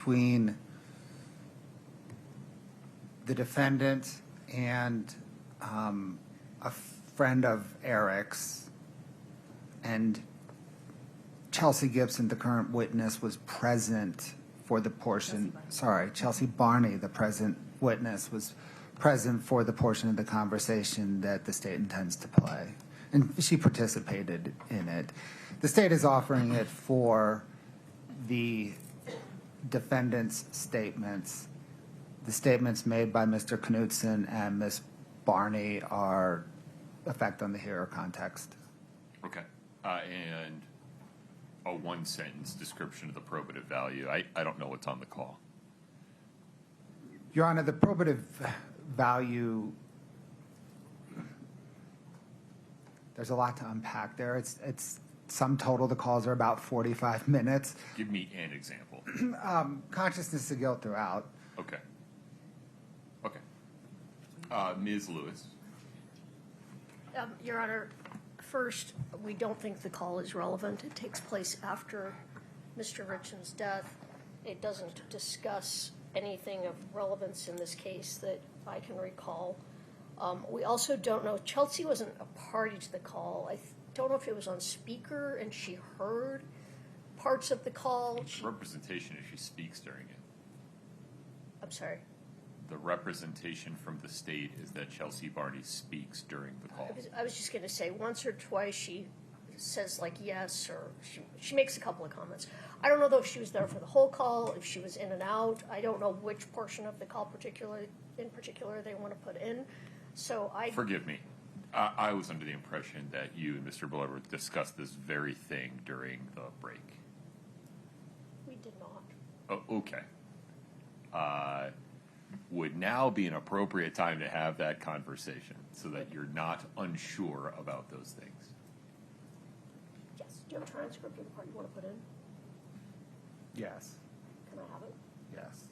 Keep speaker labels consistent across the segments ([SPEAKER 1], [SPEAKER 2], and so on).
[SPEAKER 1] between the defendant and a friend of Eric's, and Chelsea Gibson, the current witness, was present for the portion. Chelsea Barney, the present witness, was present for the portion of the conversation that the state intends to play, and she participated in it. The state is offering it for the defendant's statements. The statements made by Mr. Knudsen and Ms. Barney are effect on the hearer context.
[SPEAKER 2] Okay. And a one-sentence description of the probative value. I don't know what's on the call.
[SPEAKER 1] Your Honor, the probative value, there's a lot to unpack there. It's sum total, the calls are about 45 minutes.
[SPEAKER 2] Give me an example.
[SPEAKER 1] Consciousness of guilt throughout.
[SPEAKER 2] Okay. Okay. Ms. Lewis.
[SPEAKER 3] Your Honor, first, we don't think the call is relevant. It takes place after Mr. Richins' death. It doesn't discuss anything of relevance in this case that I can recall. We also don't know, Chelsea wasn't a party to the call. I don't know if it was on speaker and she heard parts of the call.
[SPEAKER 2] The representation is she speaks during it.
[SPEAKER 3] I'm sorry.
[SPEAKER 2] The representation from the state is that Chelsea Barney speaks during the call.
[SPEAKER 3] I was just going to say, once or twice she says like yes, or she makes a couple of comments. I don't know though if she was there for the whole call, if she was in and out. I don't know which portion of the call in particular they want to put in. So
[SPEAKER 2] Forgive me. I was under the impression that you and Mr. Blower discussed this very thing during the break.
[SPEAKER 3] We did not.
[SPEAKER 2] Oh, okay. Would now be an appropriate time to have that conversation so that you're not unsure about those things?
[SPEAKER 3] Yes. Do you have a transcript of the part you want to put in?
[SPEAKER 1] Yes.
[SPEAKER 3] Can I have it?
[SPEAKER 1] Yes.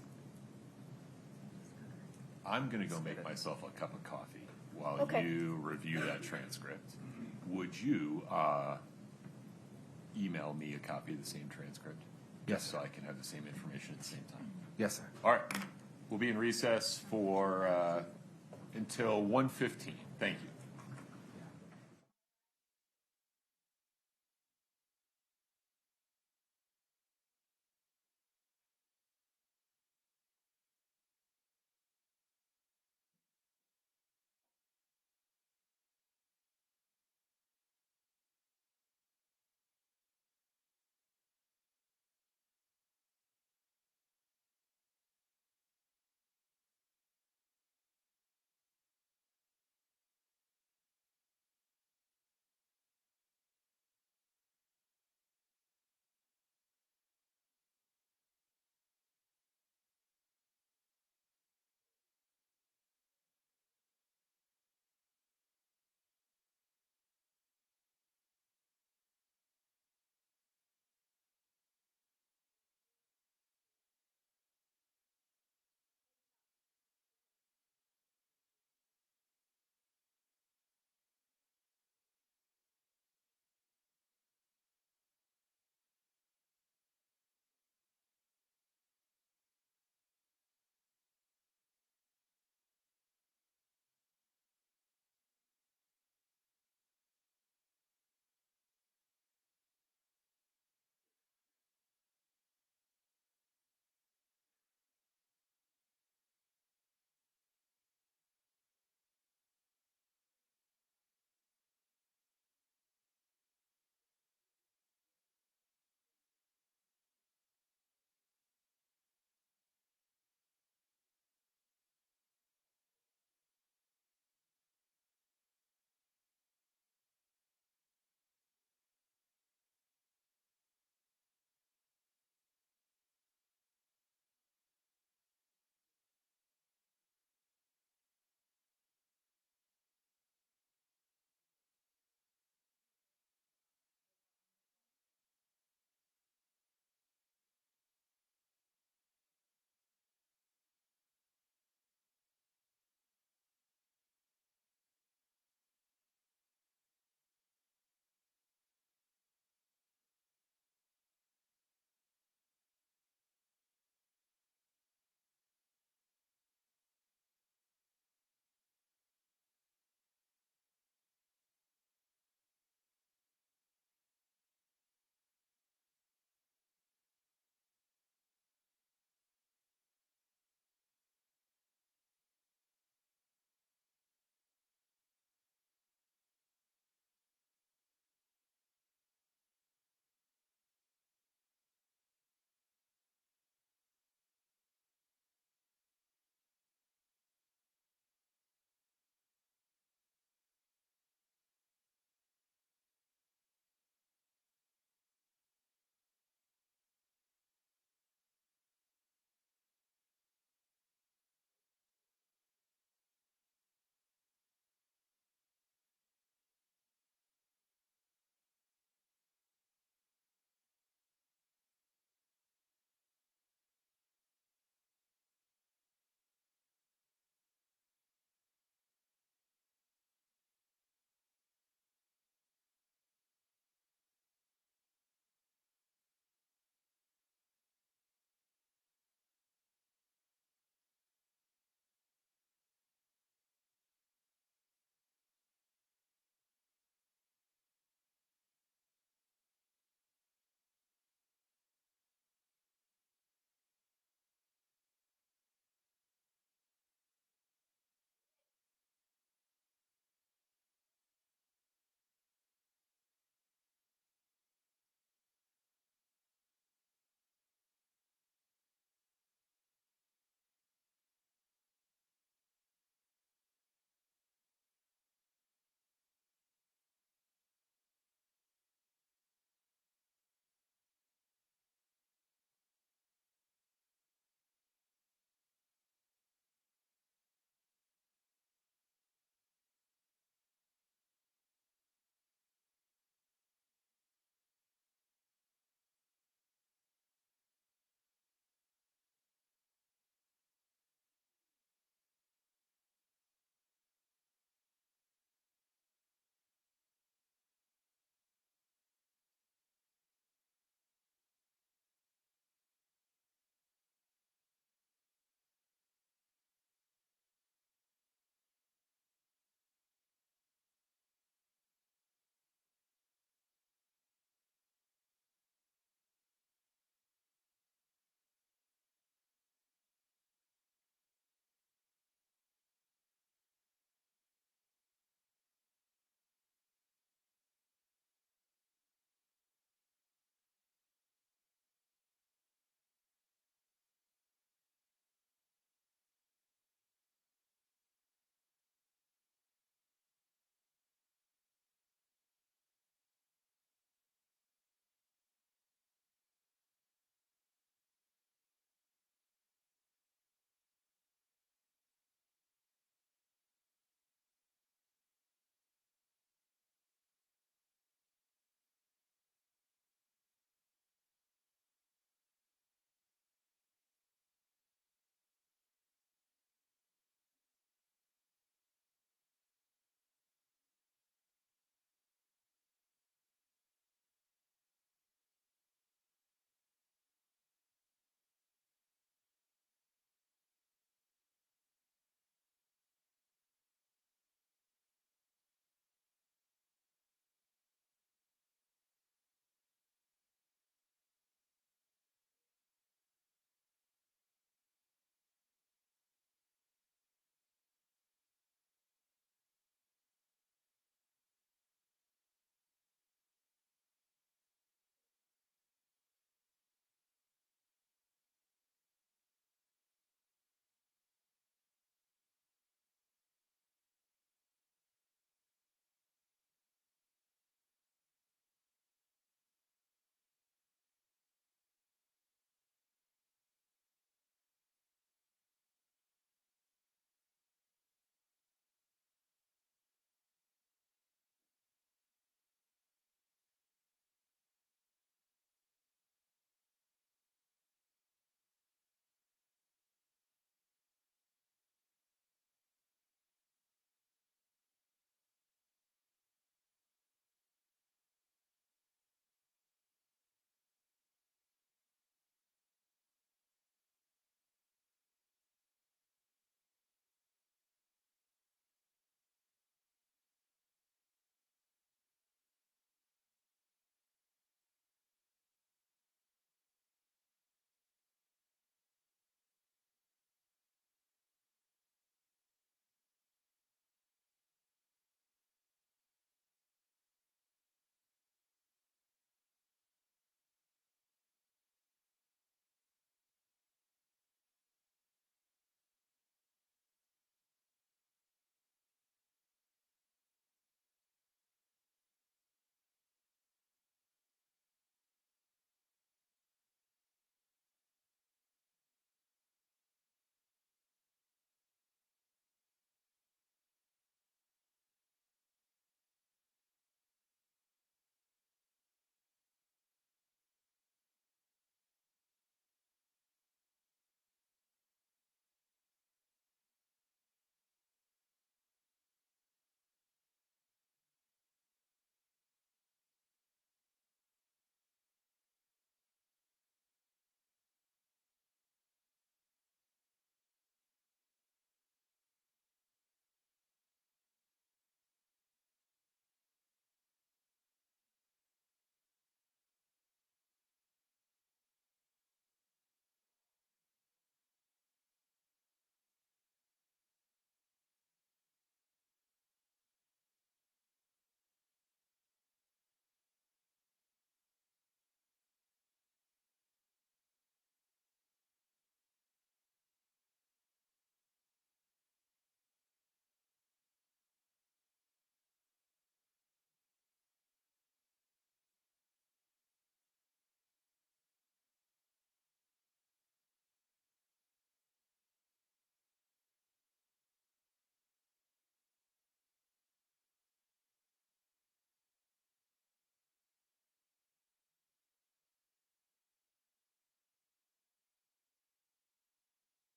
[SPEAKER 2] I'm going to go make myself a cup of coffee while you review that transcript. Would you email me a copy of the same transcript?
[SPEAKER 1] Yes,
[SPEAKER 2] so I can have the same information at the same time.
[SPEAKER 1] Yes, sir.
[SPEAKER 2] All right. We'll be in recess for until 1:15. Thank you.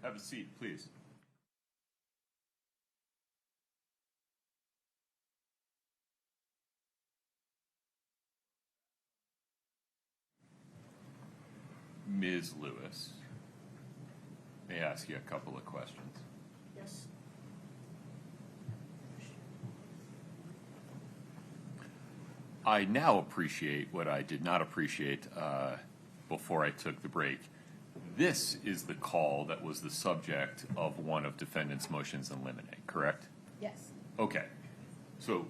[SPEAKER 2] Have a seat, please. Ms. Lewis, may I ask you a couple of questions?
[SPEAKER 3] Yes.
[SPEAKER 2] I now appreciate what I did not appreciate before I took the break. This is the call that was the subject of one of defendant's motions in limine, correct?
[SPEAKER 4] Yes.
[SPEAKER 2] Okay. So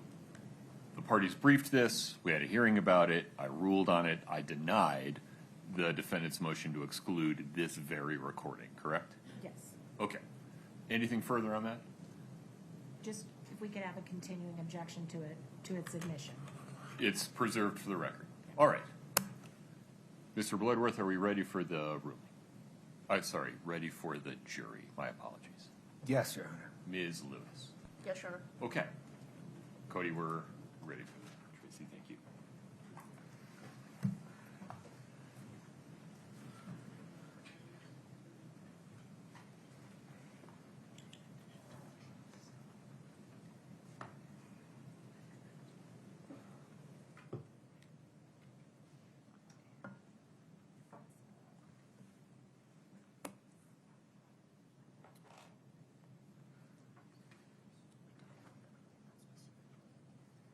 [SPEAKER 2] the parties briefed this. We had a hearing about it. I ruled on it. I denied the defendant's motion to exclude this very recording, correct?
[SPEAKER 4] Yes.
[SPEAKER 2] Okay. Anything further on that?
[SPEAKER 4] Just if we could have a continuing objection to it, to its admission.
[SPEAKER 2] It's preserved for the record. All right. Mr. Bloodworth, are we ready for the room? Sorry, ready for the jury. My apologies.
[SPEAKER 1] Yes, Your Honor.
[SPEAKER 2] Ms. Lewis.
[SPEAKER 3] Yes, Your Honor.
[SPEAKER 2] Okay. Cody, we're ready for that. Tracy, thank you.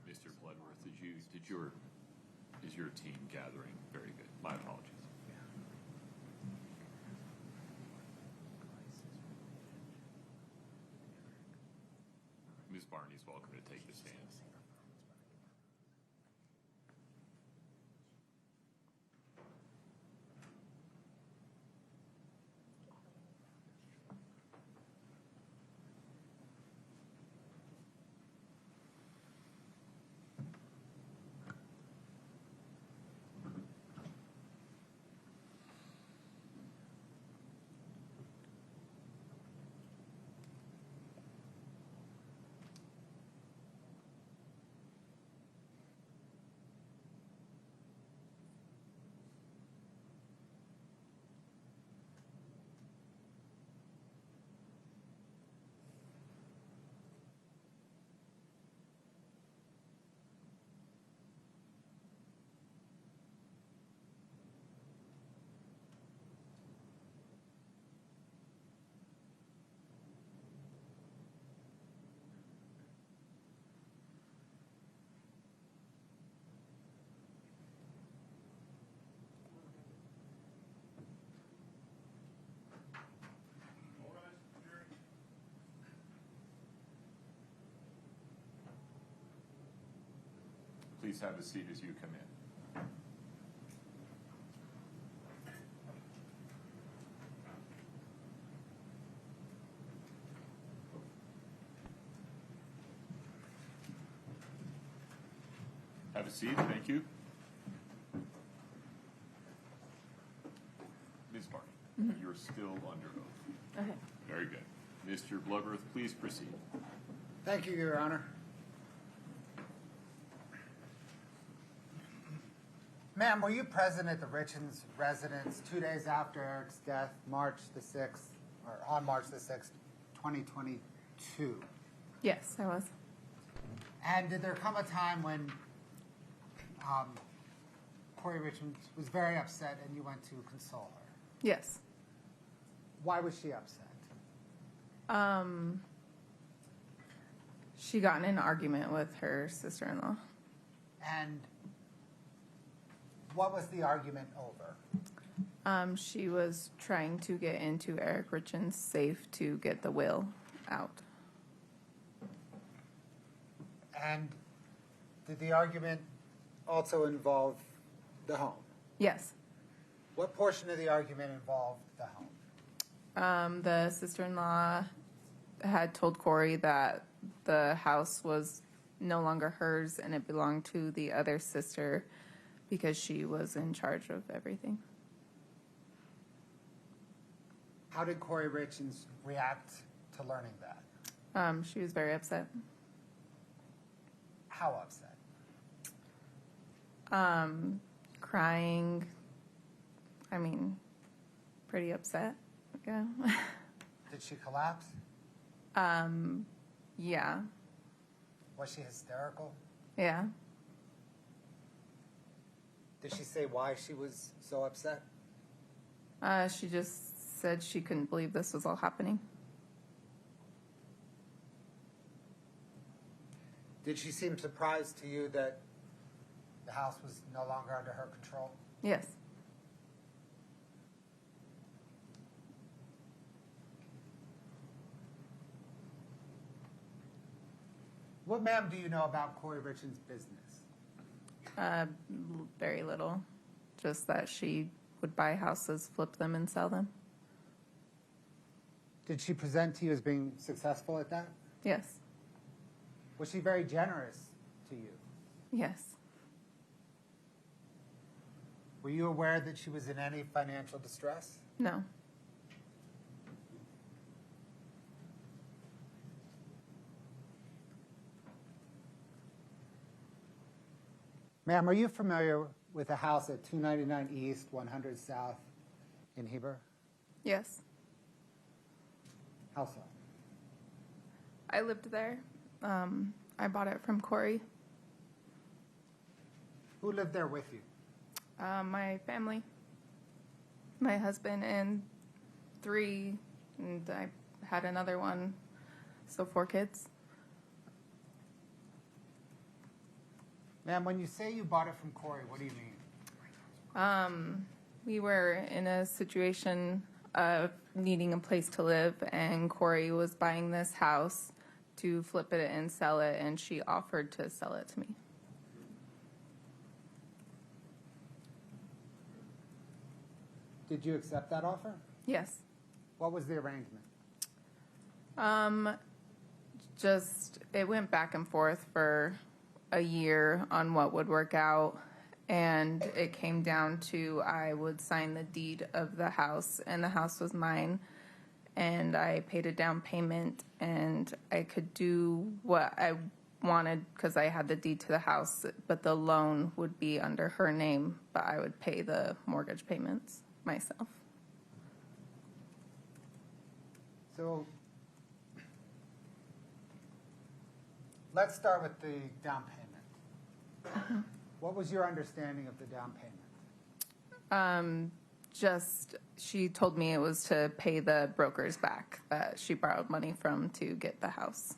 [SPEAKER 2] Mr. Bloodworth, is your team gathering? Very good. My apologies. Ms. Barney's welcome to take the stand. Please have a seat as you come in. Have a seat. Thank you. Ms. Barney, you're still under oath.
[SPEAKER 4] Okay.
[SPEAKER 2] Very good. Mr. Bloodworth, please proceed.
[SPEAKER 1] Thank you, Your Honor. Ma'am, were you present at the Richins residence 2 days after Eric's death, March the 6th, or on March the 6th, 2022?
[SPEAKER 5] Yes, I was.
[SPEAKER 1] And did there come a time when Kouri Richins was very upset and you went to console her?
[SPEAKER 5] Yes.
[SPEAKER 1] Why was she upset?
[SPEAKER 5] She got in an argument with her sister-in-law.
[SPEAKER 1] And what was the argument over?
[SPEAKER 5] She was trying to get into Eric Richins' safe to get the will out.
[SPEAKER 1] And did the argument also involve the home?
[SPEAKER 5] Yes.
[SPEAKER 1] What portion of the argument involved the home?
[SPEAKER 5] The sister-in-law had told Kouri that the house was no longer hers and it belonged to the other sister because she was in charge of everything.
[SPEAKER 1] How did Kouri Richins react to learning that?
[SPEAKER 5] She was very upset.
[SPEAKER 1] How upset?
[SPEAKER 5] Crying. I mean, pretty upset. Yeah.
[SPEAKER 1] Did she collapse?
[SPEAKER 5] Yeah.
[SPEAKER 1] Was she hysterical?
[SPEAKER 5] Yeah.
[SPEAKER 1] Did she say why she was so upset?
[SPEAKER 5] She just said she couldn't believe this was all happening.
[SPEAKER 1] Did she seem surprised to you that the house was no longer under her control?
[SPEAKER 5] Yes.
[SPEAKER 1] What, ma'am, do you know about Kouri Richins' business?
[SPEAKER 5] Very little. Just that she would buy houses, flip them, and sell them.
[SPEAKER 1] Did she present to you as being successful at that?
[SPEAKER 5] Yes.
[SPEAKER 1] Was she very generous to you?
[SPEAKER 5] Yes.
[SPEAKER 1] Were you aware that she was in any financial distress?
[SPEAKER 5] No.
[SPEAKER 1] Ma'am, are you familiar with a house at 299 East, 100 South in Heber?
[SPEAKER 5] Yes.
[SPEAKER 1] How so?
[SPEAKER 5] I lived there. I bought it from Kouri.
[SPEAKER 1] Who lived there with you?
[SPEAKER 5] My family. My husband and 3, and I had another one, so 4 kids.
[SPEAKER 1] Ma'am, when you say you bought it from Kouri, what do you mean?
[SPEAKER 5] We were in a situation of needing a place to live, and Kouri was buying this house to flip it and sell it, and she offered to sell it to me.
[SPEAKER 1] Did you accept that offer?
[SPEAKER 5] Yes.
[SPEAKER 1] What was the arrangement?
[SPEAKER 5] Just, it went back and forth for a year on what would work out, and it came down to I would sign the deed of the house, and the house was mine, and I paid a down payment, and I could do what I wanted because I had the deed to the house, but the loan would be under her name, but I would pay the mortgage payments myself.
[SPEAKER 1] So let's start with the down payment. What was your understanding of the down payment?
[SPEAKER 5] Just, she told me it was to pay the brokers back that she borrowed money from to get the house.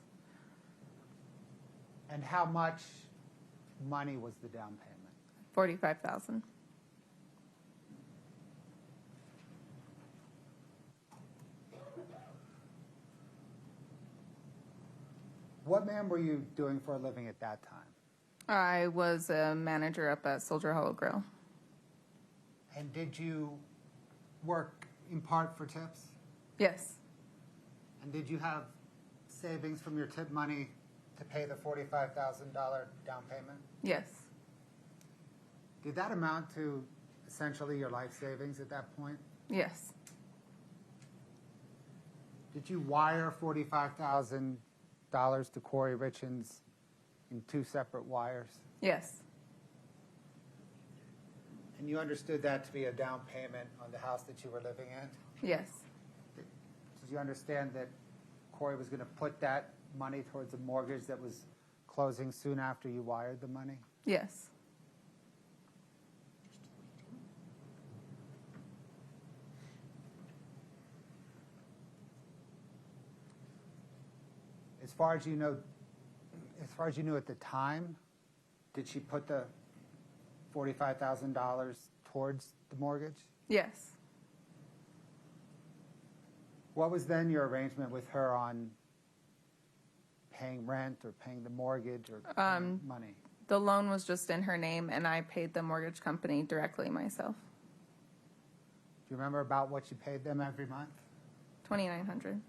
[SPEAKER 1] And how much money was the down payment?
[SPEAKER 5] $45,000.
[SPEAKER 1] What, ma'am, were you doing for a living at that time?
[SPEAKER 5] I was a manager up at Soldier Hollow Grill.
[SPEAKER 1] And did you work in part for tips?
[SPEAKER 5] Yes.
[SPEAKER 1] And did you have savings from your tip money to pay the $45,000 down payment?
[SPEAKER 5] Yes.
[SPEAKER 1] Did that amount to essentially your life savings at that point?
[SPEAKER 5] Yes.
[SPEAKER 1] Did you wire $45,000 to Kouri Richins in 2 separate wires?
[SPEAKER 5] Yes.
[SPEAKER 1] And you understood that to be a down payment on the house that you were living in?
[SPEAKER 5] Yes.
[SPEAKER 1] Did you understand that Kouri was going to put that money towards a mortgage that was closing soon after you wired the money?
[SPEAKER 5] Yes.
[SPEAKER 1] As far as you knew at the time, did she put the $45,000 towards the mortgage?
[SPEAKER 5] Yes.
[SPEAKER 1] What was then your arrangement with her on paying rent or paying the mortgage or paying money?
[SPEAKER 5] The loan was just in her name, and I paid the mortgage company directly myself.
[SPEAKER 1] Do you remember about what you paid them every month?
[SPEAKER 5] $2,900.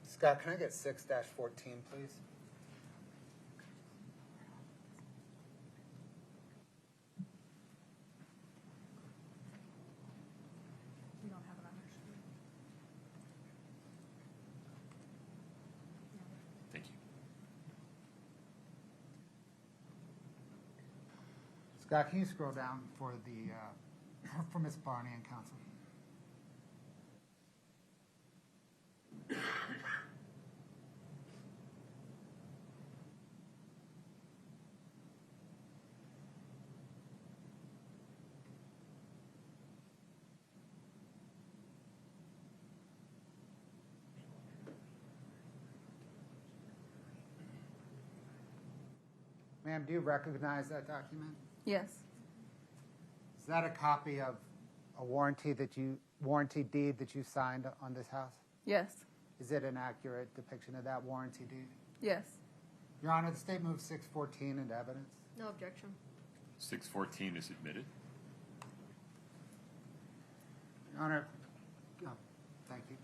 [SPEAKER 1] Scott, can I get 6-14, please?
[SPEAKER 4] We don't have it on our sheet.
[SPEAKER 2] Thank you.
[SPEAKER 1] Scott, can you scroll down for the, for Ms. Barney and counsel? Ma'am, do you recognize that document?
[SPEAKER 5] Yes.
[SPEAKER 1] Is that a copy of a warranty deed that you signed on this house?
[SPEAKER 5] Yes.
[SPEAKER 1] Is it an accurate depiction of that warranty deed?
[SPEAKER 5] Yes.
[SPEAKER 1] Your Honor, the state moves 614 into evidence.
[SPEAKER 3] No objection.
[SPEAKER 2] 614 is admitted.
[SPEAKER 1] Your Honor, thank you.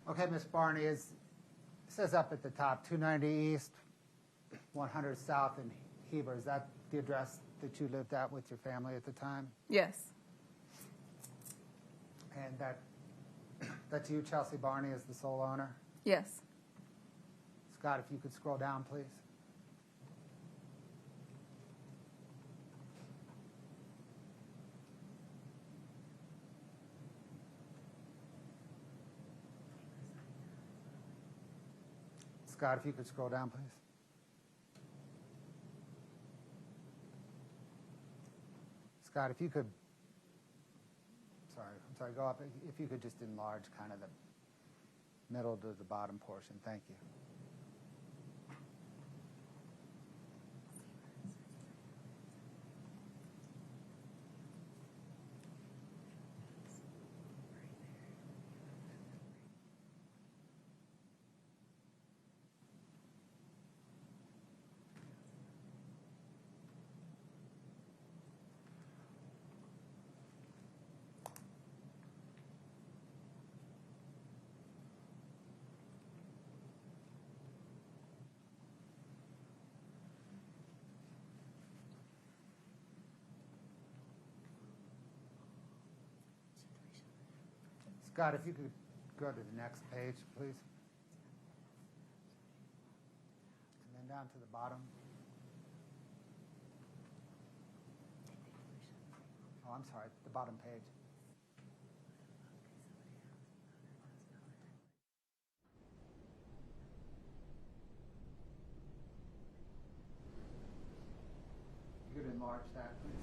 [SPEAKER 1] Okay, Ms. Barney, it says up at the top, 290 East, 100 South in Heber. Is that the address that you lived at with your family at the time?
[SPEAKER 5] Yes.
[SPEAKER 1] And that's you, Chelsea Barney, as the sole owner?
[SPEAKER 5] Yes.
[SPEAKER 1] Scott, if you could scroll down, please. Scott, if you could scroll down, please. Scott, if you could, I'm sorry, go up. If you could just enlarge kind of the middle to the bottom portion. Thank you. Scott, if you could go to the next page, please. And then down to the bottom. Oh, I'm sorry, the bottom page. You could enlarge that, please.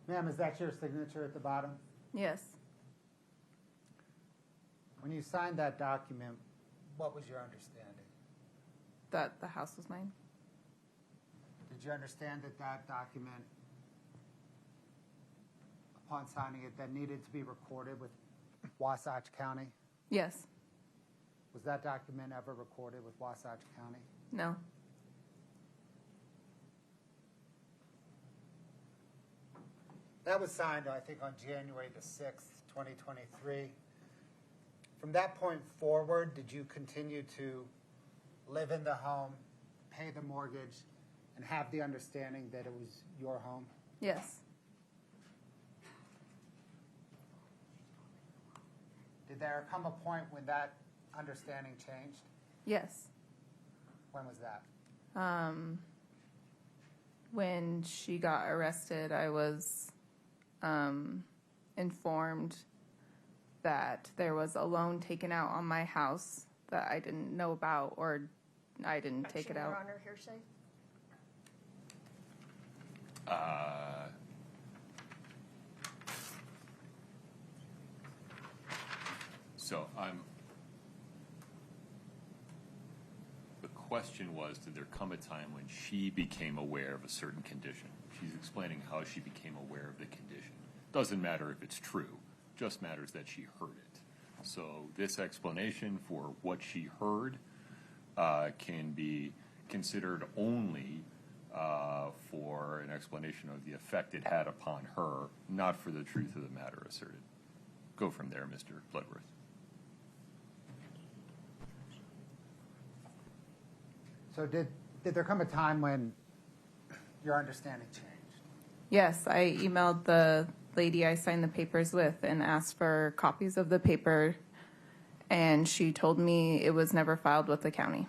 [SPEAKER 1] Ma'am, is that your signature at the bottom?
[SPEAKER 5] Yes.
[SPEAKER 1] When you signed that document, what was your understanding?
[SPEAKER 5] That the house was mine?
[SPEAKER 1] Did you understand that that document, upon signing it, that needed to be recorded with Wasatch County?
[SPEAKER 5] Yes.
[SPEAKER 1] Was that document ever recorded with Wasatch County?
[SPEAKER 5] No.
[SPEAKER 1] That was signed, I think, on January the 6th, 2023. From that point forward, did you continue to live in the home, pay the mortgage, and have the understanding that it was your home?
[SPEAKER 5] Yes.
[SPEAKER 1] Did there come a point when that understanding changed?
[SPEAKER 5] Yes.
[SPEAKER 1] When was that?
[SPEAKER 5] When she got arrested, I was informed that there was a loan taken out on my house that I didn't know about, or I didn't take it
[SPEAKER 3] Your
[SPEAKER 5] out.
[SPEAKER 3] Honor, hearsay?
[SPEAKER 2] So the question was, did there come a time when she became aware of a certain condition? She's explaining how she became aware of the condition. Doesn't matter if it's true, just matters that she heard it. So this explanation for what she heard can be considered only for an explanation of the effect it had upon her, not for the truth of the matter asserted. Go from there, Mr. Bloodworth.
[SPEAKER 1] So did there come a time when your understanding changed?
[SPEAKER 5] Yes, I emailed the lady I signed the papers with and asked for copies of the paper, and she told me it was never filed with the county.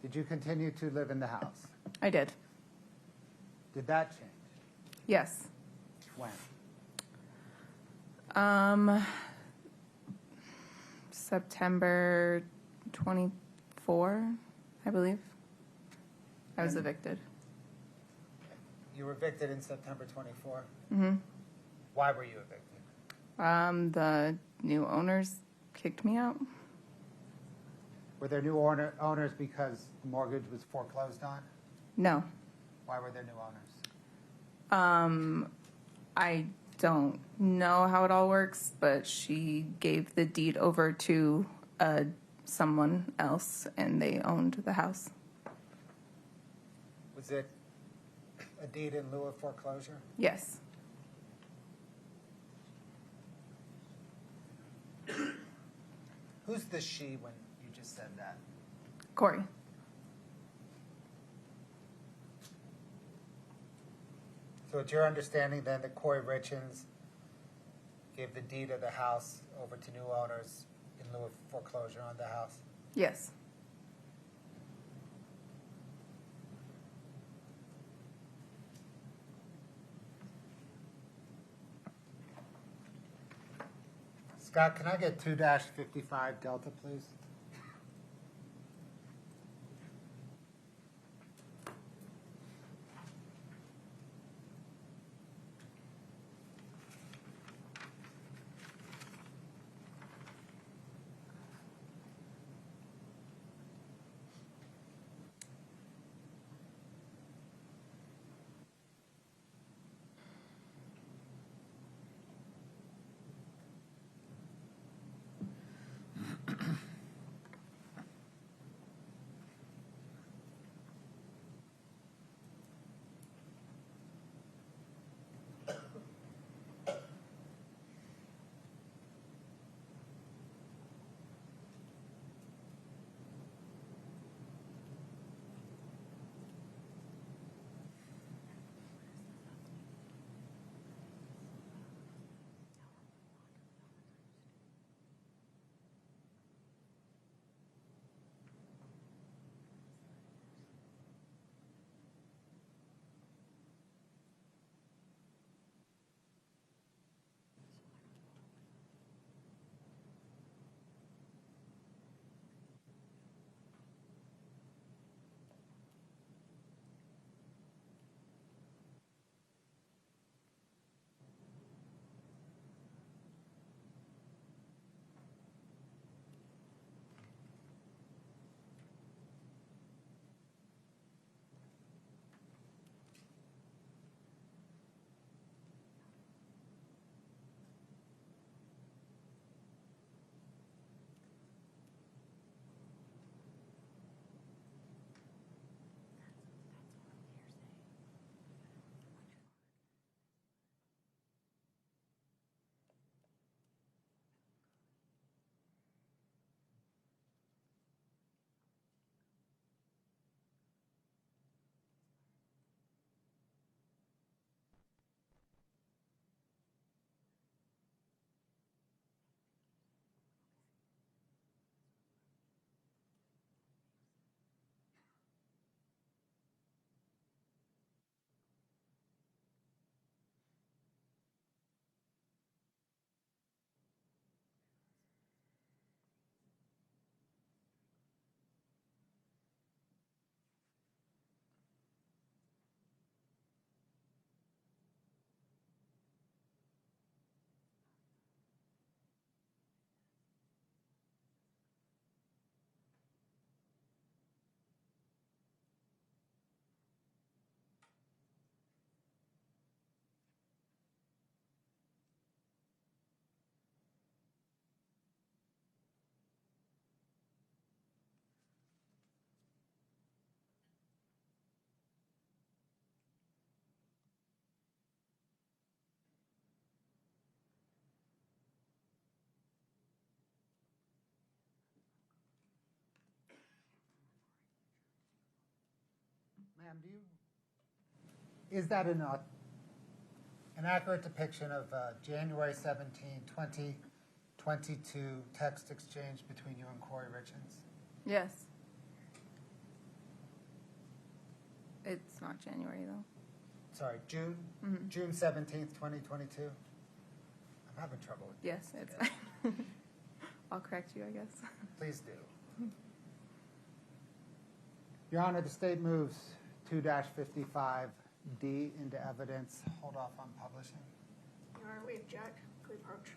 [SPEAKER 1] Did you continue to live in the house?
[SPEAKER 5] I did.
[SPEAKER 1] Did that change?
[SPEAKER 5] Yes.
[SPEAKER 1] When?
[SPEAKER 5] September 24, I believe. I was evicted.
[SPEAKER 1] You were evicted in September 24?
[SPEAKER 5] Mm-hmm.
[SPEAKER 1] Why were you evicted?
[SPEAKER 5] The new owners kicked me out.
[SPEAKER 1] Were there new owners because the mortgage was foreclosed on?
[SPEAKER 5] No.
[SPEAKER 1] Why were there new owners?
[SPEAKER 5] I don't know how it all works, but she gave the deed over to someone else, and they owned the house.
[SPEAKER 1] Was it a deed in lieu of foreclosure?
[SPEAKER 5] Yes.
[SPEAKER 1] Who's the she when you just said that?
[SPEAKER 5] Kouri.
[SPEAKER 1] So it's your understanding then that Kouri Richins gave the deed of the house over to new owners in lieu of foreclosure on the house?
[SPEAKER 5] Yes.
[SPEAKER 1] Scott, can I get 2-55 Delta, please? Pam, is that an accurate depiction of January 17, 2022 text exchange between you and Kouri Richins?
[SPEAKER 5] Yes. It's not January, though.
[SPEAKER 1] Sorry, June? June 17th, 2022? I'm having trouble with
[SPEAKER 5] Yes,
[SPEAKER 1] this.
[SPEAKER 5] it's
[SPEAKER 1] Okay.
[SPEAKER 5] fine. I'll correct you, I guess.
[SPEAKER 1] Please do. Your Honor, the state moves 2-55D into evidence. Hold off on publishing.
[SPEAKER 3] Your Honor, we object. We approach.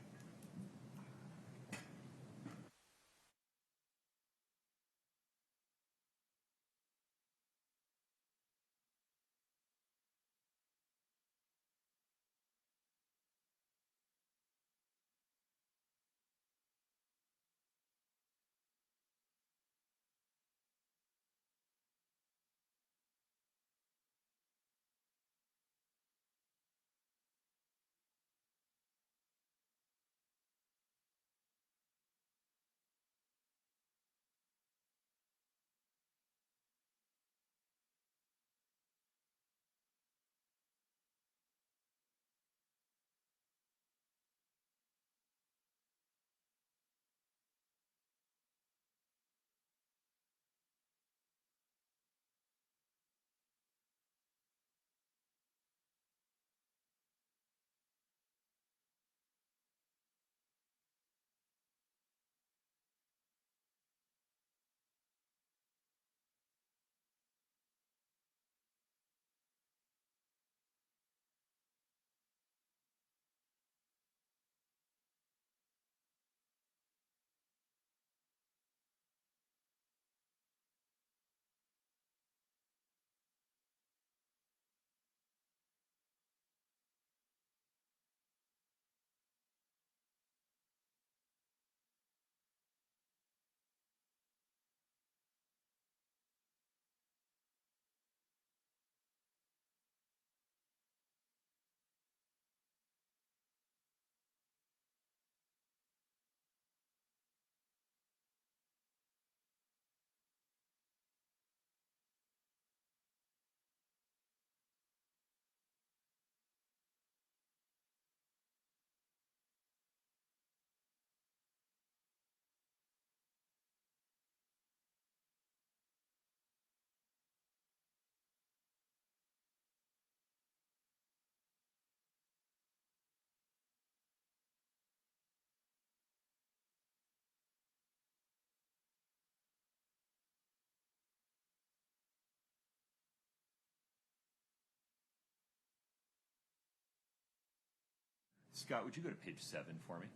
[SPEAKER 2] Scott, would you go to page 7 for me?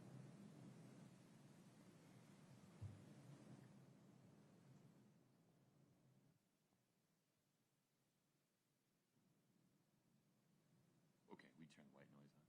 [SPEAKER 2] Okay, we turn the white noise on.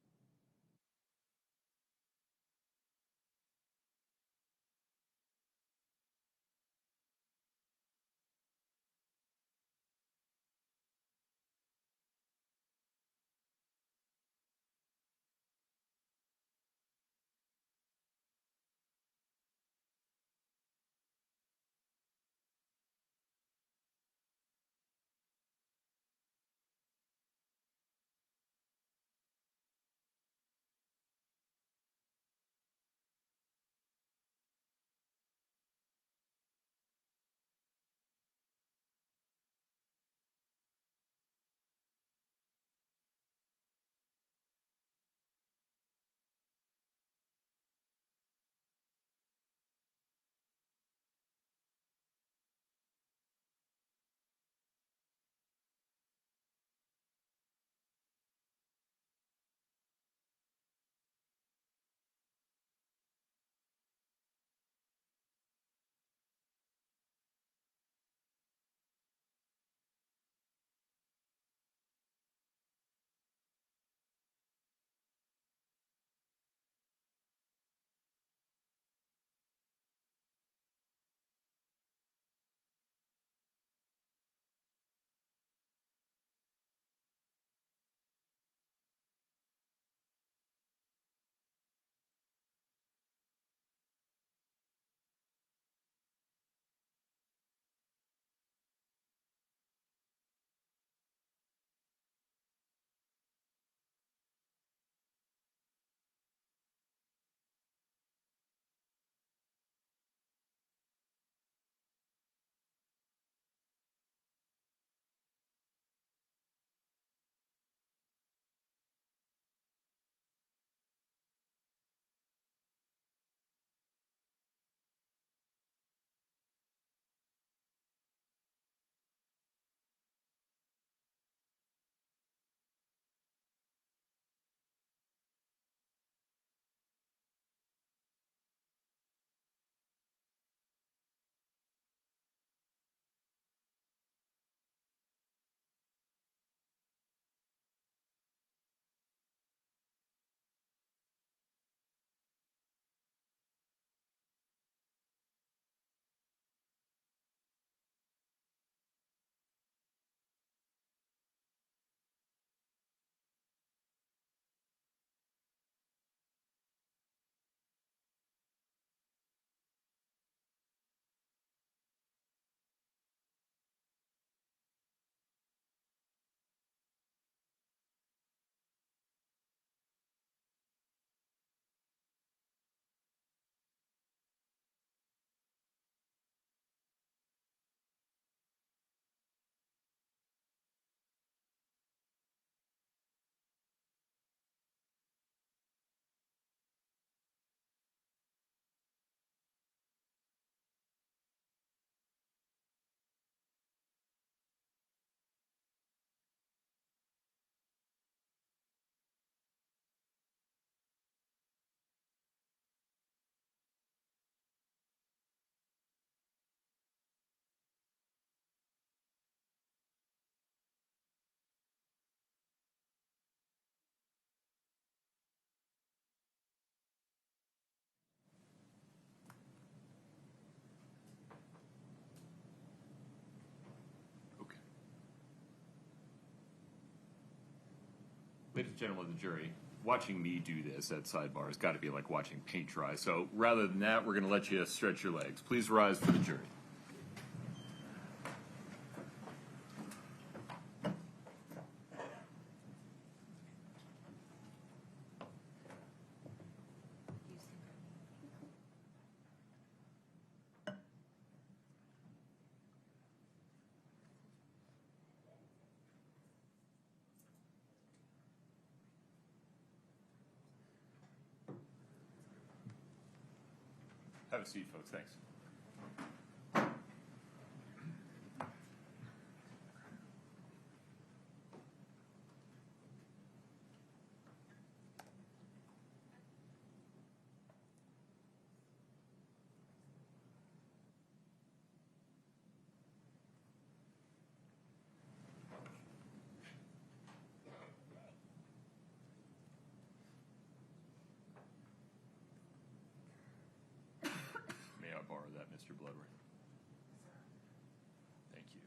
[SPEAKER 2] Ladies and gentlemen of the jury, watching me do this at Sidebar has got to be like watching paint dry. So rather than that, we're going to let you stretch your legs. Please rise for the jury. Have a seat, folks. Thanks. May I borrow that, Mr. Bloodworth? Thank you.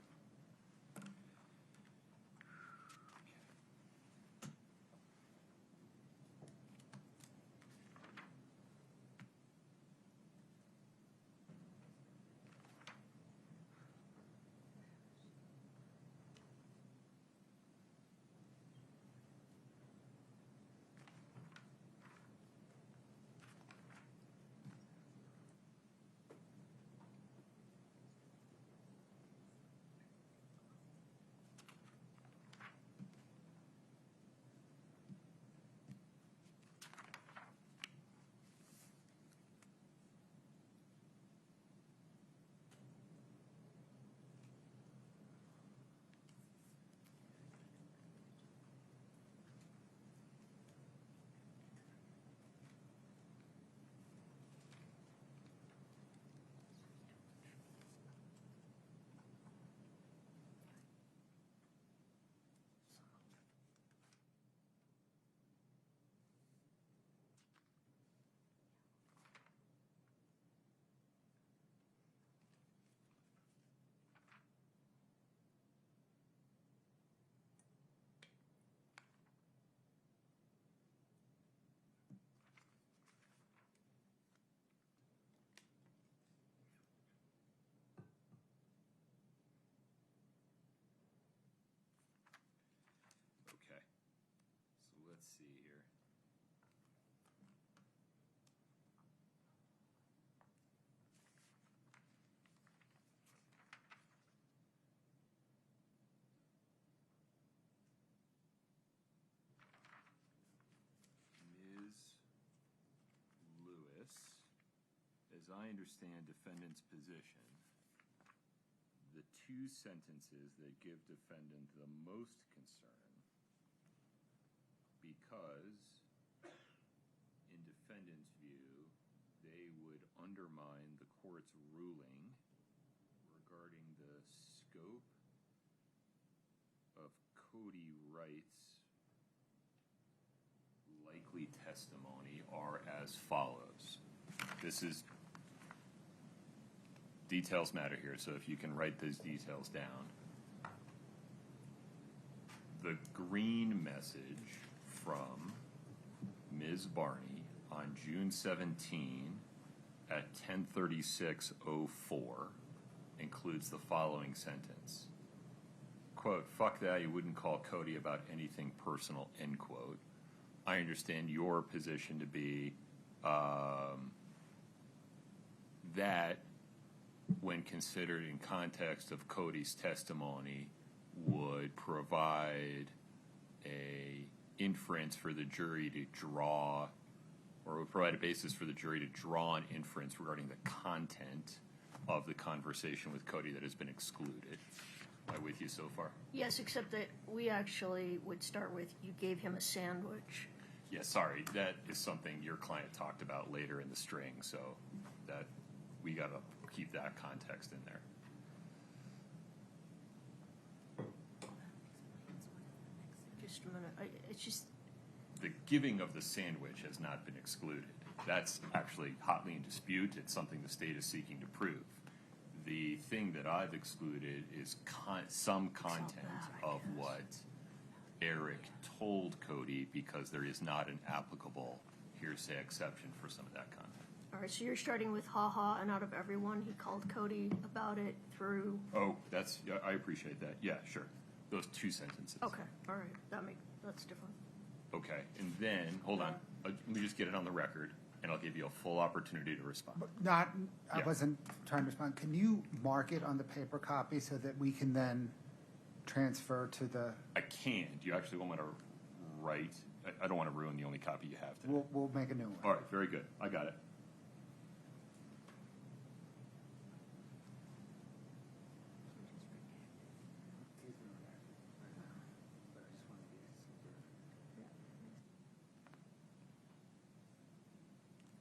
[SPEAKER 2] Okay. So let's see here. Ms. Lewis, as I understand defendant's position, the two sentences that give defendant the most concern, because in defendant's view, they would undermine the court's ruling regarding the scope of Kouri Richins' likely testimony, are as follows. This is details matter here, so if you can write those details down. The green message from Ms. Barney on June 17 at 10:36:04 includes the following sentence. Quote, "Fuck that, you wouldn't call Cody about anything personal," end quote. I understand your position to be that when considered in context of Cody's testimony would provide a inference for the jury to draw, or would provide a basis for the jury to draw an inference regarding the content of the conversation with Cody that has been excluded. Am I with you so far?
[SPEAKER 3] Yes, except that we actually would start with, you gave him a sandwich.
[SPEAKER 2] Yeah, sorry, that is something your client talked about later in the string, so that we got to keep that context in there.
[SPEAKER 3] Just a minute. It's just,
[SPEAKER 2] The giving of the sandwich has not been excluded. That's actually hotly in dispute. It's something the state is seeking to prove. The thing that I've excluded is some content of what Eric told Cody because there is not an applicable hearsay exception for some of that content.
[SPEAKER 3] All right, so you're starting with ha-ha, and out of everyone, he called Cody about it through,
[SPEAKER 2] Oh, yeah, I appreciate that. Yeah, sure. Those two sentences.
[SPEAKER 3] okay, all right, that's different.
[SPEAKER 2] Okay, and then, hold on, let me just get it on the record, and I'll give you a full opportunity to respond.
[SPEAKER 1] I
[SPEAKER 2] Yeah.
[SPEAKER 1] wasn't trying to respond. Can you mark it on the paper copy so that we can then transfer to the,
[SPEAKER 2] I can. Do you actually want me to write? I don't want to ruin the only copy you have today.
[SPEAKER 1] we'll make a new one.
[SPEAKER 2] All right, very good. I got it.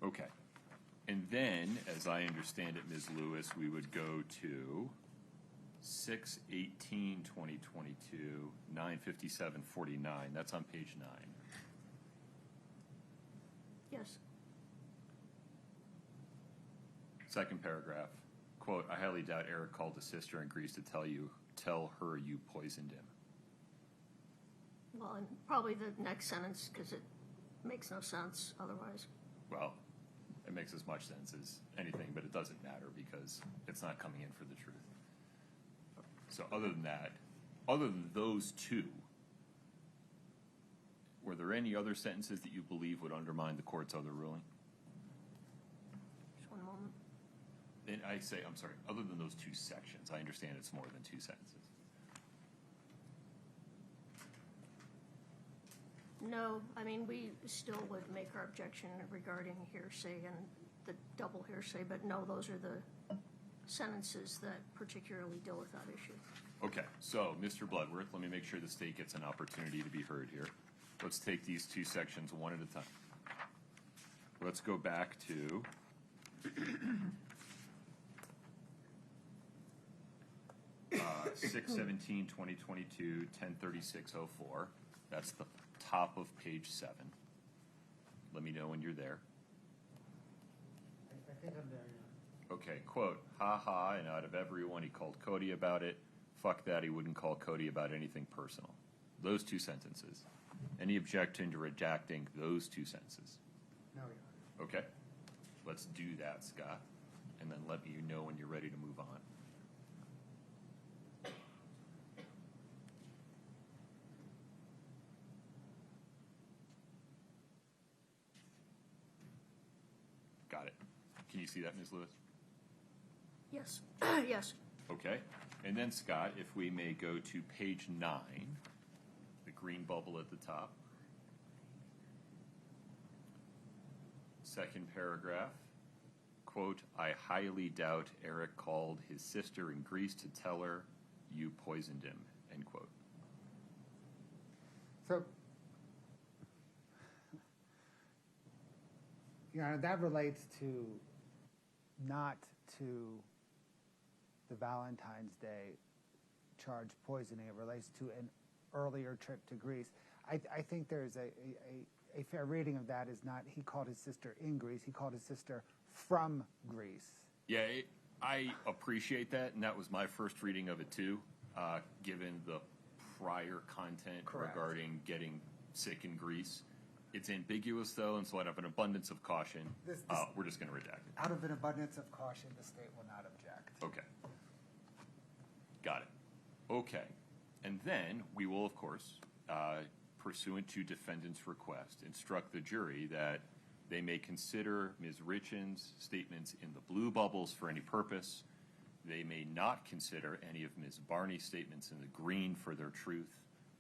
[SPEAKER 2] Okay. And then, as I understand it, Ms. Lewis, we would go to 6/18/2022, 9/57/49. That's on page 9.
[SPEAKER 3] Yes,
[SPEAKER 2] Second paragraph, quote, I highly doubt Eric called his sister and agrees to tell her you poisoned him.
[SPEAKER 3] well, and probably the next sentence, because it makes no sense otherwise.
[SPEAKER 2] Well, it makes as much sense as anything, but it doesn't matter because it's not coming in for the truth. So other than that, other than those two, were there any other sentences that you believe would undermine the court's other ruling?
[SPEAKER 3] Just one moment.
[SPEAKER 2] And I say, I'm sorry, other than those two sections, I understand it's more than two sentences.
[SPEAKER 3] No, I mean, we still would make our objection regarding hearsay and the double hearsay, but no, those are the sentences that particularly deal with that issue.
[SPEAKER 2] Okay, so Mr. Bloodworth, let me make sure the state gets an opportunity to be heard here. Let's take these two sections one at a time. Let's go back to 6/17/2022, 10:36:04. That's the top of page 7. Let me know when you're there.
[SPEAKER 1] I think I'm there now.
[SPEAKER 2] Okay, quote, ha ha, and out of everyone he called Cody about it. Fuck that, he wouldn't call Cody about anything personal. Those two sentences. Any objection to redacting those two sentences?
[SPEAKER 1] No, Your Honor.
[SPEAKER 2] Okay, let's do that, Scott, and then let me know when you're ready to move on. Got it. Can you see that, Ms. Lewis?
[SPEAKER 3] Yes, yes.
[SPEAKER 2] Okay, and then Scott, if we may go to page 9, the green bubble at the top. Second paragraph, quote, I highly doubt Eric called his sister in Greece to tell her you poisoned him, end quote.
[SPEAKER 1] So, Your Honor, that relates to not to the Valentine's Day charge poisoning. It relates to an earlier trip to Greece. I think there's a fair reading of that is not he called his sister in Greece, he called his sister from Greece.
[SPEAKER 2] Yeah, I appreciate that, and that was my first reading of it too, given the prior content
[SPEAKER 1] Correct.
[SPEAKER 2] regarding getting sick in Greece. It's ambiguous though, and so out of an abundance of caution, we're just going to redact it.
[SPEAKER 1] Out of an abundance of caution, the state will not object.
[SPEAKER 2] Okay. Got it. Okay. And then we will, of course, pursuant to defendant's request, instruct the jury that they may consider Ms. Richins' statements in the blue bubbles for any purpose. They may not consider any of Ms. Barney's statements in the green for their truth.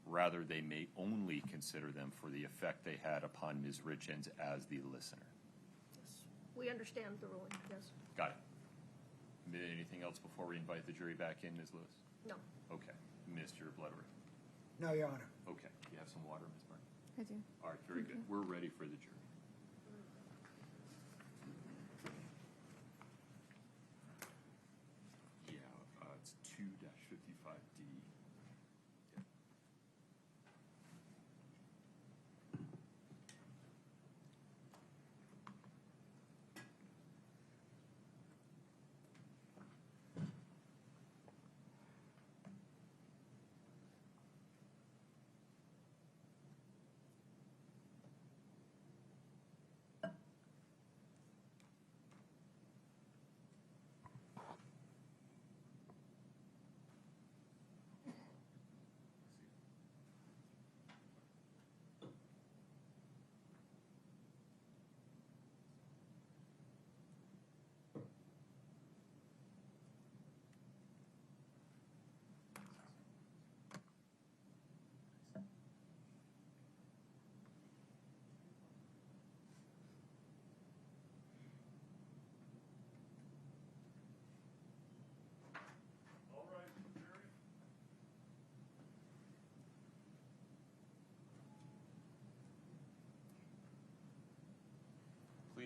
[SPEAKER 2] Rather, they may only consider them for the effect they had upon Ms. Richins as the listener.
[SPEAKER 3] Yes. We understand the ruling, yes.
[SPEAKER 2] Got it. Anything else before we invite the jury back in, Ms. Lewis?
[SPEAKER 3] No.
[SPEAKER 2] Okay. Mr. Bloodworth?
[SPEAKER 1] No, Your Honor.
[SPEAKER 2] Okay. You have some water, Ms. Barney?
[SPEAKER 5] I do.
[SPEAKER 2] All right, very good. We're ready for the jury. Yeah, it's 2-55D. Yep.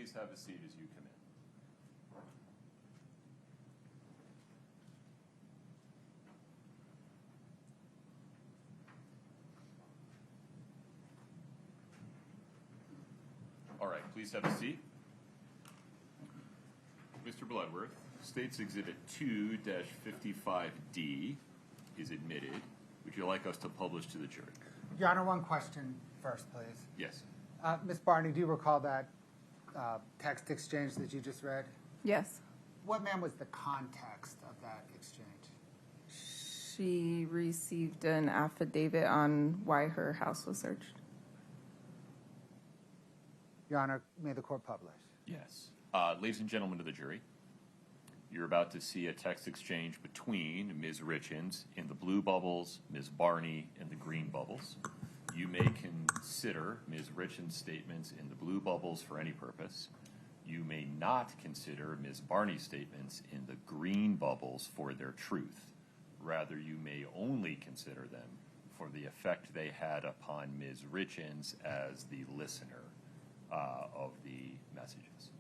[SPEAKER 2] please have a seat as you come in. All right, please have a seat. Mr. Bloodworth, State's Exhibit 2-55D is admitted. Would you like us to publish to the jury?
[SPEAKER 1] Your Honor, one question first, please.
[SPEAKER 2] Yes.
[SPEAKER 1] Ms. Barney, do you recall that text exchange that you just read?
[SPEAKER 5] Yes.
[SPEAKER 1] What, ma'am, was the context of that exchange?
[SPEAKER 5] She received an affidavit on why her house was searched.
[SPEAKER 1] Your Honor, may the court publish?
[SPEAKER 2] Yes. Ladies and gentlemen of the jury, you're about to see a text exchange between Ms. Richins in the blue bubbles, Ms. Barney in the green bubbles. You may consider Ms. Richins' statements in the blue bubbles for any purpose. You may not consider Ms. Barney's statements in the green bubbles for their truth. Rather, you may only consider them for the effect they had upon Ms. Richins as the listener of the messages.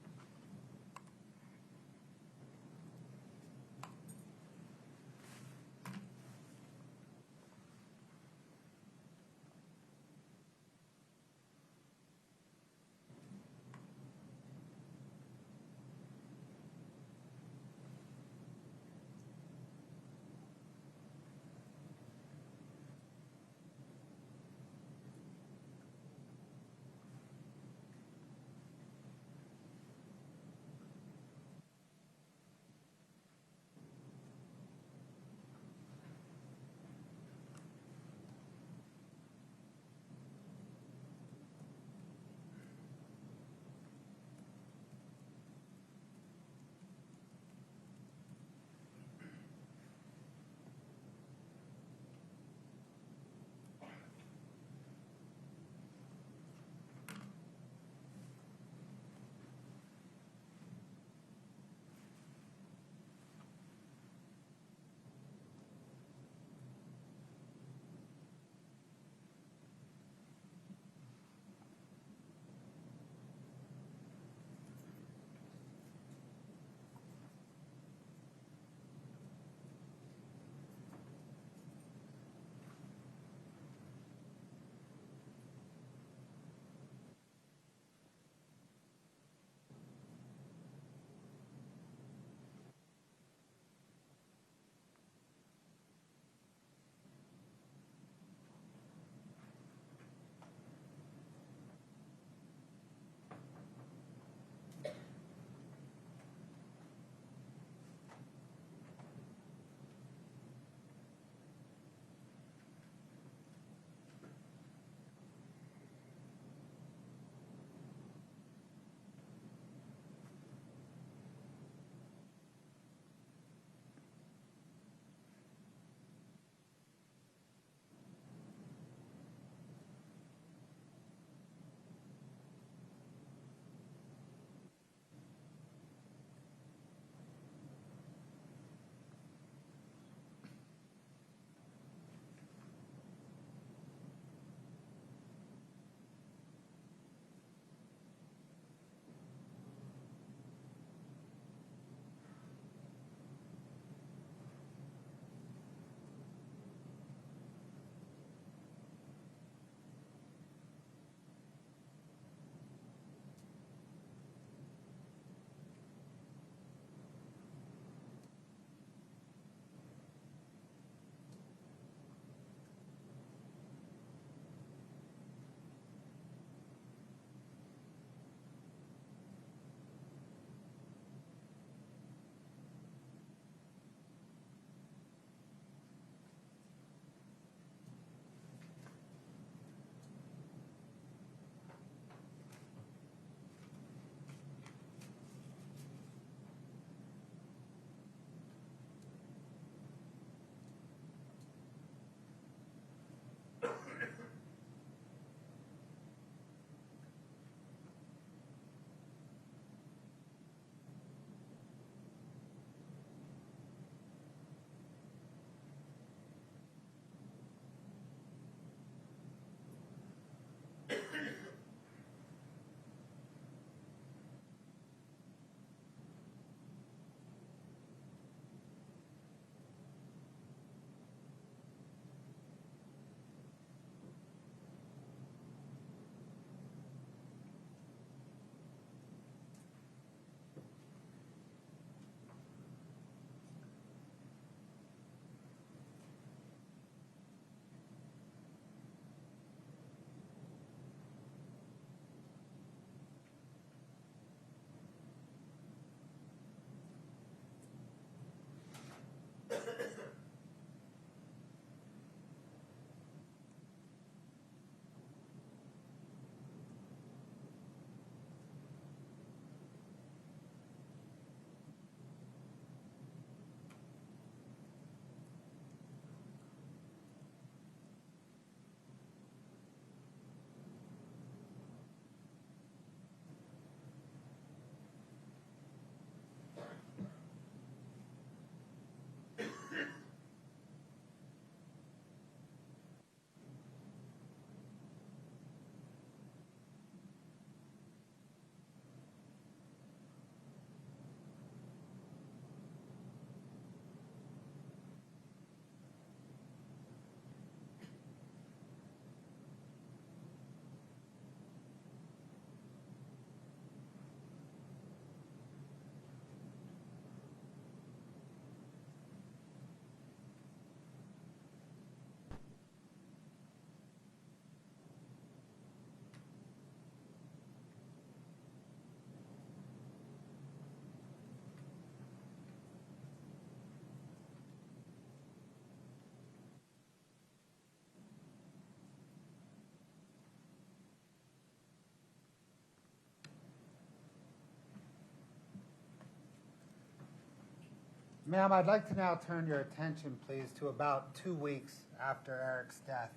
[SPEAKER 1] Ma'am, I'd like to now turn your attention, please, to about 2 weeks after Eric's death.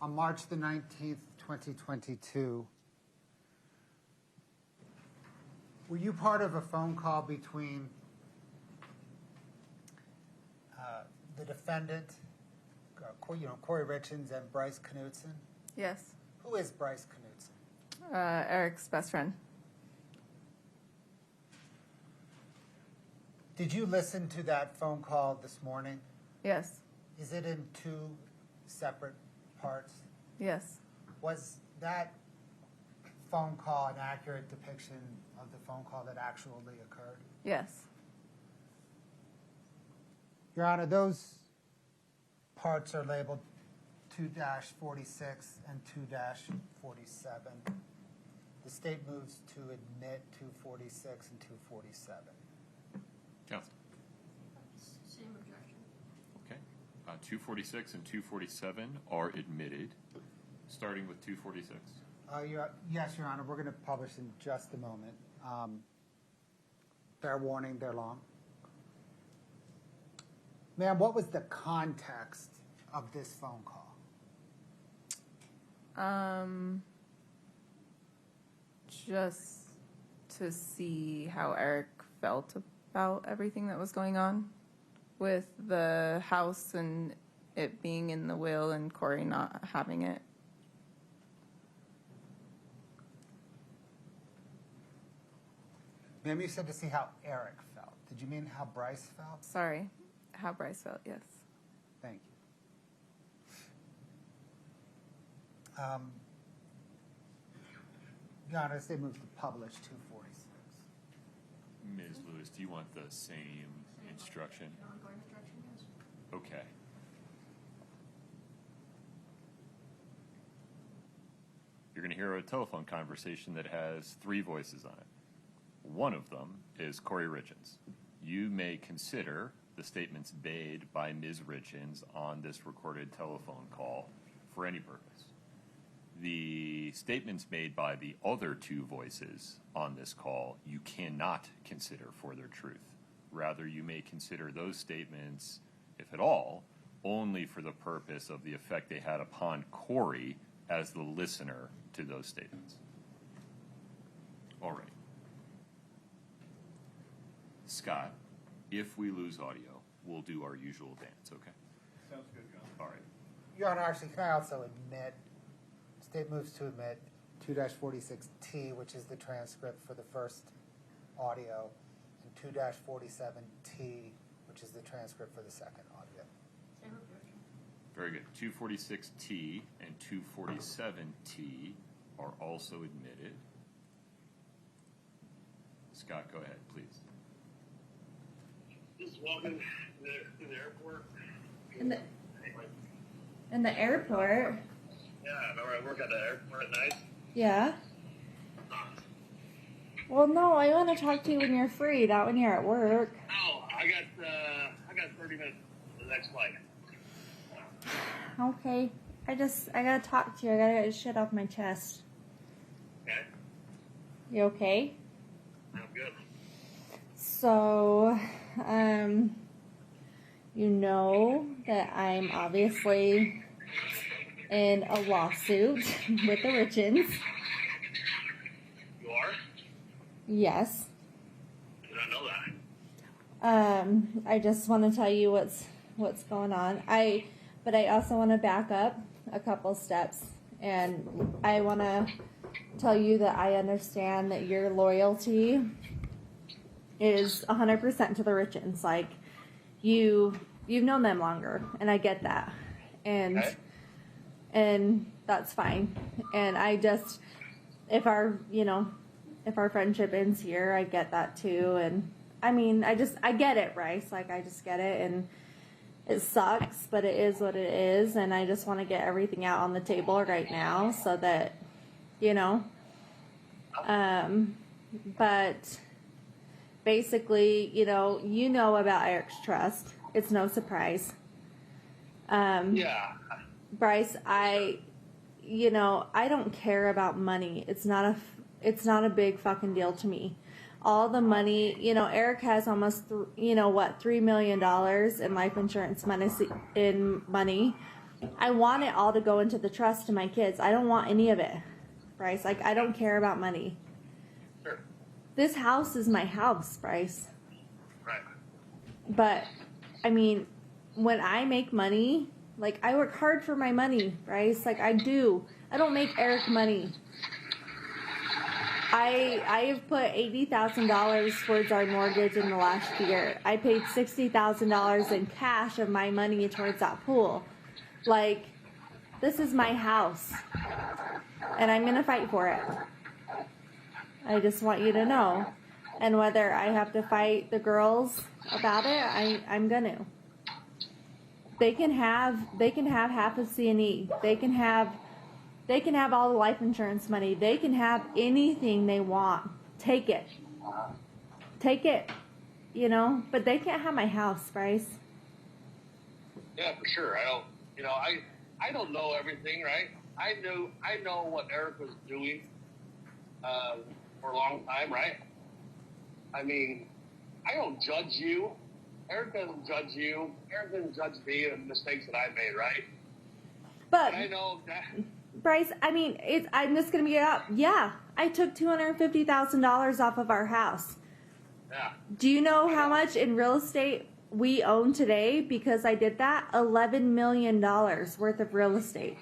[SPEAKER 1] On March the 19th, 2022, were you part of a phone call between the defendant, Kouri Richins, and Bryce Knudsen?
[SPEAKER 5] Yes.
[SPEAKER 1] Who is Bryce Knudsen?
[SPEAKER 5] Eric's best friend.
[SPEAKER 1] Did you listen to that phone call this morning?
[SPEAKER 5] Yes.
[SPEAKER 1] Is it in 2 separate parts?
[SPEAKER 5] Yes.
[SPEAKER 1] Was that phone call an accurate depiction of the phone call that actually occurred?
[SPEAKER 5] Yes.
[SPEAKER 1] Your Honor, those parts are labeled 2-46 and 2-47. The state moves to admit 246 and 247.
[SPEAKER 2] Counsel.
[SPEAKER 3] Same objection.
[SPEAKER 2] Okay. 246 and 247 are admitted, starting with 246.
[SPEAKER 1] Yes, Your Honor, we're going to publish in just a moment. Fair warning, they're long. Ma'am, what was the context of this phone call?
[SPEAKER 5] Just to see how Eric felt about everything that was going on with the house and it being in the will and Kouri not having it.
[SPEAKER 1] Ma'am, you said to see how Eric felt. Did you mean how Bryce felt?
[SPEAKER 5] Sorry, how Bryce felt, yes.
[SPEAKER 1] Thank you. Your Honor, they moved to publish 246.
[SPEAKER 2] Ms. Lewis, do you want the same instruction?
[SPEAKER 3] Ongoing instruction, yes.
[SPEAKER 2] Okay. You're going to hear a telephone conversation that has 3 voices on it. One of them is Kouri Richins. You may consider the statements made by Ms. Richins on this recorded telephone call for any purpose. The statements made by the other 2 voices on this call you cannot consider for their truth. Rather, you may consider those statements, if at all, only for the purpose of the effect they had upon Kouri as the listener to those statements. All right. Scott, if we lose audio, we'll do our usual dance, okay?
[SPEAKER 6] Sounds good, John.
[SPEAKER 2] All right.
[SPEAKER 1] Your Honor, actually, can I also admit, state moves to admit 2-46T, which is the transcript for the first audio, and 2-47T, which is the transcript for the second audio.
[SPEAKER 3] Same objection.
[SPEAKER 2] Very good. 246T and 247T are also admitted. Scott, go ahead, please.
[SPEAKER 7] Just walking to the airport.
[SPEAKER 8] In the airport?
[SPEAKER 7] Yeah, remember I work at the airport at night?
[SPEAKER 8] Yeah. Well, no, I want to talk to you when you're free, not when you're at work.
[SPEAKER 7] Oh, I got 30 minutes for the next flight.
[SPEAKER 8] Okay. I gotta talk to you. I gotta get shit off my chest.
[SPEAKER 7] Okay?
[SPEAKER 8] You okay?
[SPEAKER 7] I'm good.
[SPEAKER 8] So, you know that I'm obviously in a lawsuit with the Richins.
[SPEAKER 7] You are?
[SPEAKER 8] Yes.
[SPEAKER 7] I did not know that.
[SPEAKER 8] I just want to tell you what's going on. But I also want to back up a couple steps, and I want to tell you that I understand that your loyalty is 100% to the Richins. Like, you've known them longer, and I get that, and
[SPEAKER 7] Okay.
[SPEAKER 8] and that's fine. And I just, if our friendship ends here, I get that too. And I mean, I get it, Bryce. Like, I just get it, and it sucks, but it is what it is. And I just want to get everything out on the table right now so that, but basically, you know about Eric's trust. It's no surprise.
[SPEAKER 7] Yeah.
[SPEAKER 8] Bryce, I don't care about money. It's not a big fucking deal to me. all the money, you know, Eric has almost, $3 million in life insurance money. I want it all to go into the trust to my kids. I don't want any of it, Bryce. Like, I don't care about money.
[SPEAKER 7] Sure.
[SPEAKER 8] This house is my house, Bryce.
[SPEAKER 7] Right.
[SPEAKER 8] But, I mean, when I make money, like, I work hard for my money, Bryce. Like, I do. I don't make Eric money. I have put $80,000 towards our mortgage in the last year. I paid $60,000 in cash of my money towards that pool. Like, this is my house. And I'm going to fight for it. I just want you to know. And whether I have to fight the girls about it, I'm going to. They can have half of C&E. They can have all the life insurance money. They can have anything they want. Take it. Take it. You know, but they can't have my house, Bryce.
[SPEAKER 7] Yeah, for sure. I don't know everything, right? I know what Eric was doing for a long time, right? I mean, I don't judge you. Eric doesn't judge you. Eric doesn't judge me and the mistakes that I made, right?
[SPEAKER 8] But
[SPEAKER 7] And I know that.
[SPEAKER 8] Bryce, I mean, I'm just gonna be up. Yeah, I took $250,000 off of our house.
[SPEAKER 7] Yeah.
[SPEAKER 8] Do you know how much in real estate we own today because I did that? $11 million worth of real estate.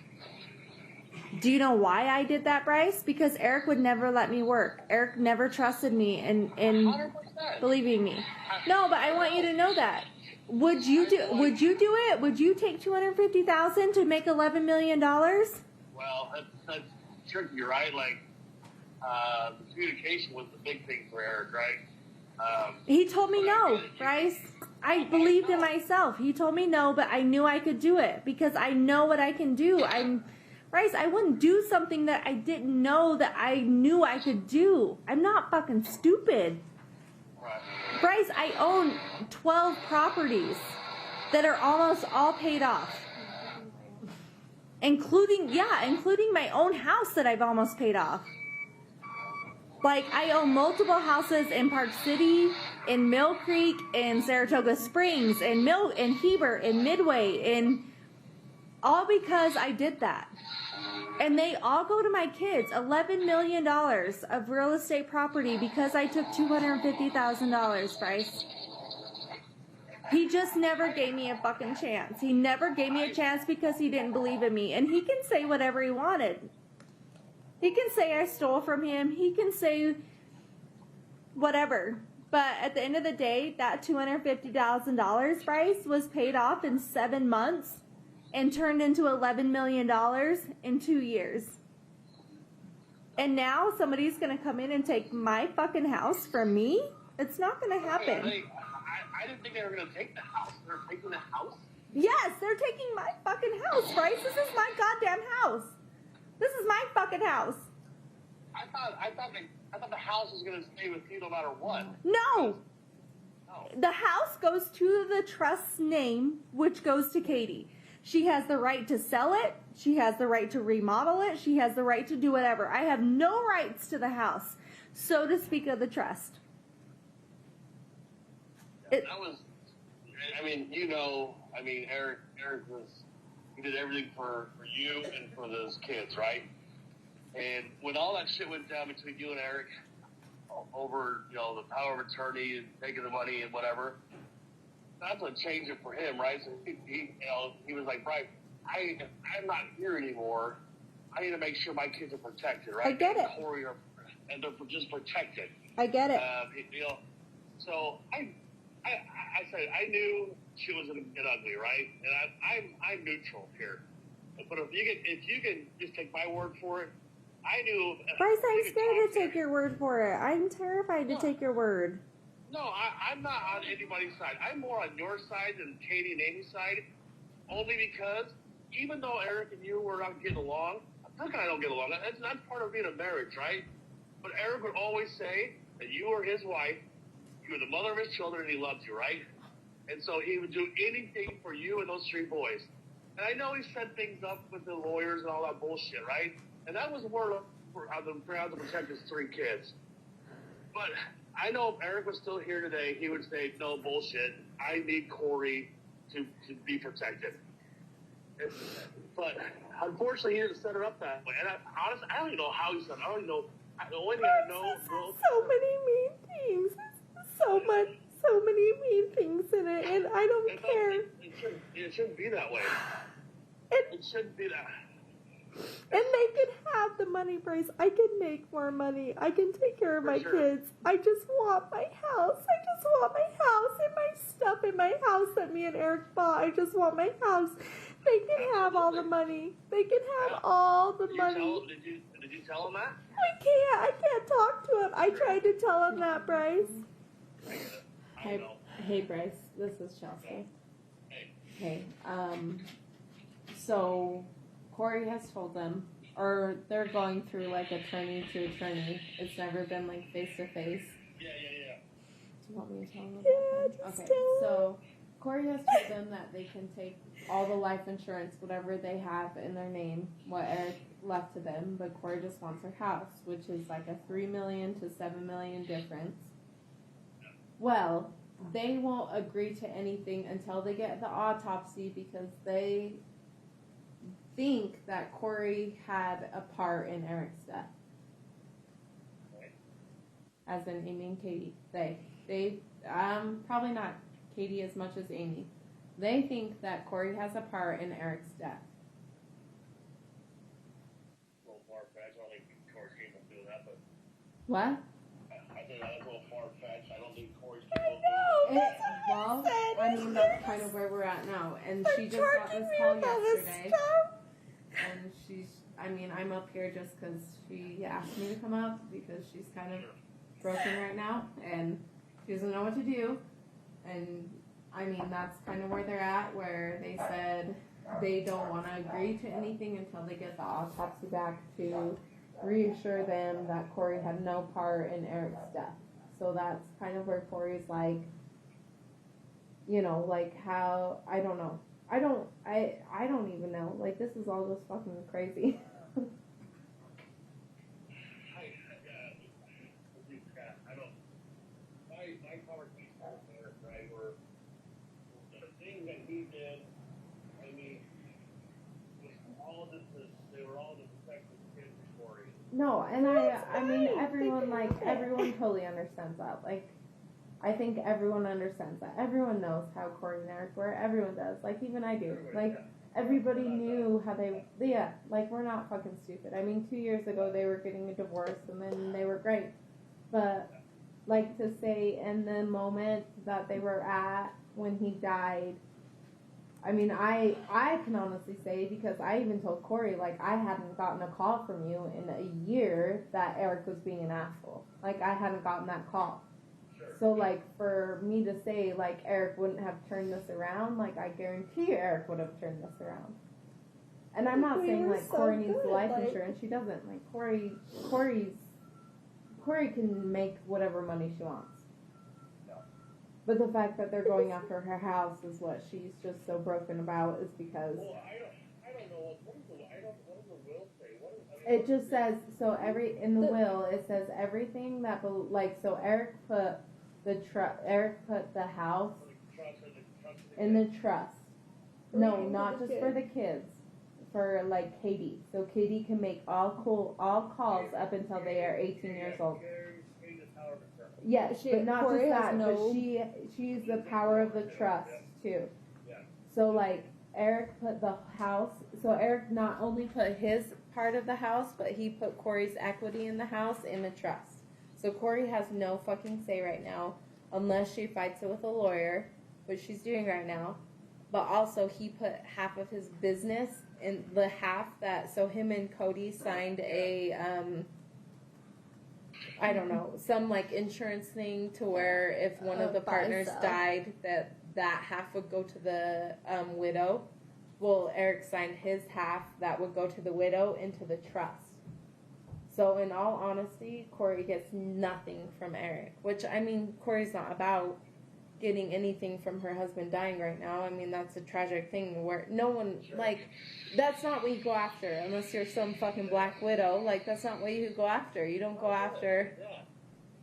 [SPEAKER 8] Do you know why I did that, Bryce? Because Eric would never let me work. Eric never trusted me in
[SPEAKER 7] 100%.
[SPEAKER 8] believing me. No, but I want you to know that. Would you do it? Would you take $250,000 to make $11 million?
[SPEAKER 7] Well, that's tricky, right? Like, the communication was the big thing for Eric, right?
[SPEAKER 8] He told me no, Bryce. I believed in myself. He told me no, but I knew I could do it because I know what I can do. Bryce, I wouldn't do something that I didn't know that I knew I could do. I'm not fucking stupid.
[SPEAKER 7] Right.
[SPEAKER 8] Bryce, I own 12 properties that are almost all paid off. Including my own house that I've almost paid off. Like, I own multiple houses in Park City, in Mill Creek, in Saratoga Springs, in Heber, in Midway, all because I did that. And they all go to my kids. $11 million of real estate property because I took $250,000, Bryce. He just never gave me a fucking chance. He never gave me a chance because he didn't believe in me. And he can say whatever he wanted. He can say I stole from him. He can say whatever. But at the end of the day, that $250,000, Bryce, was paid off in 7 months and turned into $11 million in 2 years. And now somebody's going to come in and take my fucking house from me? It's not going to happen.
[SPEAKER 7] I didn't think they were going to take the house. They're taking the house?
[SPEAKER 8] Yes, they're taking my fucking house, Bryce. This is my goddamn house. This is my fucking house.
[SPEAKER 7] I thought the house was going to stay with you no matter what.
[SPEAKER 8] No.
[SPEAKER 7] No.
[SPEAKER 8] The house goes to the trust's name, which goes to Katie. She has the right to sell it. She has the right to remodel it. She has the right to do whatever. I have no rights to the house, so to speak, of the trust.
[SPEAKER 7] That was, Eric he did everything for you and for those kids, right? And when all that shit went down between you and Eric over, the power of attorney and taking the money and whatever, that's what changed it for him, right? So he was like, right, I'm not here anymore. I need to make sure my kids are protected, right?
[SPEAKER 8] I get it.
[SPEAKER 7] And they're just protected.
[SPEAKER 8] I get it.
[SPEAKER 7] So I said I knew she was going to get ugly, right? And I'm neutral here. But if you can just take my word for it, I knew.
[SPEAKER 8] Bryce, I'm scared to take your word for it. I'm terrified to take your word.
[SPEAKER 7] No, I'm not on anybody's side. I'm more on your side than Katie and Amy's side, only because even though Eric and you were not getting along, Brooke and I don't get along. That's part of being a marriage, right? But Eric would always say that you were his wife, you were the mother of his children, and he loved you, right? And so he would do anything for you and those 3 boys. And I know he set things up with the lawyers and all that bullshit, right? And that was more for how to protect his 3 kids. But I know if Eric was still here today, he would say, no, bullshit. I need Kouri to be protected. But unfortunately, he didn't set it up that way. And honestly, I don't even know how he set it. I don't even know. The only thing I know is
[SPEAKER 8] so many mean things. So many mean things in it, and I don't care.
[SPEAKER 7] It shouldn't be that way. It shouldn't be that.
[SPEAKER 8] And they can have the money, Bryce. I can make more money. I can take care of my kids. I just want my house. I just want my house and my stuff in my house that me and Eric bought. I just want my house. They can have all the money. They can have all the money.
[SPEAKER 7] Did you tell him that?
[SPEAKER 8] I can't talk to him. I tried to tell him that, Bryce.
[SPEAKER 6] Hey, Bryce. This is Chelsea. Hey. So Kouri has told them, or they're going through like attorney to attorney. It's never been like face to face.
[SPEAKER 7] Yeah.
[SPEAKER 6] Do you want me to tell them?
[SPEAKER 8] Yeah, just
[SPEAKER 6] Okay.
[SPEAKER 8] tell
[SPEAKER 6] So Kouri has told them that they can take all the life insurance, whatever they have in their name, what Eric left to them, but Kouri just wants her house, which is like a $3 million to $7 million difference. Well, they won't agree to anything until they get the autopsy because they think that Kouri had a part in Eric's death. As in Amy and Katie. They probably not Katie as much as Amy. They think that Kouri has a part in Eric's death.
[SPEAKER 7] A little far-fetched. I don't think Kouri's capable of doing that, but
[SPEAKER 6] What?
[SPEAKER 7] I think that's a little far-fetched. I don't think Kouri's
[SPEAKER 8] I
[SPEAKER 7] capable of doing
[SPEAKER 8] know.
[SPEAKER 7] that.
[SPEAKER 6] Well, I mean, that's kind of where we're at now. And she just got this call yesterday. And I'm up here just because she asked me to come up because she's kind of broken right now and she doesn't know what to do. And I mean, that's kind of where they're at, where they said they don't want to agree to anything until they get the autopsy back to reassure them that Kouri had no part in Eric's death. So that's kind of where Kouri's like, you know, like how, I don't know. I don't even know. Like, this is all just fucking crazy.
[SPEAKER 7] My conversation with Eric, right, were the thing that he did, I mean, was all of this, they were all the protected kids story.
[SPEAKER 6] No, and I mean, everyone totally understands that. Like, I think everyone understands that. Everyone knows how Kouri and Eric were. Everyone does. Like, even I do. Like, everybody knew how like, we're not fucking stupid. I mean, 2 years ago, they were getting a divorce, and then they were great. But, like, to say in the moment that they were at when he died, I mean, I can honestly say, because I even told Kouri, like, I hadn't gotten a call from you in a year that Eric was being an asshole. Like, I hadn't gotten that call. So, like, for me to say, like, Eric wouldn't have turned this around, like, I guarantee you Eric would have turned this around. And I'm not saying, like, Kouri needs life insurance. She doesn't. Like, Kouri can make whatever money she wants. But the fact that they're going after her house is what she's just so broken about, is because...
[SPEAKER 7] Well, I don't know. What does the will say?
[SPEAKER 6] It just says, so in the will, it says everything that, so Eric put the house in the trust. No, not just for the kids, for like Katie. So Katie can make all calls up until they are 18 years old. Yeah, but not just that, but she's the power of the trust too. So like Eric put the house, so Eric not only put his part of the house, but he put Kouri's equity in the house in the trust. So Kouri has no fucking say right now, unless she fights it with a lawyer, which she's doing right now. But also he put half of his business in the half that, so him and Cody signed a, I don't know, some like insurance thing to where if one of the partners died, that half would go to the widow. Well, Eric signed his half that would go to the widow into the trust. So in all honesty, Kouri gets nothing from Eric, which, I mean, Kouri's not about getting anything from her husband dying right now. I mean, that's a tragic thing where no one, like, that's not what you go after unless you're some fucking Black Widow. Like, that's not what you go after. You don't go after,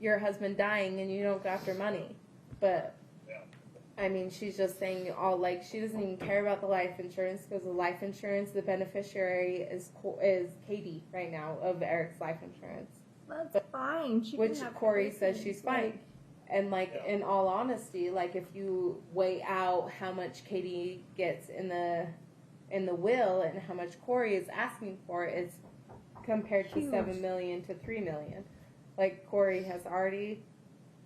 [SPEAKER 6] your husband dying and you don't go after money. But I mean, she's just saying all like she doesn't even care about the life insurance because the life insurance, the beneficiary is Katie right now of Eric's life insurance,
[SPEAKER 8] That's fine. She
[SPEAKER 6] which
[SPEAKER 8] can have
[SPEAKER 6] Kouri says
[SPEAKER 8] everything.
[SPEAKER 6] she's fine. And like in all honesty, like if you weigh out how much Katie gets in the will and how much Kouri is asking for, it's compared to
[SPEAKER 8] Huge.
[SPEAKER 6] $7 million to $3 million. Like Kouri has already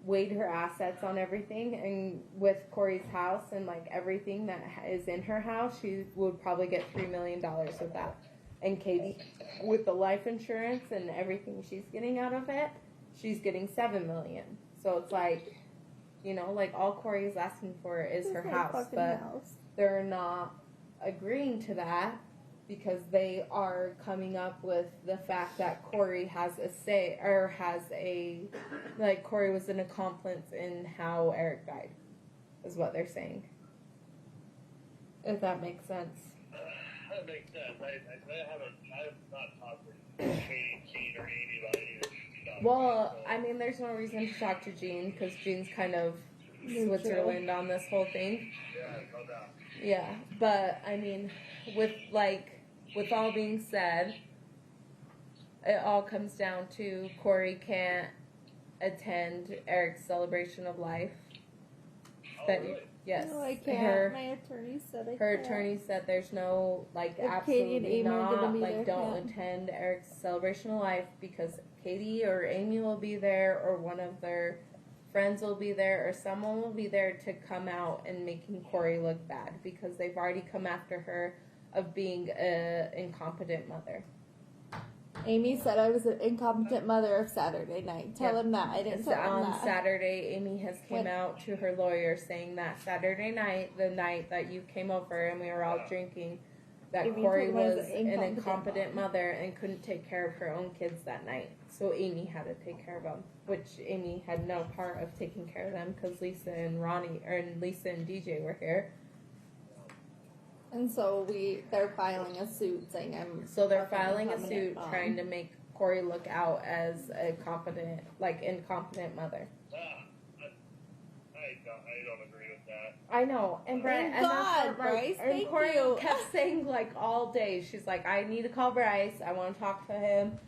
[SPEAKER 6] weighed her assets on everything, and with Kouri's house and like everything that is in her house, she would probably get $3 million with that. And Katie, with the life insurance and everything she's getting out of it, she's getting $7 million. So it's like, you know, like all Kouri is asking for is
[SPEAKER 8] It's
[SPEAKER 6] her
[SPEAKER 8] her
[SPEAKER 6] house,
[SPEAKER 8] fucking
[SPEAKER 6] but
[SPEAKER 8] house.
[SPEAKER 6] they're not agreeing to that because they are coming up with the fact that Kouri has a say, or has a, like Kouri was an accomplice in how Eric died, is what they're saying. If that makes sense.
[SPEAKER 7] That makes sense. I have not talked to Katie or Amy about any of this stuff.
[SPEAKER 6] Well, I mean, there's no reason to talk to Jean because Jean's kind of Switzerland on this whole thing.
[SPEAKER 7] Yeah, no doubt.
[SPEAKER 6] Yeah, but I mean, with all being said, it all comes down to Kouri can't attend Eric's celebration of life. That
[SPEAKER 7] really?
[SPEAKER 6] yes,
[SPEAKER 8] No, I can't.
[SPEAKER 6] her
[SPEAKER 8] My attorney said I
[SPEAKER 6] her
[SPEAKER 8] can't.
[SPEAKER 6] attorney said there's no like
[SPEAKER 8] If Katie and
[SPEAKER 6] absolutely
[SPEAKER 8] Amy are gonna
[SPEAKER 6] not
[SPEAKER 8] be
[SPEAKER 6] like
[SPEAKER 8] there,
[SPEAKER 6] don't
[SPEAKER 8] can't.
[SPEAKER 6] attend Eric's celebration of life because Katie or Amy will be there or one of their friends will be there or someone will be there to come out and making Kouri look bad because they've already come after her of being a incompetent mother.
[SPEAKER 8] Amy said I was an incompetent mother of Saturday night. Tell
[SPEAKER 6] Yeah.
[SPEAKER 8] him that. I didn't tell him
[SPEAKER 6] On
[SPEAKER 8] that.
[SPEAKER 6] Saturday, Amy has came
[SPEAKER 8] What?
[SPEAKER 6] out to her lawyer saying that Saturday night, the night that you came over and we were all drinking, that
[SPEAKER 8] Amy
[SPEAKER 6] Kouri
[SPEAKER 8] told him I was
[SPEAKER 6] was
[SPEAKER 8] an
[SPEAKER 6] an
[SPEAKER 8] incompetent
[SPEAKER 6] incompetent
[SPEAKER 8] mom.
[SPEAKER 6] mother and couldn't take care of her own kids that night. So Amy had to take care of them, which Amy had no part of taking care of them because Lisa and Lisa and DJ were here.
[SPEAKER 8] And so they're filing a suit saying I'm.
[SPEAKER 6] So they're
[SPEAKER 8] fucking
[SPEAKER 6] filing a
[SPEAKER 8] incompetent
[SPEAKER 6] suit
[SPEAKER 8] mom.
[SPEAKER 6] trying to make Kouri look out as a incompetent mother.
[SPEAKER 7] I don't agree with that.
[SPEAKER 6] I know, and Bryce,
[SPEAKER 8] Thank
[SPEAKER 6] and that's
[SPEAKER 8] God,
[SPEAKER 6] what,
[SPEAKER 8] Bryce,
[SPEAKER 6] and
[SPEAKER 8] thank
[SPEAKER 6] Kouri
[SPEAKER 8] you.
[SPEAKER 6] kept saying like all day. She's like, I need to call Bryce. I want to talk to him,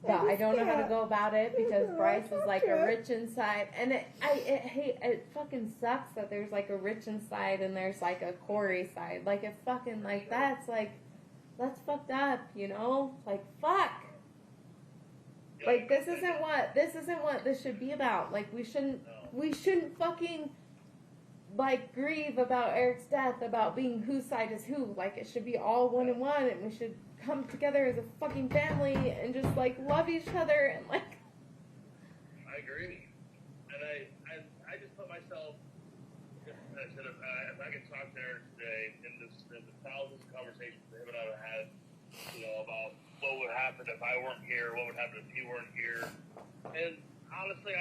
[SPEAKER 6] but I don't know how to
[SPEAKER 8] can't.
[SPEAKER 6] go about it because
[SPEAKER 8] I
[SPEAKER 6] Bryce is like a
[SPEAKER 8] can't.
[SPEAKER 6] rich inside, and it fucking sucks that there's like a rich inside and there's like a Kouri side. Like it fucking like that's fucked up, you know? Like fuck. Like this isn't what this should be about. Like we shouldn't fucking like grieve about Eric's death, about being whose side is who. Like it should be all one and one, and we should come together as a fucking family and just like love each other and like.
[SPEAKER 7] I agree, and I just put myself. If I could talk to Eric today, in the thousands of conversations that him and I have had, you know, about what would happen if I weren't here, what would happen if he weren't here, and honestly,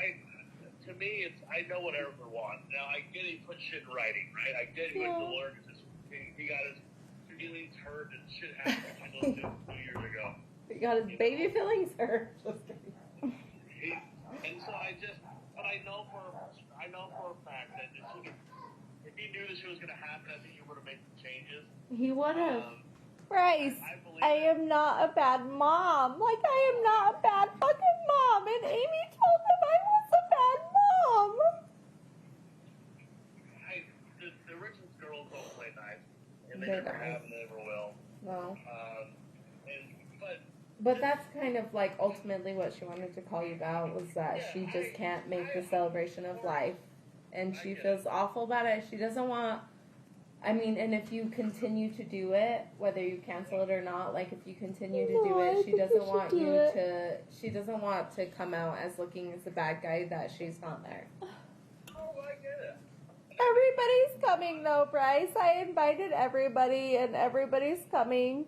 [SPEAKER 7] to me, I know what Eric would want. Now I get he put shit in writing, right? I get he went to learn because he got his feelings hurt and shit happened to him 2 years ago.
[SPEAKER 6] He got his baby feelings hurt.
[SPEAKER 7] And so but I know for a fact that if he knew this shit was going to happen, I think he would have made some changes.
[SPEAKER 6] He would have.
[SPEAKER 8] Bryce, I am not a bad mom. Like, I am not a bad fucking mom. And Amy told him I was a bad mom.
[SPEAKER 7] The Richins girls don't play nice, and they
[SPEAKER 6] They
[SPEAKER 7] never
[SPEAKER 6] don't.
[SPEAKER 7] have, and they never will.
[SPEAKER 6] No.
[SPEAKER 7] But
[SPEAKER 6] But that's kind of like ultimately what she wanted to call you about was that she just can't make the celebration of life. And she feels awful about it. She doesn't want, I mean, and if you continue to do it, whether you cancel it or not, like if you continue to do
[SPEAKER 8] No, I
[SPEAKER 6] it, she
[SPEAKER 8] think
[SPEAKER 6] doesn't
[SPEAKER 8] we should
[SPEAKER 6] want
[SPEAKER 8] do
[SPEAKER 6] you
[SPEAKER 8] it.
[SPEAKER 6] to, she doesn't want to come out as looking as the bad guy that she's not there.
[SPEAKER 7] oh, I get it.
[SPEAKER 8] Everybody's coming though, Bryce. I invited everybody and everybody's coming.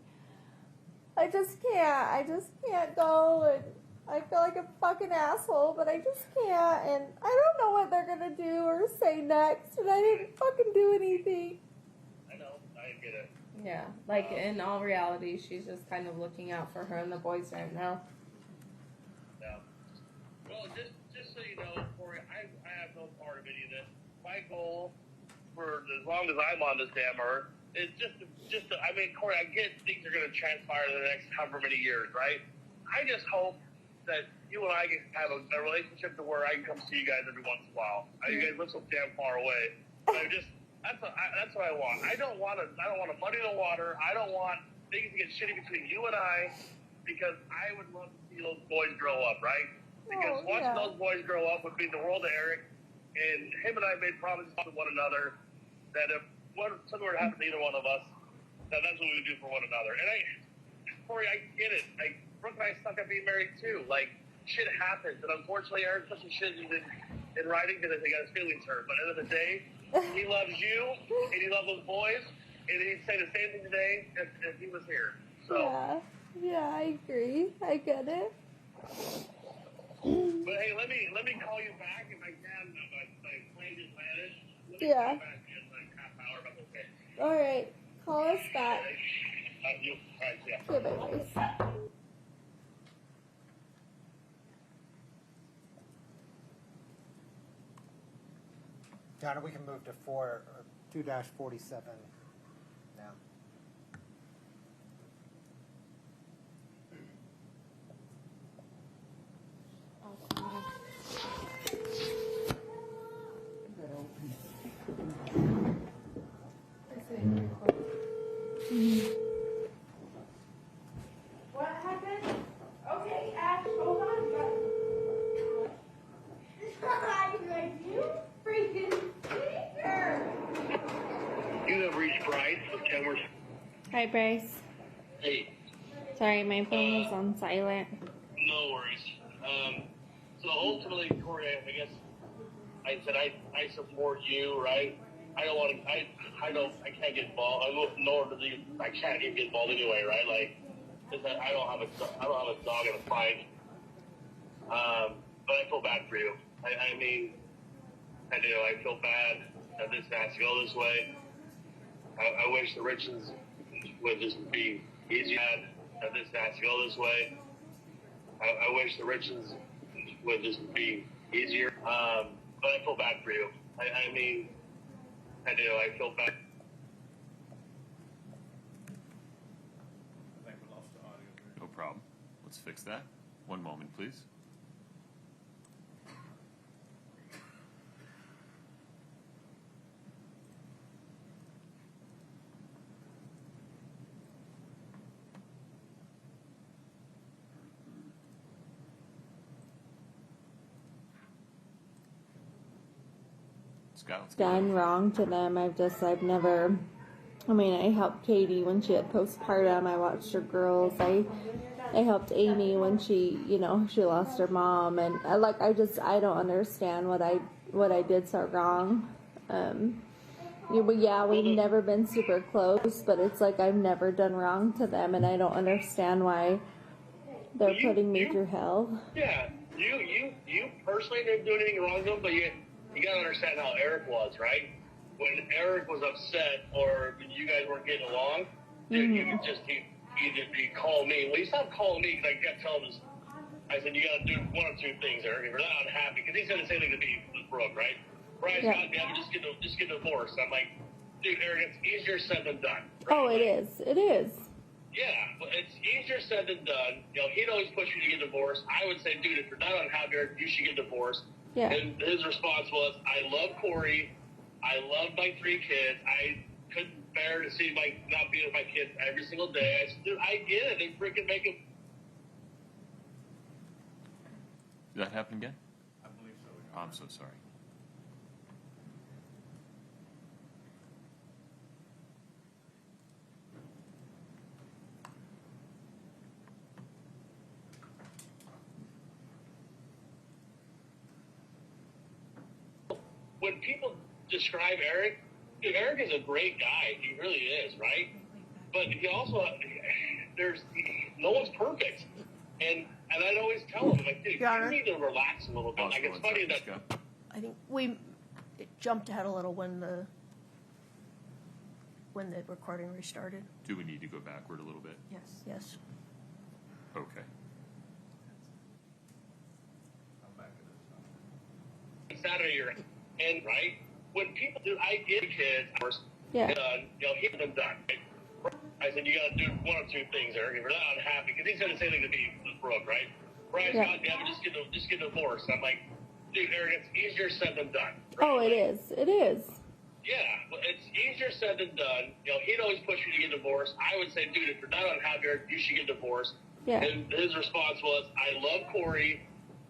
[SPEAKER 8] I just can't go, and I feel like a fucking asshole, but I just can't, and I don't know what they're gonna do or say next, and I didn't fucking do anything.
[SPEAKER 7] I know. I get it.
[SPEAKER 6] Yeah, like in all reality, she's just kind of looking out for her and the boys right now.
[SPEAKER 7] Yeah. Well, just just so you know, Corey, I have no part of any of this. My goal for as long as I'm on this damn earth is I mean, Corey, I get things are going to transpire in the next however many years, right? I just hope that you and I can have a relationship to where I can come see you guys every once in a while. You guys live so damn far away. But that's what I want. I don't want to muddy the water. I don't want things to get shitty between you and I, because I would love to see those boys grow up, right? Because watching those boys grow up would mean the world to Eric, and him and I made promises to one another that if something were to happen to either one of us, that's what we would do for one another. And Corey, I get it. Like, Brooke and I stuck up being married too. Like, shit happens, and unfortunately, Eric put some shit in writing because he got his feelings hurt. But at the end of the day, he loves you, and he loves those boys, and he'd say the same thing today if he was here. So.
[SPEAKER 8] Yeah, I agree. I get it.
[SPEAKER 7] But hey, let me call you back if I can. My plane just landed. Let me
[SPEAKER 8] Yeah.
[SPEAKER 7] call you back in like half hour. If that's okay.
[SPEAKER 8] All right. Call us back.
[SPEAKER 7] All right, yeah.
[SPEAKER 8] Okay, bye.
[SPEAKER 1] Donna, we can move to 2-47 now.
[SPEAKER 6] What happened? Okay, Ash, hold on. You freaking speaker!
[SPEAKER 7] You have reached Bryce with Kenworth.
[SPEAKER 8] Hi, Bryce.
[SPEAKER 7] Hey,
[SPEAKER 8] Sorry, my phone was on silent.
[SPEAKER 7] no worries. So ultimately, Corey, I guess I said I support you, right? I don't want to. I can't get involved. I can't even get involved anyway, right? Like, I don't have a dog in a fight. But I feel bad for you. I mean, I do. I feel bad that this has to go this way. I wish the Richins would just be easier. That this has to go this way. I wish the Richins would just be easier. But I feel bad for you. I mean, I do. I feel bad.
[SPEAKER 2] I think we lost the audio. No problem. Let's fix that. One moment, please. Scott,
[SPEAKER 8] Done wrong to them. I've never. I mean, I helped Katie when she had postpartum. I watched her girls. I helped Amy when she lost her mom, and I don't understand what I did so wrong. We've never been super close, but it's like I've never done wrong to them, and I don't understand why they're putting me through hell.
[SPEAKER 7] Yeah, you personally didn't do anything wrong to them, but you gotta understand how Eric was, right? When Eric was upset or when you guys weren't getting along, dude, he'd call me. Well, he stopped calling me because I kept telling him, I said, you gotta do one or two things, Eric. If you're not unhappy, because he said the same thing to me with Brooke, right? Brian, goddamn, just get divorced. I'm like, dude, Eric, it's easier said than done. Right?
[SPEAKER 8] Oh, it is. It is.
[SPEAKER 7] Yeah, but it's easier said than done. He'd always push you to get divorced. I would say, dude, if you're not unhappy, Eric, you should get divorced.
[SPEAKER 8] Yeah.
[SPEAKER 7] And his response was, I love Kouri. I love my 3 kids. I couldn't bear to see not being with my kids every single day. I said, dude, I get it. They freaking make it.
[SPEAKER 2] Did that happen again? I believe so. Oh, I'm so sorry.
[SPEAKER 7] When people describe Eric, dude, Eric is a great guy. He really is, right? But he also, no one's perfect. And I'd always tell him, like, dude, you need to relax a little bit. Like, it's funny that.
[SPEAKER 3] I think it jumped ahead a little when the recording restarted.
[SPEAKER 2] Do we need to go backward a little bit?
[SPEAKER 3] Yes.
[SPEAKER 2] Okay.
[SPEAKER 7] sat at your end, right? When people do, I get kids,
[SPEAKER 8] Yeah.
[SPEAKER 7] He had them done. Right? I said, you got to do one of two things, Eric. If you're not unhappy, because he's going to say thing to me with Brooke, right? Brian's
[SPEAKER 8] Yeah.
[SPEAKER 7] God damn it, just get divorced. I'm like, dude, Eric, it's easier said than done. Right?
[SPEAKER 8] Oh, it is. It is.
[SPEAKER 7] Yeah, well, it's easier said than done. He'd always push you to get divorced. I would say, dude, if you're not unhappy, Eric, you should get divorced.
[SPEAKER 8] Yeah.
[SPEAKER 7] And his response was, I love Kouri.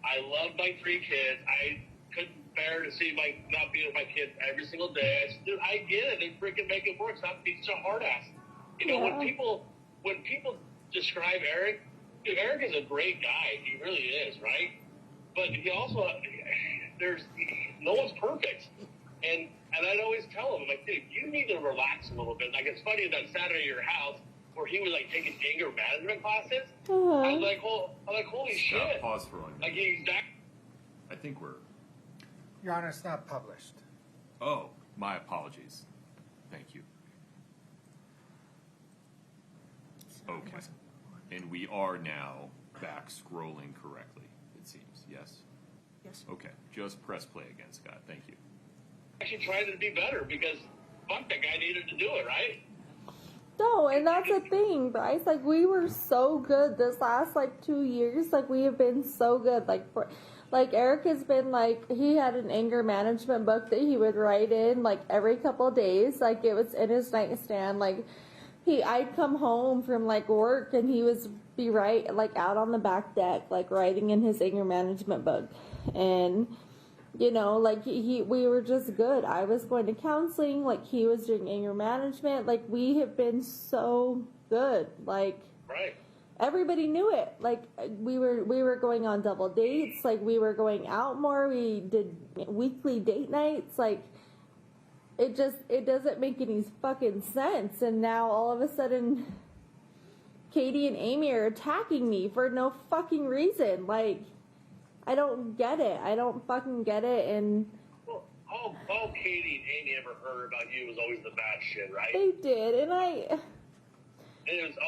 [SPEAKER 7] I love my 3 kids. I couldn't bear to see not being with my kids every single day. I said, dude, I get it. They freaking make it work. Stop being so hard ass. When people describe Eric, dude, Eric is a great guy. He really is, right? But he also, no one's perfect. And I'd always tell him, I'm like, dude, you need to relax a little bit. Like, it's funny that Saturday at your house where he was like taking anger management classes. I was like, holy shit.
[SPEAKER 2] Pause for 1 minute.
[SPEAKER 7] Like, he's back.
[SPEAKER 2] I think we're.
[SPEAKER 1] Your Honor, it's not published.
[SPEAKER 2] Oh, my apologies. Thank you. Okay. And we are now back scrolling correctly, it seems. Yes?
[SPEAKER 3] Yes.
[SPEAKER 2] Okay. Just press play again, Scott. Thank you.
[SPEAKER 7] Actually trying to be better because fuck, that guy needed to do it, right?
[SPEAKER 8] No, and that's the thing, Bryce. Like, we were so good this last, 2 years. Like, we have been so good. Like, Eric has been, he had an anger management book that he would write in, every couple of days. Like, it was in his nightstand. I'd come home from, work, and he was be out on the back deck, writing in his anger management book. And, we were just good. I was going to counseling, he was doing anger management. We have been so good.
[SPEAKER 7] Right.
[SPEAKER 8] Everybody knew it. We were going on double dates. We were going out more. We did weekly date nights. It doesn't make any fucking sense. And now all of a sudden, Katie and Amy are attacking me for no fucking reason. I don't get it. I don't fucking get it. And
[SPEAKER 7] Well, all Katie and Amy ever heard about you was always the bad shit, right?
[SPEAKER 8] they did. And
[SPEAKER 7] And it was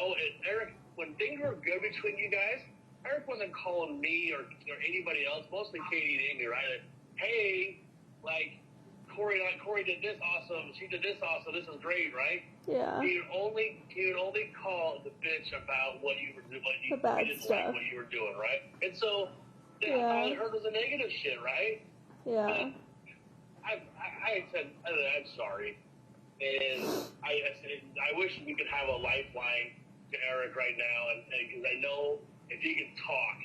[SPEAKER 7] Eric, when things were good between you guys, Eric wasn't calling me or anybody else, mostly Katie and Amy, right? Hey, Kouri did this awesome, she did this awesome, this is great, right?
[SPEAKER 8] yeah.
[SPEAKER 7] He would only call the bitch about what you were doing,
[SPEAKER 8] The bad
[SPEAKER 7] didn't
[SPEAKER 8] stuff.
[SPEAKER 7] like what you were doing, right? And so
[SPEAKER 8] Yeah.
[SPEAKER 7] all I heard was the negative shit, right?
[SPEAKER 8] Yeah.
[SPEAKER 7] I said, I'm sorry. And I said, I wish we could have a lifeline to Eric right now. And because I know if he could talk,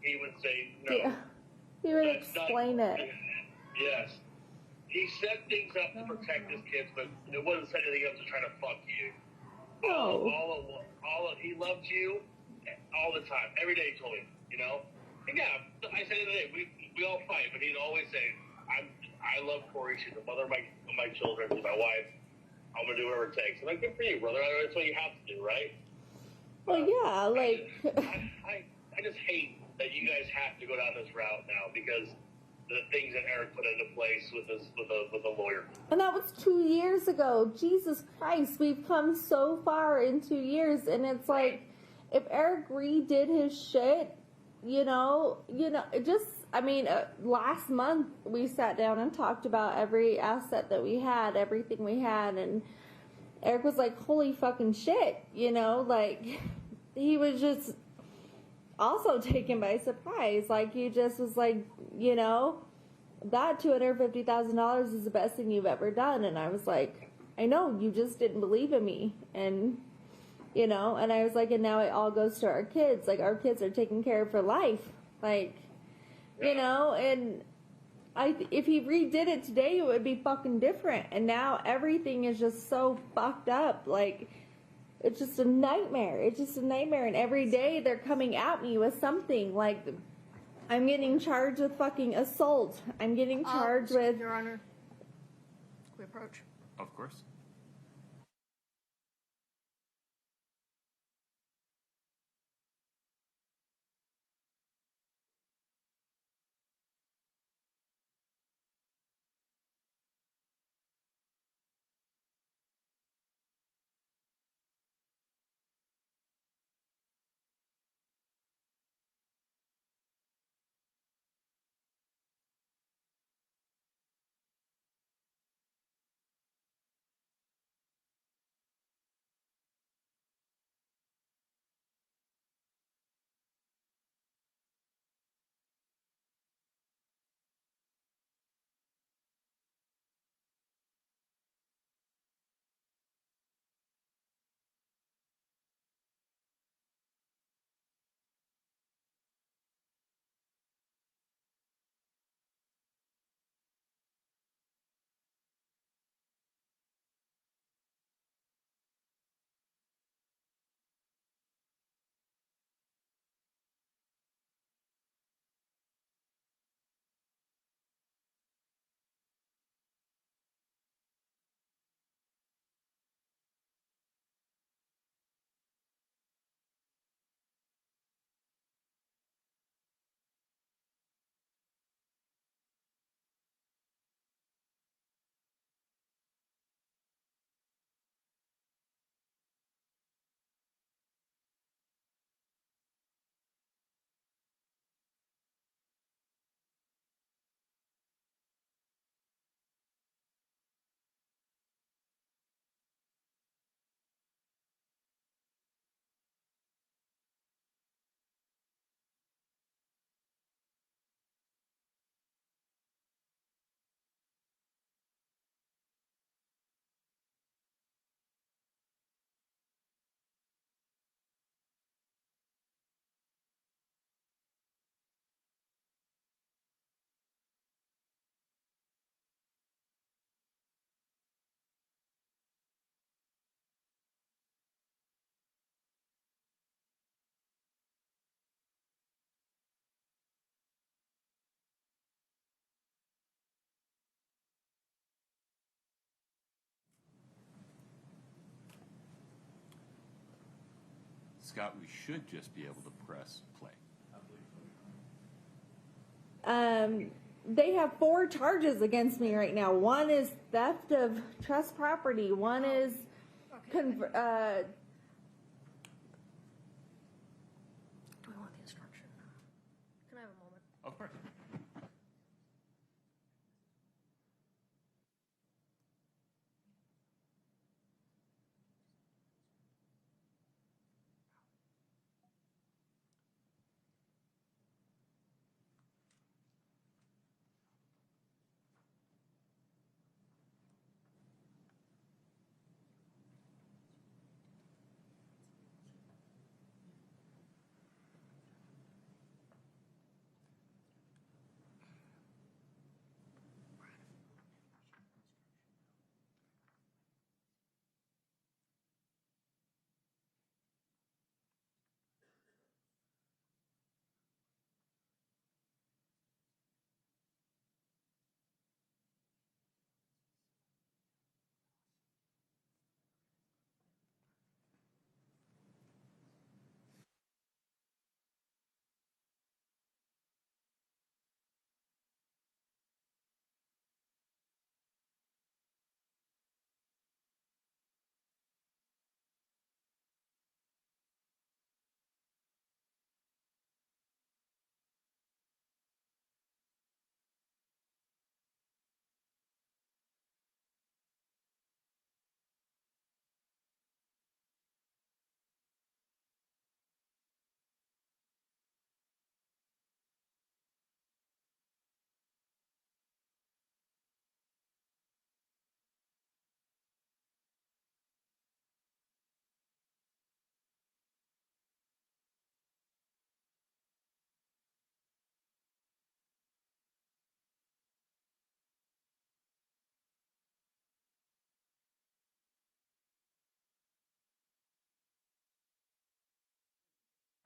[SPEAKER 7] he would say, no.
[SPEAKER 8] Yeah. He would
[SPEAKER 7] that's not-
[SPEAKER 8] explain it.
[SPEAKER 7] Yes. He set things up to protect his kids, but it wasn't set anything up to try to fuck you.
[SPEAKER 8] No.
[SPEAKER 7] He loved you all the time. Every day he told me, And yeah, I said the other day, we all fight, but he'd always say, I love Kouri. She's the mother of my children. She's my wife. I'm going to do whatever it takes. I'm like, good for you, brother. That's what you have to do, right?
[SPEAKER 8] Well, yeah,
[SPEAKER 7] I just hate that you guys have to go down this route now because the things that Eric put into place with a lawyer.
[SPEAKER 8] And that was 2 years ago. Jesus Christ, we've come so far in 2 years, and it's if Eric redid his shit, last month we sat down and talked about every asset that we had, everything we had, and Eric was like, holy fucking shit, he was just also taken by surprise. He just was that $250,000 is the best thing you've ever done. And I was like, I know, you just didn't believe in me. And, and I was like, and now it all goes to our kids. Our kids are taken care of for life. And if he redid it today, it would be fucking different. And now everything is just so fucked up. It's just a nightmare. It's just a nightmare. And every day they're coming at me with something. I'm getting charged with fucking assault. I'm getting charged with...
[SPEAKER 3] Your Honor, we approach.
[SPEAKER 2] Of course. Scott, we should just be able to press play.
[SPEAKER 8] They have 4 charges against me right now. One is theft of trust property. One is
[SPEAKER 3] Do we want the instruction? Can I have a moment?
[SPEAKER 2] Of course.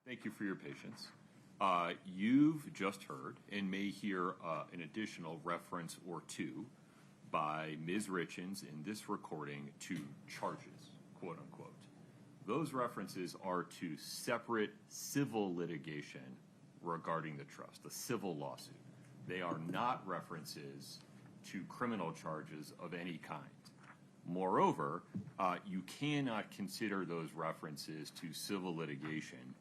[SPEAKER 2] Thank you for your patience. You've just heard and may hear an additional reference or two by Ms. Richins in this recording to charges, quote unquote. Those references are to separate civil litigation regarding the trust, a civil lawsuit. They are not references to criminal charges of any kind. Moreover, you cannot consider those references to civil litigation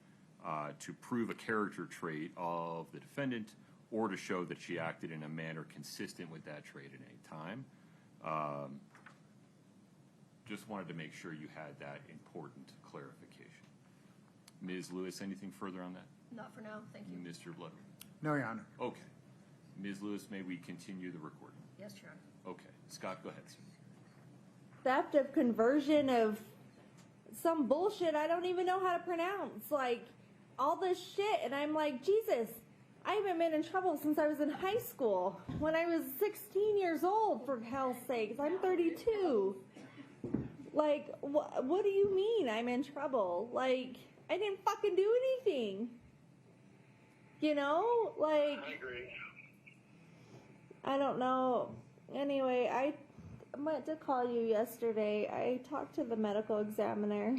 [SPEAKER 2] to prove a character trait of the defendant or to show that she acted in a manner consistent with that trait at any time. Just wanted to make sure you had that important clarification. Ms. Lewis, anything further on that?
[SPEAKER 3] Not for now, thank you.
[SPEAKER 2] Mr. Blood?
[SPEAKER 1] No, Your Honor.
[SPEAKER 2] Okay. Ms. Lewis, may we continue the recording?
[SPEAKER 3] Yes, Your Honor.
[SPEAKER 2] Okay. Scott, go ahead, sir.
[SPEAKER 8] Theft of conversion of some bullshit I don't even know how to pronounce. Like, all this shit. And I'm like, Jesus, I haven't been in trouble since I was in high school. When I was 16 years old, for hell's sakes. I'm 32. Like, what do you mean I'm in trouble? Like, I didn't fucking do anything. You know? Like,
[SPEAKER 7] I agree.
[SPEAKER 8] I don't know. Anyway, I meant to call you yesterday. I talked to the medical examiner.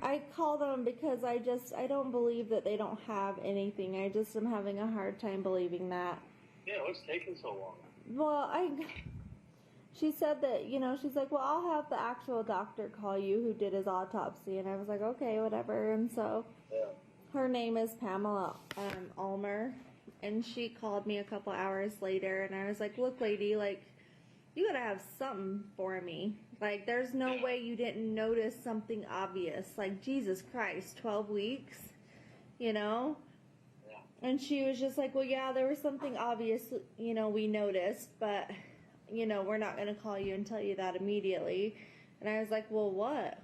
[SPEAKER 8] I called them because I don't believe that they don't have anything. I just am having a hard time believing that.
[SPEAKER 7] Yeah, what's taking so long?
[SPEAKER 8] Well, she said that, you know, she's like, well, I'll have the actual doctor call you who did his autopsy. And I was like, okay, whatever. And so her name is Pamela Ulmer. And she called me a couple hours later. And I was like, look, lady, like, you gotta have something for me. Like, there's no way you didn't notice something obvious. Like, Jesus Christ, 12 weeks, you know?
[SPEAKER 7] Yeah.
[SPEAKER 8] And she was just like, well, yeah, there was something obvious, you know, we noticed, but, you know, we're not going to call you and tell you that immediately. And I was like, well, what?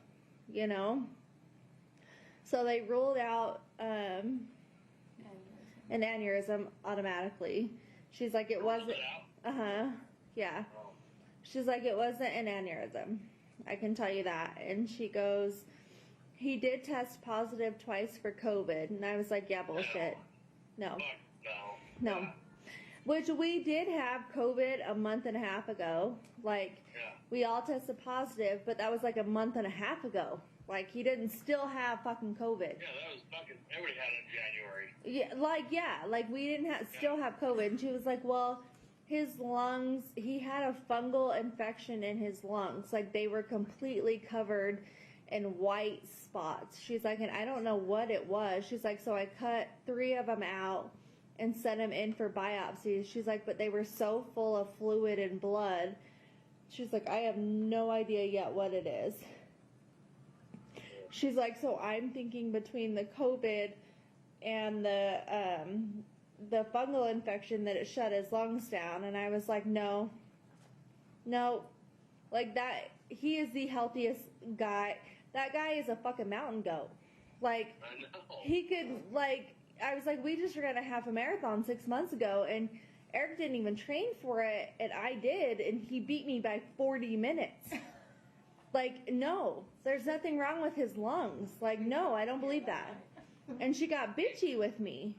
[SPEAKER 8] You know? So they ruled out an aneurysm automatically. She's like, it wasn't, yeah. She's like, it wasn't an aneurysm. I can tell you that. And she goes, he did test positive twice for COVID. And I was like, yeah, bullshit. No.
[SPEAKER 7] No.
[SPEAKER 8] No. Which we did have COVID a month and a half ago. Like,
[SPEAKER 7] Yeah.
[SPEAKER 8] we all tested positive, but that was like a month and a half ago. Like, he didn't still have fucking COVID.
[SPEAKER 7] Yeah, that was fucking. Everybody had it in January.
[SPEAKER 8] Yeah, like we didn't still have COVID. And she was like, well, his lungs, he had a fungal infection in his lungs. Like, they were completely covered in white spots. She's like, and I don't know what it was. She's like, so I cut 3 of them out and sent them in for biopsies. She's like, but they were so full of fluid and blood. She's like, I have no idea yet what it is. She's like, so I'm thinking between the COVID and the fungal infection that it shut his lungs down. And I was like, no, like that, he is the healthiest guy. That guy is a fucking mountain goat. Like,
[SPEAKER 7] I know.
[SPEAKER 8] he could, like, I was like, we just ran a half a marathon 6 months ago, and Eric didn't even train for it, and I did, and he beat me by 40 minutes. Like, no, there's nothing wrong with his lungs. Like, no, I don't believe that. And she got bitchy with me.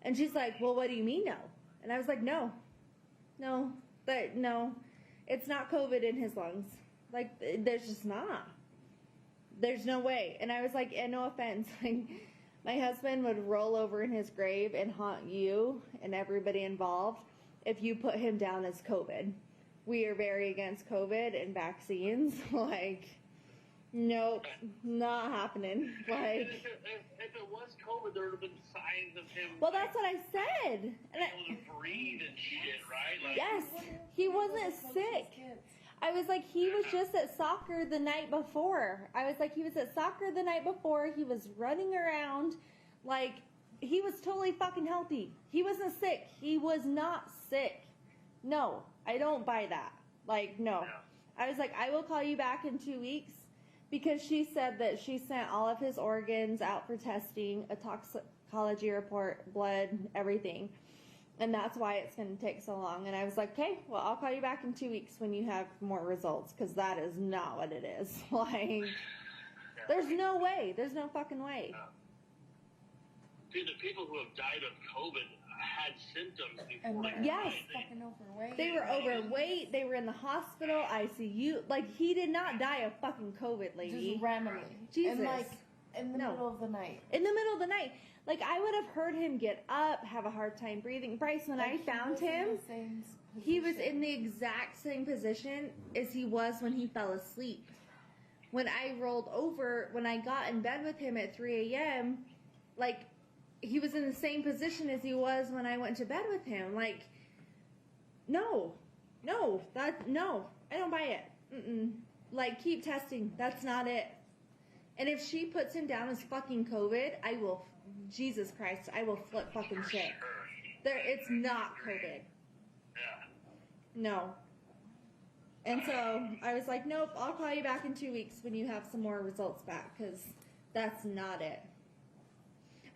[SPEAKER 8] And she's like, well, what do you mean no? And I was like, no, it's not COVID in his lungs. Like, there's just not. There's no way. And I was like, and no offense, like, my husband would roll over in his grave and haunt you and everybody involved if you put him down as COVID. We are very against COVID and vaccines. Like, nope, not happening. Like,
[SPEAKER 7] if it was COVID, there would have been signs of him.
[SPEAKER 8] well, that's what I said. And
[SPEAKER 7] Able to breathe and shit, right? Like,
[SPEAKER 8] yes, he wasn't sick. I was like, he was just at soccer the night before. I was like, he was at soccer the night before. He was running around. Like, he was totally fucking healthy. He wasn't sick. He was not sick. No, I don't buy that. Like, no.
[SPEAKER 7] Yeah.
[SPEAKER 8] I was like, I will call you back in 2 weeks, because she said that she sent all of his organs out for testing, a toxicology report, blood, everything. And that's why it's going to take so long. And I was like, okay, well, I'll call you back in 2 weeks when you have more results, because that is not what it is. Like, there's no way. There's no fucking way.
[SPEAKER 7] Dude, the people who have died of COVID had symptoms before they
[SPEAKER 8] Yes.
[SPEAKER 7] died.
[SPEAKER 4] Fucking overweight.
[SPEAKER 8] They were overweight. They were in the hospital, ICU. Like, he did not die of fucking COVID, lady.
[SPEAKER 9] Just randomly.
[SPEAKER 8] Jesus.
[SPEAKER 9] And like in the
[SPEAKER 8] No.
[SPEAKER 9] middle of the night.
[SPEAKER 8] In the middle of the night. Like, I would have heard him get up, have a hard time breathing. Bryce, when I
[SPEAKER 9] Like, he
[SPEAKER 8] found
[SPEAKER 9] was in
[SPEAKER 8] him,
[SPEAKER 9] the same
[SPEAKER 8] he was
[SPEAKER 9] position.
[SPEAKER 8] in the exact same position as he was when he fell asleep. When I rolled over, when I got in bed with him at 3 a.m., like, he was in the same position as he was when I went to bed with him. Like, no, I don't buy it. Mm-mm. Like, keep testing. That's not it. And if she puts him down as fucking COVID, I will, Jesus Christ, I will flip fucking shit. It's not COVID.
[SPEAKER 7] Yeah.
[SPEAKER 8] No. And so I was like, nope, I'll call you back in 2 weeks when you have some more results back, because that's not it.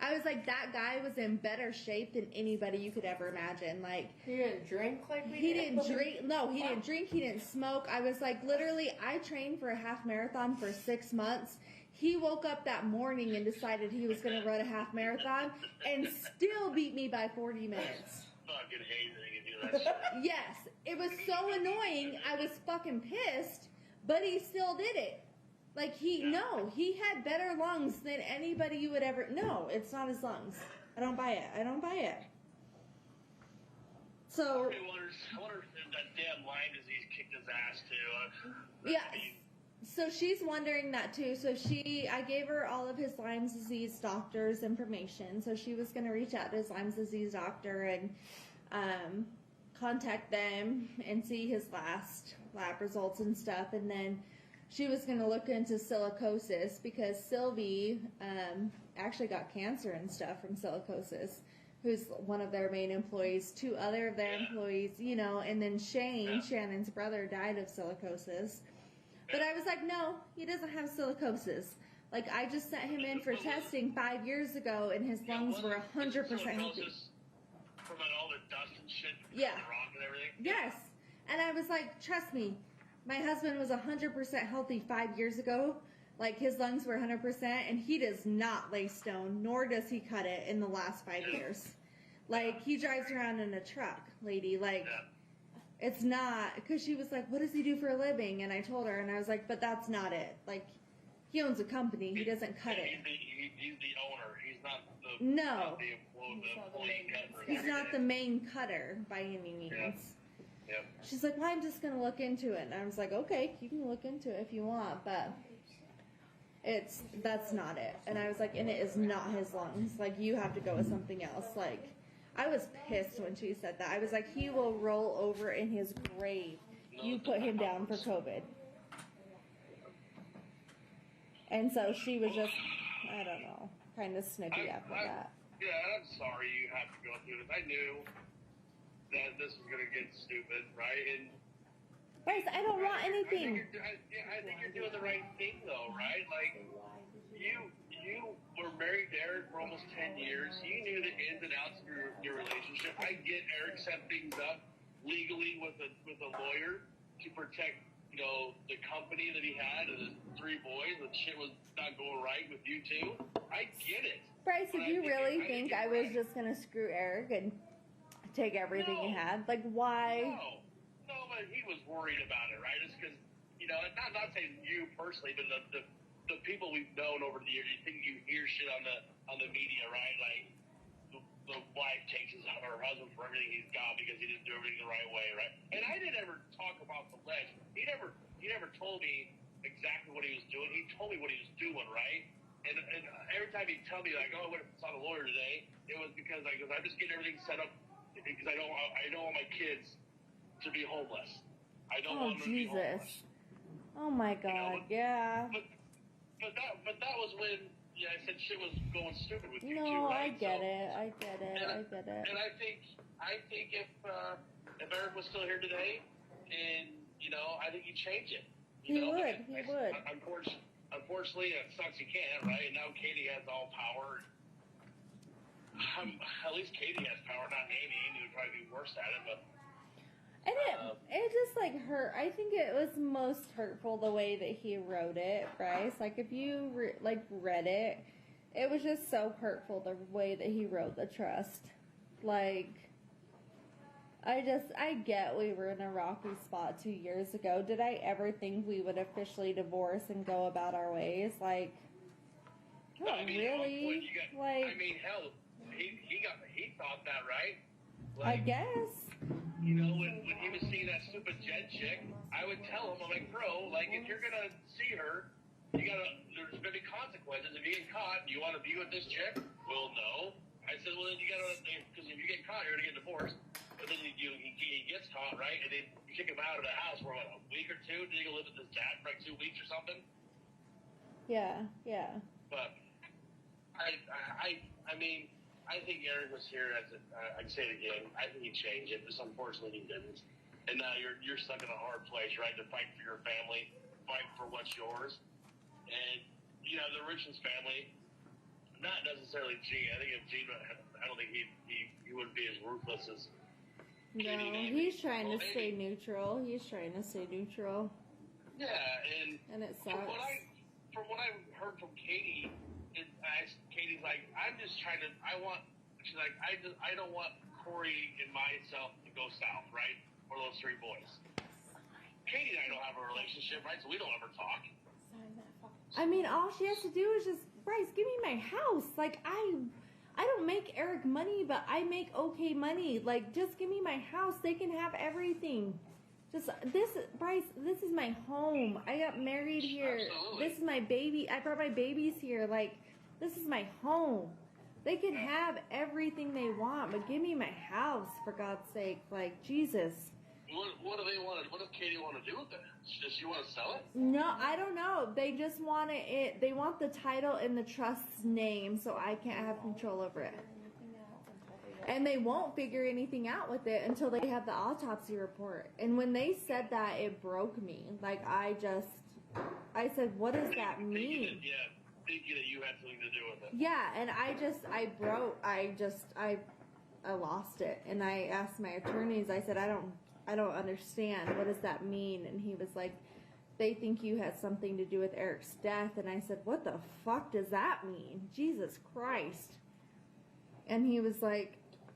[SPEAKER 8] I was like, that guy was in better shape than anybody you could ever imagine. Like,
[SPEAKER 9] He didn't drink like we
[SPEAKER 8] he
[SPEAKER 9] did.
[SPEAKER 8] didn't drink. No, he didn't drink. He didn't smoke. I was like, literally, I trained for a half marathon for 6 months. He woke up that morning and decided he was going to run a half marathon and still beat me by 40 minutes.
[SPEAKER 7] Fucking hate that you do that shit.
[SPEAKER 8] Yes, it was so annoying. I was fucking pissed, but he still did it. Like, he had better lungs than anybody you would ever. No, it's not his lungs. I don't buy it. So,
[SPEAKER 7] I wonder if that damn Lyme disease kicked his ass too.
[SPEAKER 8] yeah. So she's wondering that too. So I gave her all of his Lyme disease doctor's information. So she was going to reach out to his Lyme disease doctor and contact them and see his last lab results and stuff. And then she was going to look into silicosis, because Sylvie actually got cancer and stuff from silicosis, who's one of their main employees. 2 other of their employees, and then Shannon's brother, died of silicosis. But I was like, no, he doesn't have silicosis. Like, I just sent him in for testing 5 years ago, and his lungs were 100% healthy.
[SPEAKER 7] From all the dust and shit,
[SPEAKER 8] Yeah.
[SPEAKER 7] the rock and everything.
[SPEAKER 8] Yes. And I was like, trust me, my husband was 100% healthy 5 years ago. Like, his lungs were 100%, and he does not lay stone, nor does he cut it in the last 5 years. Like, he drives around in a truck, lady. Like,
[SPEAKER 7] Yeah.
[SPEAKER 8] it's not, because she was like, what does he do for a living? And I told her, and I was like, but that's not it. Like, he owns a company. He doesn't cut it.
[SPEAKER 7] He's the owner. He's not the
[SPEAKER 8] No.
[SPEAKER 7] Not the employee cutter.
[SPEAKER 8] He's not the main cutter by any means.
[SPEAKER 7] Yep.
[SPEAKER 8] She's like, well, I'm just going to look into it. And I was like, okay, you can look into it if you want, but that's not it. And I was like, and it is not his lungs. Like, you have to go with something else. Like, I was pissed when she said that. I was like, he will roll over in his grave. You put him down for COVID. And so she was just, I don't know, kind of snippy after that.
[SPEAKER 7] Yeah, I'm sorry you have to go through this. I knew that this was going to get stupid, right? And
[SPEAKER 8] Bryce, I don't want anything.
[SPEAKER 7] I think you're doing the right thing, though, right? Like, you were married to Eric for almost 10 years. You knew the ins and outs of your relationship. I get Eric set things up legally with a lawyer to protect, the company that he had and the 3 boys. The shit was not going right with you two. I get it.
[SPEAKER 8] Bryce,
[SPEAKER 7] But
[SPEAKER 8] did you really think I was just going to screw Eric and take everything he had? Like, why?
[SPEAKER 7] No, but he was worried about it, right? It's because, not saying you personally, but the people we've known over the years, you think you hear shit on the media, right? Like, the wife takes her husband for everything he's got because he didn't do everything the right way, right? And I didn't ever talk about the ledge. He never told me exactly what he was doing. He told me what he was doing, right? And every time he'd tell me, like, oh, I went and saw the lawyer today, it was because I'm just getting everything set up because I don't want my kids to be homeless. I don't want them to be homeless.
[SPEAKER 8] Oh my God, yeah.
[SPEAKER 7] But that was when I said shit was going stupid with you too,
[SPEAKER 8] No,
[SPEAKER 7] right?
[SPEAKER 8] I get it. I get it.
[SPEAKER 7] And I think if Eric was still here today, and I think he'd change it.
[SPEAKER 8] He would.
[SPEAKER 7] Unfortunately, it sucks he can't, right? And now Katie has all power. At least Katie has power, not Amy. Amy would probably be worse at it, but.
[SPEAKER 8] And it just like hurt. I think it was most hurtful the way that he wrote it, Bryce. Like if you read it, it was just so hurtful the way that he wrote the trust. Like, I get we were in a rocky spot 2 years ago. Did I ever think we would officially divorce and go about our ways? Like, not really.
[SPEAKER 7] Hell, he thought that, right?
[SPEAKER 8] I guess.
[SPEAKER 7] When he was seeing that stupid Jen chick, I would tell him, I'm like, bro, like, if you're gonna see her, there's gonna be consequences. If you get caught, do you want to be with this chick? Well, no. I said, well, then you gotta, because if you get caught, you're gonna get divorced. But then he gets caught, right? And then you kick him out of the house for a week or two. Then you go live with his dad for like 2 weeks or something.
[SPEAKER 8] Yeah.
[SPEAKER 7] But I think Eric was here I can say it again. I think he changed it, but unfortunately he didn't. And now you're stuck in a hard place, right? To fight for your family, fight for what's yours. And the Richins family, not necessarily Gene. I think if Gene, I don't think he wouldn't be as ruthless as.
[SPEAKER 8] No, he's trying to stay neutral.
[SPEAKER 7] Yeah, and
[SPEAKER 8] it sucks.
[SPEAKER 7] From what I heard from Katie, Katie's like, I'm just trying to. She's like, I don't want Kouri and myself to go south, right? Or those 3 boys. Katie and I don't have a relationship, right? So we don't ever talk.
[SPEAKER 8] I mean, all she has to do is just, Bryce, give me my house. Like, I don't make Eric money, but I make okay money. Like, just give me my house. They can have everything. Bryce, this is my home. I got married here.
[SPEAKER 7] Absolutely.
[SPEAKER 8] This is my baby. I brought my babies here. Like, this is my home. They can have everything they want, but give me my house, for God's sake. Like, Jesus.
[SPEAKER 7] What do they want? What does Katie want to do with it? Does she want to sell it?
[SPEAKER 8] No, I don't know. They just want it. They want the title in the trust's name, so I can't have control over it. And they won't figure anything out with it until they have the autopsy report. And when they said that, it broke me. Like, I said, what does that mean?
[SPEAKER 7] Thinking that you had something to do with it.
[SPEAKER 8] Yeah, and I lost it. And I asked my attorneys, I said, I don't understand. What does that mean? And he was like, they think you had something to do with Eric's death. And I said, what the fuck does that mean? Jesus Christ. And he was like,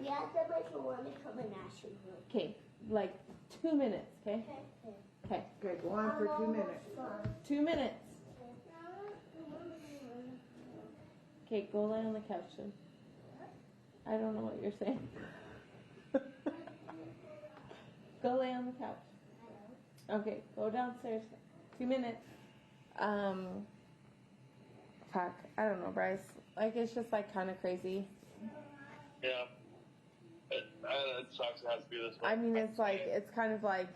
[SPEAKER 10] Yeah, somebody want to come and ask you.
[SPEAKER 9] Okay, like 2 minutes, okay? Okay.
[SPEAKER 6] Okay, go on for 2 minutes.
[SPEAKER 9] 2 minutes. Okay, go lay on the couch then. I don't know what you're saying. Go lay on the couch. Okay, go downstairs. 2 minutes. Fuck, I don't know, Bryce. Like, it's just like kind of crazy.
[SPEAKER 7] Yeah. It sucks it has to be this way.
[SPEAKER 9] I mean, it's like, it's kind of like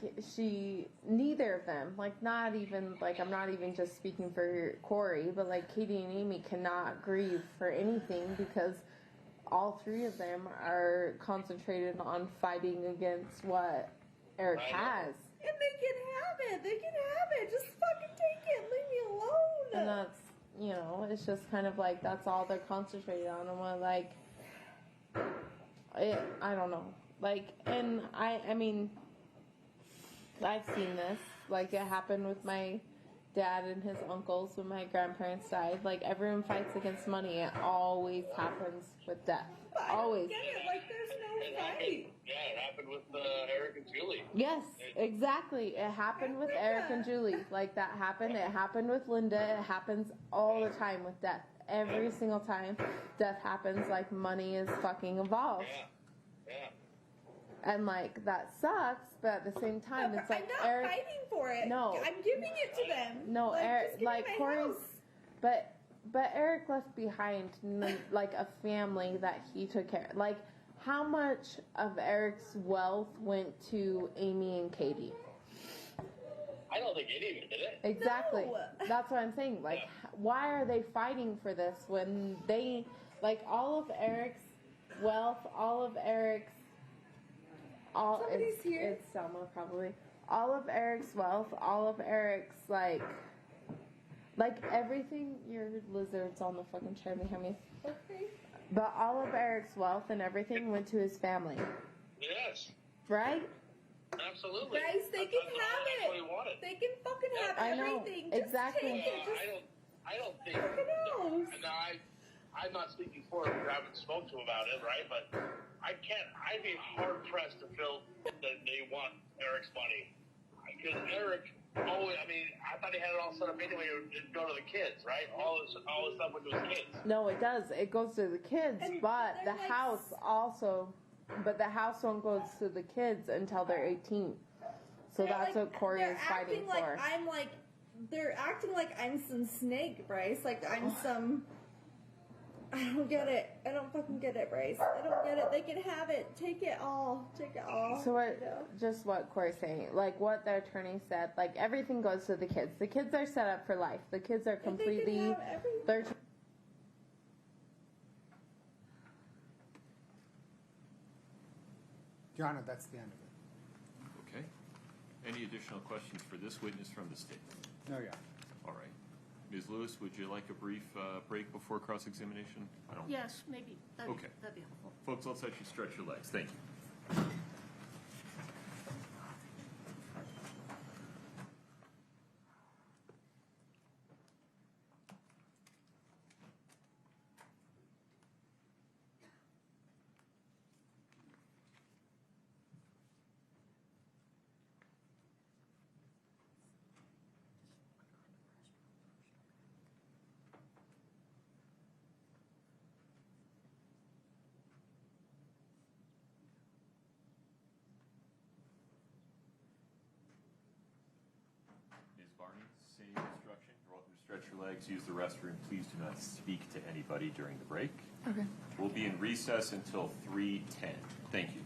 [SPEAKER 9] neither of them, like, not even, like, I'm not even just speaking for Kouri, but like Katie and Amy cannot grieve for anything because all three of them are concentrated on fighting against what Eric has.
[SPEAKER 6] And they can have it. They can have it. Just fucking take it. Leave me alone.
[SPEAKER 9] And that's, you know, it's just kind of like, that's all they're concentrated on. And we're like, I don't know. Like, and I mean, I've seen this. Like, it happened with my dad and his uncles when my grandparents died. Like, everyone fights against money. It always happens with death. Always.
[SPEAKER 6] Get it? Like, there's no fight.
[SPEAKER 7] It happened with Eric and Julie.
[SPEAKER 9] Yes, exactly. It happened with Eric and Julie. Like, that happened. It happened with Linda. It happens all the time with death. Every single time death happens, like, money is fucking involved.
[SPEAKER 7] Yeah.
[SPEAKER 9] And, like, that sucks, but at the same time, it's like
[SPEAKER 6] I'm not
[SPEAKER 9] Eric.
[SPEAKER 6] fighting for it.
[SPEAKER 9] No.
[SPEAKER 6] I'm giving it to them.
[SPEAKER 9] No,
[SPEAKER 6] like,
[SPEAKER 9] Eric,
[SPEAKER 6] just give
[SPEAKER 9] like
[SPEAKER 6] me my
[SPEAKER 9] Corey's,
[SPEAKER 6] house.
[SPEAKER 9] but Eric left behind like a family that he took care of. Like, how much of Eric's wealth went to Amy and Katie?
[SPEAKER 7] I don't think any of it did it.
[SPEAKER 9] Exactly.
[SPEAKER 6] No.
[SPEAKER 9] That's what I'm saying. Like, why are they fighting for this when they, like, all of Eric's wealth, all of Eric's,
[SPEAKER 6] Somebody's here.
[SPEAKER 9] It's Selma probably. All of Eric's wealth, all of Eric's, like everything, your lizard's on the fucking chair behind me.
[SPEAKER 6] Okay.
[SPEAKER 9] But all of Eric's wealth and everything went to his family.
[SPEAKER 7] Yes.
[SPEAKER 9] Right?
[SPEAKER 7] Absolutely.
[SPEAKER 6] Guys, they can have
[SPEAKER 7] That's what he
[SPEAKER 6] it.
[SPEAKER 7] wanted.
[SPEAKER 6] They can fucking have
[SPEAKER 9] I know.
[SPEAKER 6] everything. Just
[SPEAKER 9] Exactly.
[SPEAKER 6] take it. Just
[SPEAKER 7] I don't think.
[SPEAKER 6] fucking knows.
[SPEAKER 7] No, I'm not speaking for him. I haven't spoken to him about it, right? But I'd be hard pressed to feel that they want Eric's money. Because Eric, I thought he had it all set up anyway to go to the kids, right? All this stuff went to his kids.
[SPEAKER 9] No, it does. It goes to the kids,
[SPEAKER 6] And
[SPEAKER 9] but the
[SPEAKER 6] they're like-
[SPEAKER 9] house also, but the house won't go to the kids until they're 18. So
[SPEAKER 6] They're
[SPEAKER 9] that's
[SPEAKER 6] like-
[SPEAKER 9] what Kouri
[SPEAKER 6] they're
[SPEAKER 9] is fighting
[SPEAKER 6] acting like
[SPEAKER 9] for.
[SPEAKER 6] I'm like, they're acting like I'm some snake, Bryce. Like I'm some. I don't get it. I don't fucking get it, Bryce. I don't get it. They can have it. Take it all. Take it all.
[SPEAKER 9] So what?
[SPEAKER 6] You know?
[SPEAKER 9] Just what Kouri's saying, like what the attorney said, like everything goes to the kids. The kids are set up for life. The kids are
[SPEAKER 6] They can
[SPEAKER 9] completely.
[SPEAKER 6] have everything.
[SPEAKER 9] They're.
[SPEAKER 1] Your Honor, that's the end of it.
[SPEAKER 2] Okay. Any additional questions for this witness from the state?
[SPEAKER 1] No, Your Honor.
[SPEAKER 2] All right. Ms. Lewis, would you like a brief break before cross-examination? I don't.
[SPEAKER 3] Yes, maybe. That'd
[SPEAKER 2] Okay.
[SPEAKER 3] be helpful.
[SPEAKER 2] Folks, let's let you stretch your legs. Thank you. Ms. Barney, same instruction. You're welcome to stretch your legs, use the restroom. Please do not speak to anybody during the break.
[SPEAKER 5] Okay.
[SPEAKER 2] We'll be in recess until 3:10. Thank you.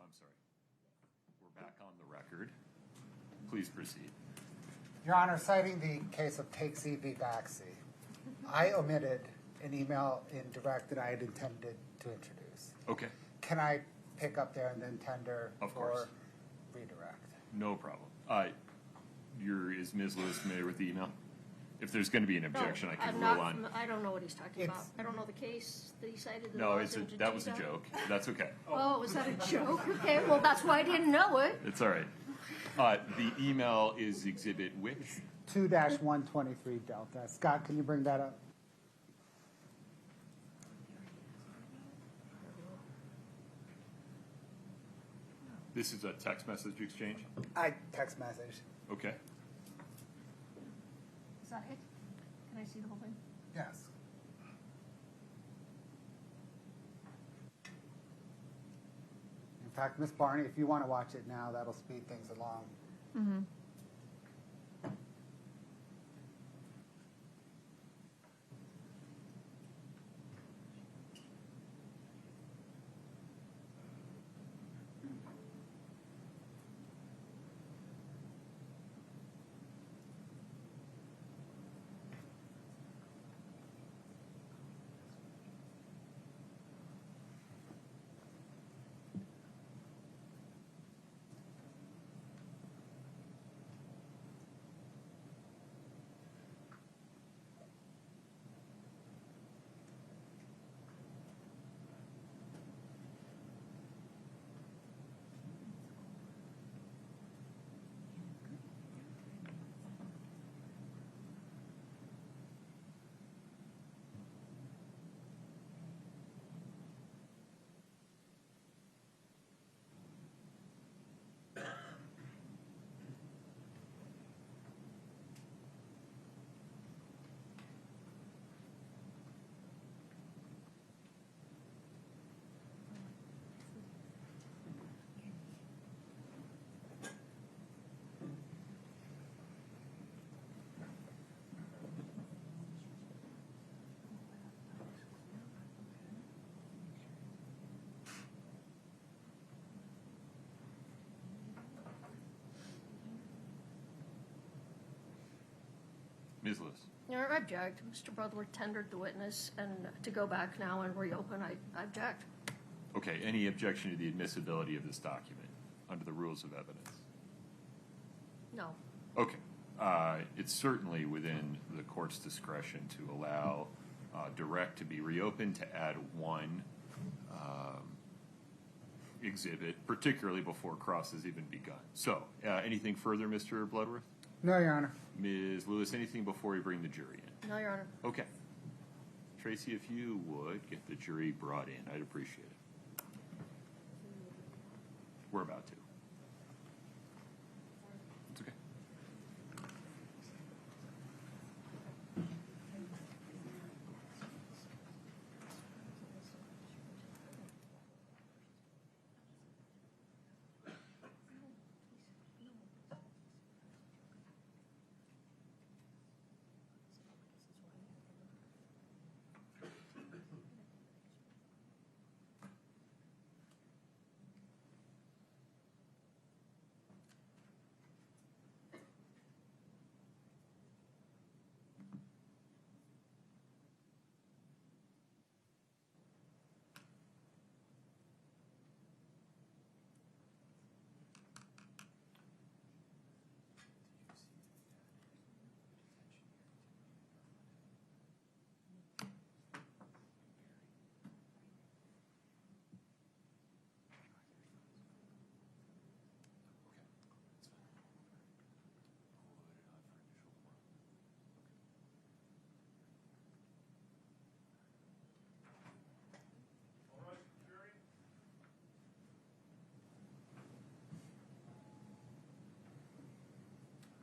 [SPEAKER 2] I'm sorry. We're back on the record. Please proceed.
[SPEAKER 1] Your Honor, citing the case of Take C v. Baxi, I omitted an email in direct that I had intended to introduce.
[SPEAKER 2] Okay.
[SPEAKER 1] Can I pick up there and then tender
[SPEAKER 2] Of
[SPEAKER 1] for
[SPEAKER 2] course.
[SPEAKER 1] redirect?
[SPEAKER 2] No problem. Is Ms. Lewis familiar with the email? If there's going to be an objection, I can
[SPEAKER 3] I'm
[SPEAKER 2] rule
[SPEAKER 3] not
[SPEAKER 2] on.
[SPEAKER 3] I don't know what he's talking about.
[SPEAKER 1] It's-
[SPEAKER 3] I don't know the case that he cited. That
[SPEAKER 2] No,
[SPEAKER 3] allows him to
[SPEAKER 2] that
[SPEAKER 3] do
[SPEAKER 2] was a
[SPEAKER 3] that.
[SPEAKER 2] joke. That's okay.
[SPEAKER 3] Oh, was that a joke? Okay, well, that's why I didn't know it.
[SPEAKER 2] It's all right. The email is exhibit which?
[SPEAKER 1] 2-123 Delta. Scott, can you bring that up?
[SPEAKER 2] This is a text message exchange?
[SPEAKER 1] I text message.
[SPEAKER 2] Okay.
[SPEAKER 3] Is that it? Can I see the whole thing?
[SPEAKER 1] Yes. In fact, Miss Barney, if you want to watch it now, that'll speed things along.
[SPEAKER 2] Ms. Lewis.
[SPEAKER 3] Your Honor, I object. Mr. Brotherwood tendered the witness, and to go back now and reopen, I object.
[SPEAKER 2] Okay. Any objection to the admissibility of this document under the rules of evidence?
[SPEAKER 3] No.
[SPEAKER 2] Okay. It's certainly within the court's discretion to allow direct to be reopened, to add one exhibit, particularly before cross has even begun. So, anything further, Mr. Bloodworth?
[SPEAKER 1] No, Your Honor.
[SPEAKER 2] Ms. Lewis, anything before we bring the jury in?
[SPEAKER 3] No, Your Honor.
[SPEAKER 2] Okay. Tracy, if you would get the jury brought in, I'd appreciate it. We're about to. It's okay.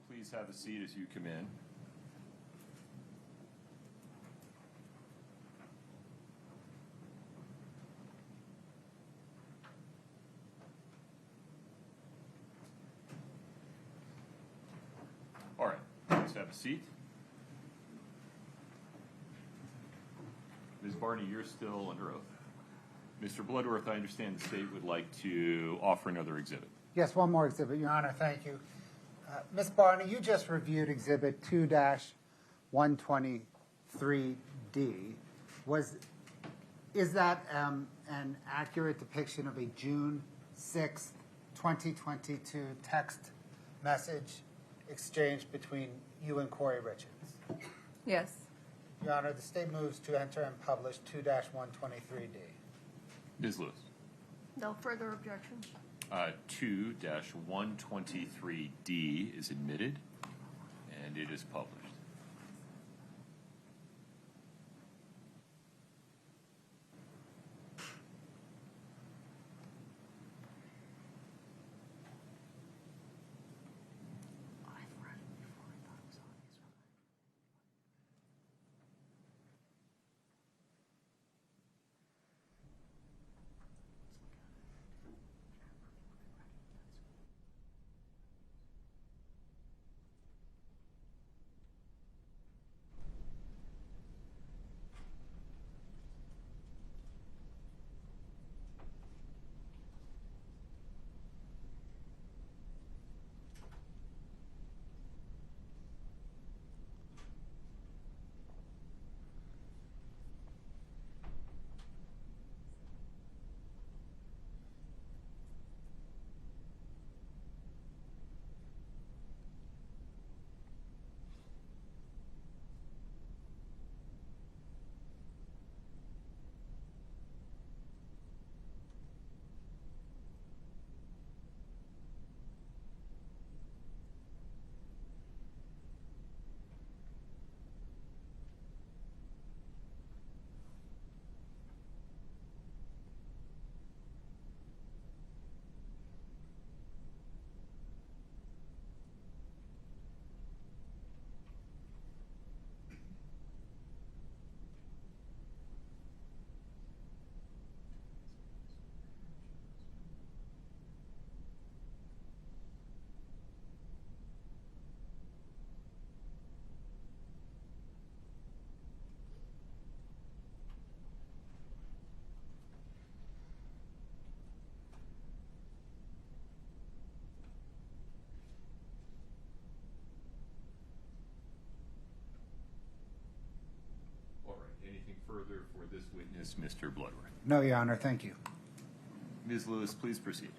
[SPEAKER 2] Please have a seat as you come in. All right, please have a seat. Ms. Barney, you're still under oath. Mr. Bloodworth, I understand the state would like to offer another exhibit.
[SPEAKER 1] Yes, one more exhibit, Your Honor, thank you. Ms. Barney, you just reviewed Exhibit 2-123D. Is that an accurate depiction of a June 6th, 2022 text message exchange between you and Kouri Richins?
[SPEAKER 5] Yes.
[SPEAKER 1] Your Honor, the state moves to enter and publish 2-123D.
[SPEAKER 2] Ms. Lewis.
[SPEAKER 3] No further objections.
[SPEAKER 2] 2-123D is admitted, and it is published. All right. Anything further for this witness, Mr. Bloodworth?
[SPEAKER 1] No, Your Honor, thank you.
[SPEAKER 2] Ms. Lewis, please proceed.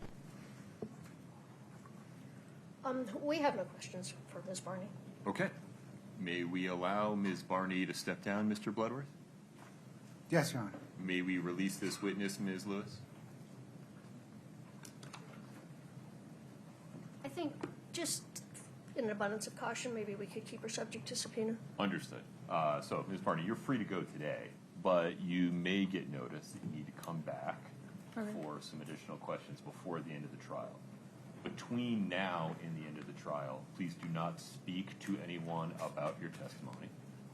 [SPEAKER 3] We have no questions for Ms. Barney.
[SPEAKER 2] Okay. May we allow Ms. Barney to step down, Mr. Bloodworth?
[SPEAKER 1] Yes, Your Honor.
[SPEAKER 2] May we release this witness, Ms. Lewis?
[SPEAKER 3] I think just in an abundance of caution, maybe we could keep her subject to subpoena.
[SPEAKER 2] Understood. So, Ms. Barney, you're free to go today, but you may get notice that you need to come back for some additional questions before the end of the trial. Between now and the end of the trial, please do not speak to anyone about your testimony.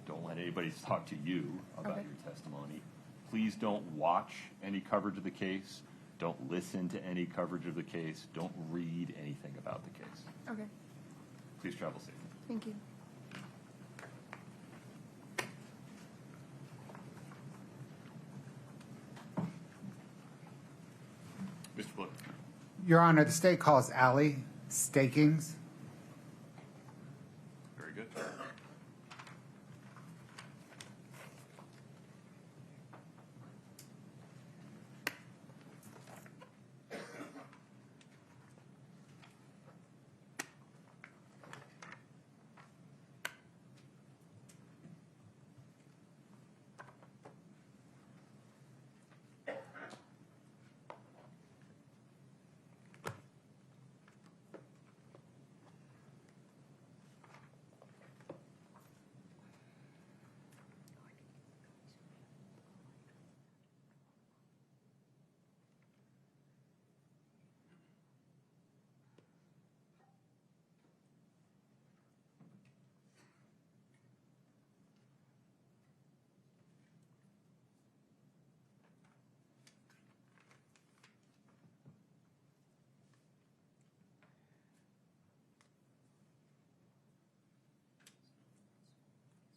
[SPEAKER 2] Don't let anybody talk to you about your testimony. Please don't watch any coverage of the case. Don't listen to any coverage of the case. Don't read anything about the case.
[SPEAKER 5] Okay.
[SPEAKER 2] Please travel safely.
[SPEAKER 5] Thank you.
[SPEAKER 2] Mr. Blood.
[SPEAKER 1] Your Honor, the state calls alley stakings.
[SPEAKER 2] Very good.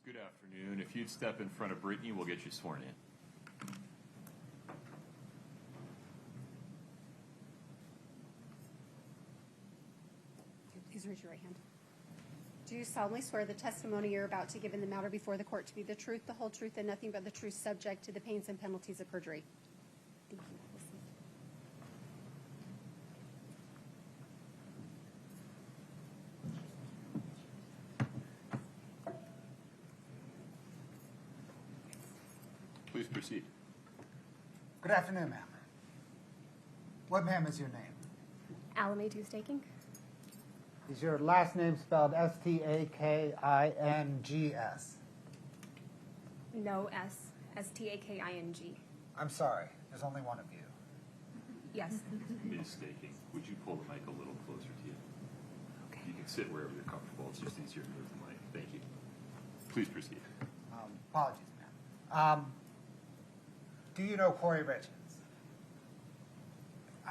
[SPEAKER 2] Good afternoon. If you'd step in front of Brittany, we'll get you sworn in.
[SPEAKER 11] Please raise your right hand. Do you solemnly swear the testimony you're about to give in the matter before the court to be the truth, the whole truth, and nothing but the truth, subject to the pains and penalties of perjury? Thank you.
[SPEAKER 2] Please proceed.
[SPEAKER 1] Good afternoon, ma'am. What, ma'am, is your name?
[SPEAKER 11] Alameda Staking?
[SPEAKER 1] Is your last name spelled S-T-A-K-I-N-G-S?
[SPEAKER 11] No S. S-T-A-K-I-N-G.
[SPEAKER 1] I'm sorry. There's only one of you.
[SPEAKER 11] Yes.
[SPEAKER 2] Ms. Staking, would you pull the mic a little closer to you?
[SPEAKER 11] Okay.
[SPEAKER 2] You can sit wherever you're comfortable. It's just easier to move the mic. Thank you. Please proceed.
[SPEAKER 1] Apologies, ma'am. Do you know Kouri Richins?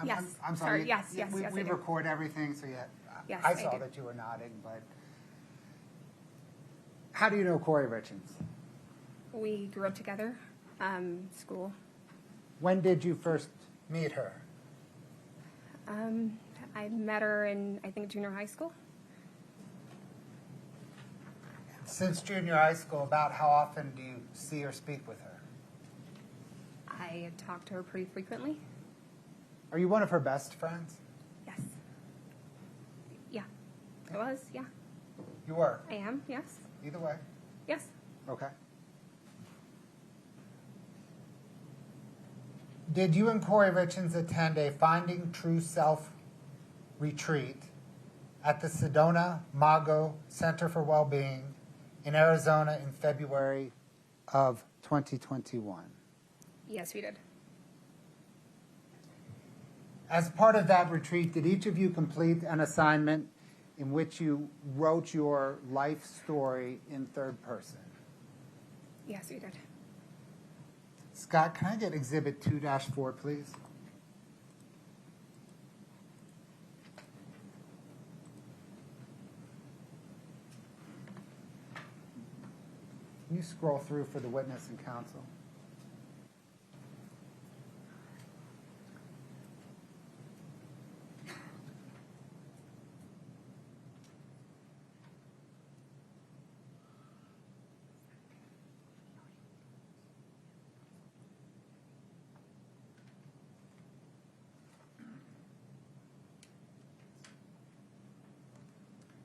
[SPEAKER 11] Yes.
[SPEAKER 1] I'm
[SPEAKER 11] Sorry.
[SPEAKER 1] sorry.
[SPEAKER 11] Yes, yes,
[SPEAKER 1] We
[SPEAKER 11] yes, I do.
[SPEAKER 1] record everything, so yeah.
[SPEAKER 11] Yes,
[SPEAKER 1] I
[SPEAKER 11] I
[SPEAKER 1] saw
[SPEAKER 11] do.
[SPEAKER 1] that you were nodding, but how do you know Kouri Richins?
[SPEAKER 11] We grew up together, school.
[SPEAKER 1] When did you first meet her?
[SPEAKER 11] I met her in, I think, junior high school.
[SPEAKER 1] Since junior high school, about how often do you see or speak with her?
[SPEAKER 11] I talk to her pretty frequently.
[SPEAKER 1] Are you one of her best friends?
[SPEAKER 11] Yes. Yeah. I was, yeah.
[SPEAKER 1] You were?
[SPEAKER 11] I am, yes.
[SPEAKER 1] Either way.
[SPEAKER 11] Yes.
[SPEAKER 1] Okay. Did you and Kouri Richins attend a Finding True Self retreat at the Sedona Mago Center for Wellbeing in Arizona in February of 2021?
[SPEAKER 11] Yes, we did.
[SPEAKER 1] As part of that retreat, did each of you complete an assignment in which you wrote your life story in third person?
[SPEAKER 11] Yes, we did.
[SPEAKER 1] Scott, can I get Exhibit 2-4, please? Can you scroll through for the witness and counsel?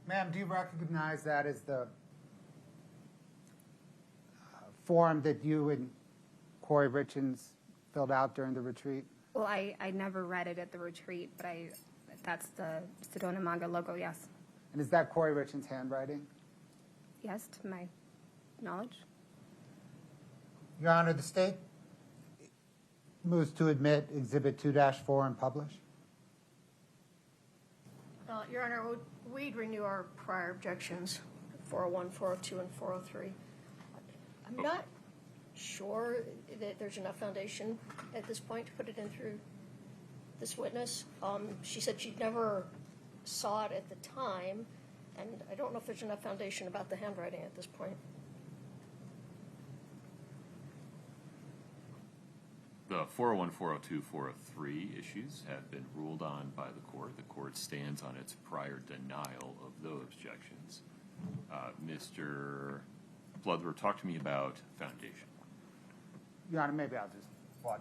[SPEAKER 1] Ma'am, do you recognize that as the form that you and Kouri Richins filled out during the retreat?
[SPEAKER 11] Well, I never read it at the retreat, but that's the Sedona Manga logo, yes.
[SPEAKER 1] And is that Kouri Richins' handwriting?
[SPEAKER 11] Yes, to my knowledge.
[SPEAKER 1] Your Honor, the state moves to admit Exhibit 2-4 and publish.
[SPEAKER 3] Your Honor, we'd renew our prior objections, 401, 402, and 403. I'm not sure that there's enough foundation at this point to put it in through this witness. She said she never saw it at the time, and I don't know if there's enough foundation about the handwriting at this point.
[SPEAKER 2] The 401, 402, 403 issues have been ruled on by the court. The court stands on its prior denial of those objections. Mr. Bloodworth, talk to me about foundation.
[SPEAKER 1] Your Honor, maybe I'll just or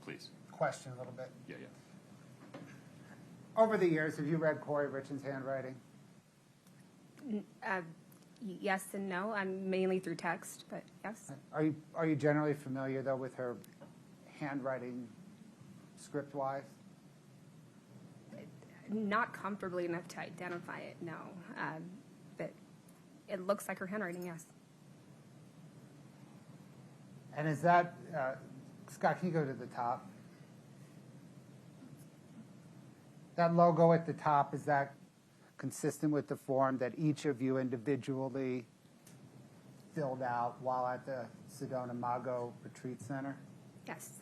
[SPEAKER 2] Please.
[SPEAKER 1] question a little bit.
[SPEAKER 2] Yeah.
[SPEAKER 1] Over the years, have you read Kouri Richins' handwriting?
[SPEAKER 11] Yes and no. I'm mainly through text, but yes.
[SPEAKER 1] Are you generally familiar, though, with her handwriting script-wise?
[SPEAKER 11] Not comfortably enough to identify it, no. But it looks like her handwriting, yes.
[SPEAKER 1] And is that, Scott, can you go to the top? That logo at the top, is that consistent with the form that each of you individually filled out while at the Sedona Mago Retreat Center?
[SPEAKER 11] Yes.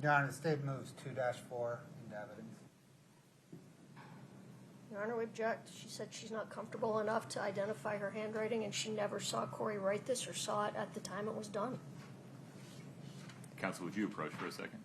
[SPEAKER 1] Your Honor, the state moves 2-4 into evidence.
[SPEAKER 3] Your Honor, we object. She said she's not comfortable enough to identify her handwriting, and she never saw Kouri write this or saw it at the time it was done.
[SPEAKER 2] Counsel, would you approach for a second?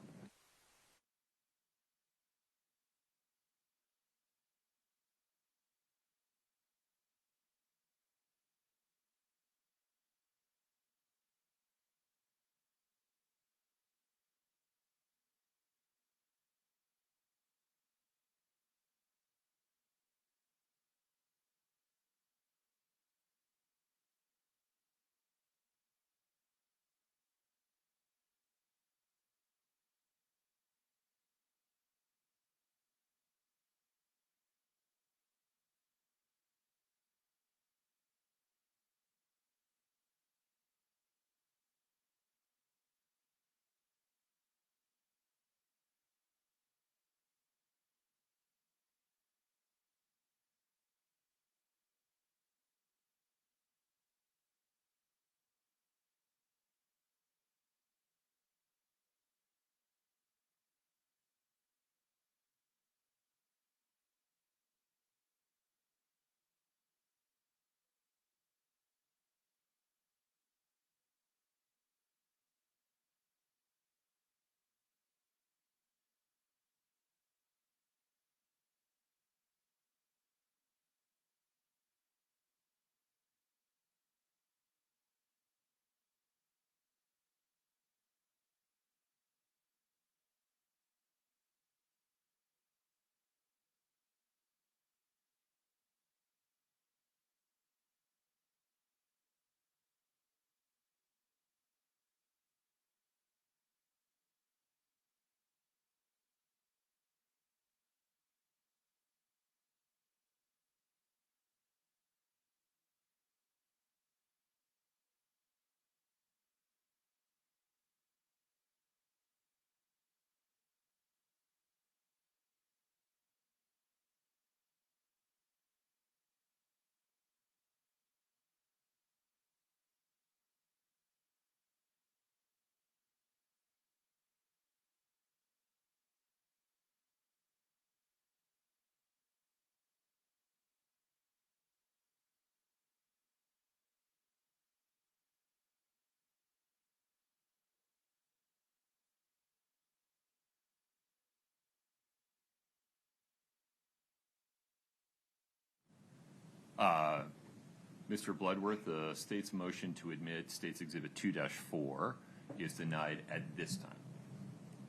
[SPEAKER 2] Mr. Bloodworth, the state's motion to admit State's Exhibit 2-4 is denied at this time.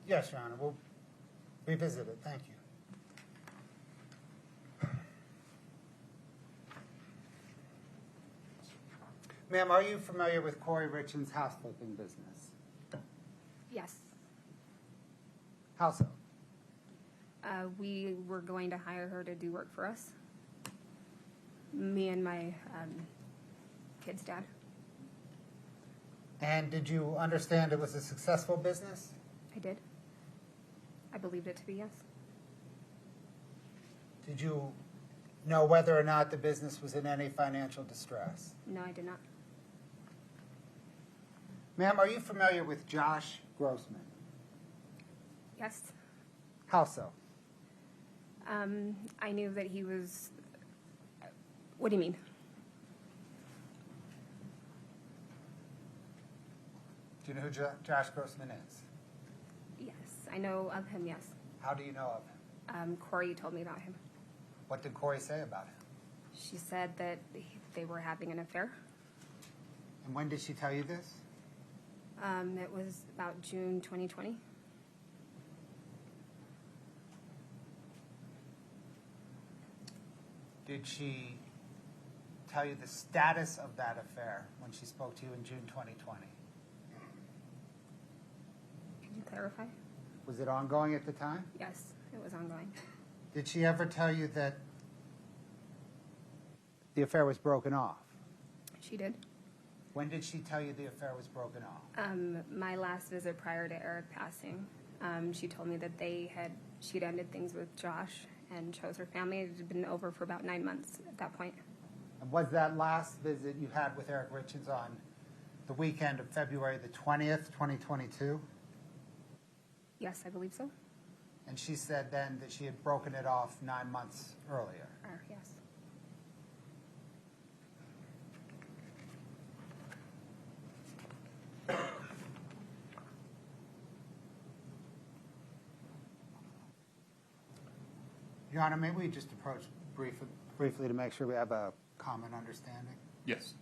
[SPEAKER 1] Yes, Your Honor. We'll revisit it. Thank you. Ma'am, are you familiar with Kouri Richins' house flipping business?
[SPEAKER 11] Yes.
[SPEAKER 1] How so?
[SPEAKER 11] We were going to hire her to do work for us. Me and my kid's dad.
[SPEAKER 1] And did you understand it was a successful business?
[SPEAKER 11] I did. I believed it to be yes.
[SPEAKER 1] Did you know whether or not the business was in any financial distress?
[SPEAKER 11] No, I did not.
[SPEAKER 1] Ma'am, are you familiar with Josh Grossman?
[SPEAKER 11] Yes.
[SPEAKER 1] How so?
[SPEAKER 11] I knew that he was. What do you mean?
[SPEAKER 1] Do you know who Josh Grossman is?
[SPEAKER 11] Yes, I know of him. Yes.
[SPEAKER 1] How do you know of him?
[SPEAKER 11] Corey told me about him.
[SPEAKER 1] What did Kouri say about him?
[SPEAKER 11] She said that they were having an affair.
[SPEAKER 1] And when did she tell you this?
[SPEAKER 11] It was about June 2020.
[SPEAKER 1] Did she tell you the status of that affair when she spoke to you in June 2020?
[SPEAKER 11] Can you clarify?
[SPEAKER 1] Was it ongoing at the time?
[SPEAKER 11] Yes, it was ongoing.
[SPEAKER 1] Did she ever tell you that the affair was broken off?
[SPEAKER 11] She did.
[SPEAKER 1] When did she tell you the affair was broken off?
[SPEAKER 11] My last visit prior to Eric passing, she told me that she'd ended things with Josh and chose her family. It had been over for about 9 months at that point.
[SPEAKER 1] And was that last visit you had with Eric Richins on the weekend of February the 20th, 2022?
[SPEAKER 11] Yes, I believe so.
[SPEAKER 1] And she said then that she had broken it off 9 months earlier.
[SPEAKER 11] Yes.
[SPEAKER 1] Your Honor, may we just approach briefly to make sure we have a common understanding?
[SPEAKER 2] Yes.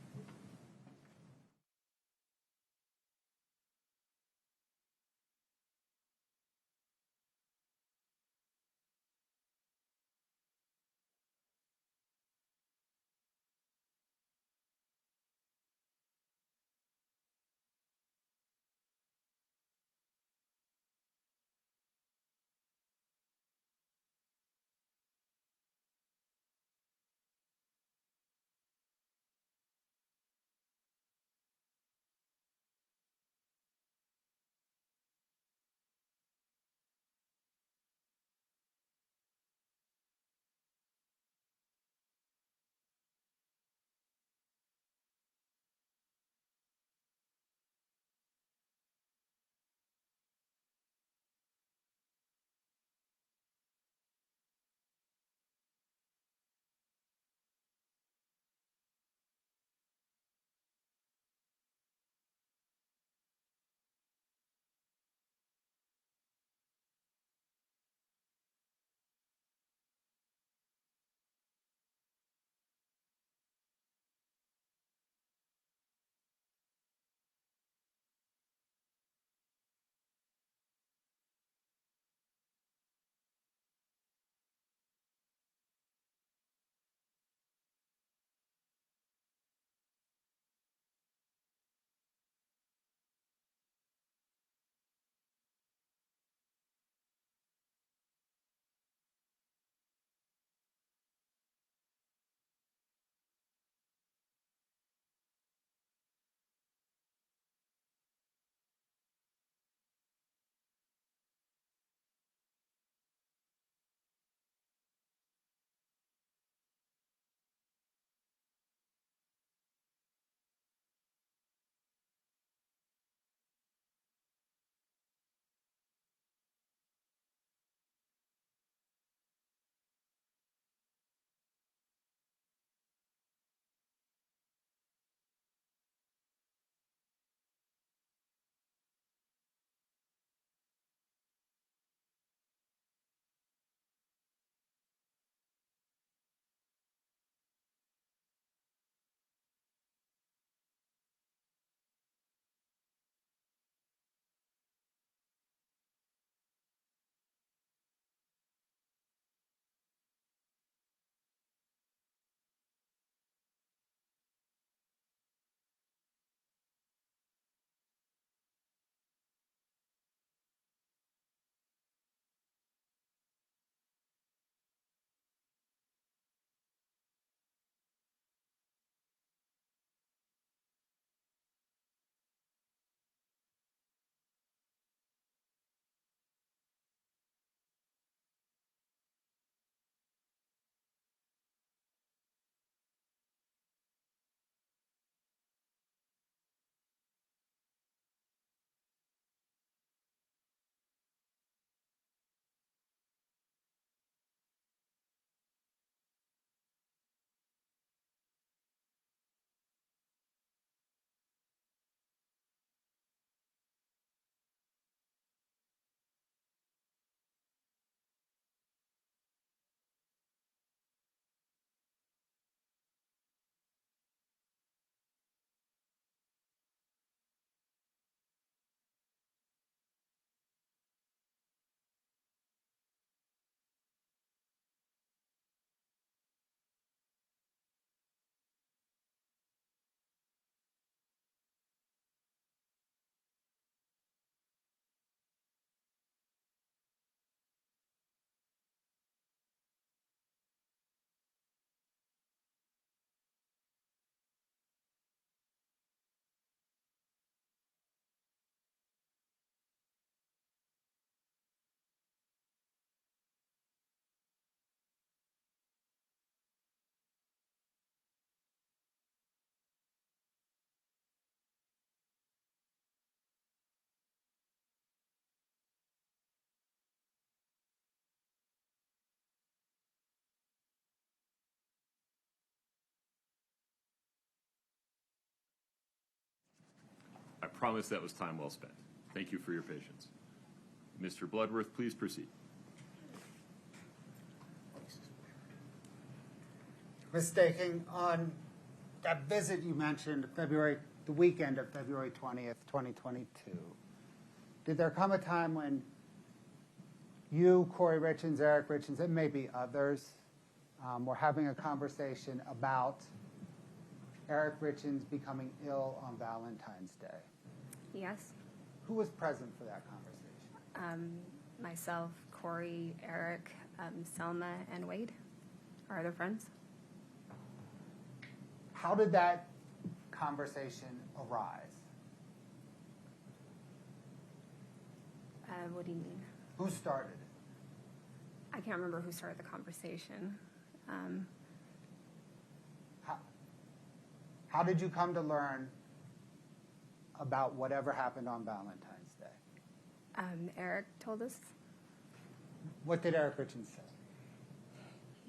[SPEAKER 2] I promise that was time well spent. Thank you for your patience. Mr. Bloodworth, please proceed.
[SPEAKER 1] mistaking on that visit you mentioned, the weekend of February 20th, 2022. Did there come a time when you, Kouri Richins, Eric Richins, and maybe others, were having a conversation about Eric Richins becoming ill on Valentine's Day?
[SPEAKER 12] Yes.
[SPEAKER 1] Who was present for that conversation?
[SPEAKER 12] Myself, Kouri, Eric, Selma, and Wade, our other friends.
[SPEAKER 1] How did that conversation arise?
[SPEAKER 12] What do you mean?
[SPEAKER 1] Who started it?
[SPEAKER 12] I can't remember who started the conversation.
[SPEAKER 1] How did you come to learn about whatever happened on Valentine's Day?
[SPEAKER 12] Eric told us.
[SPEAKER 1] What did Eric Richins say?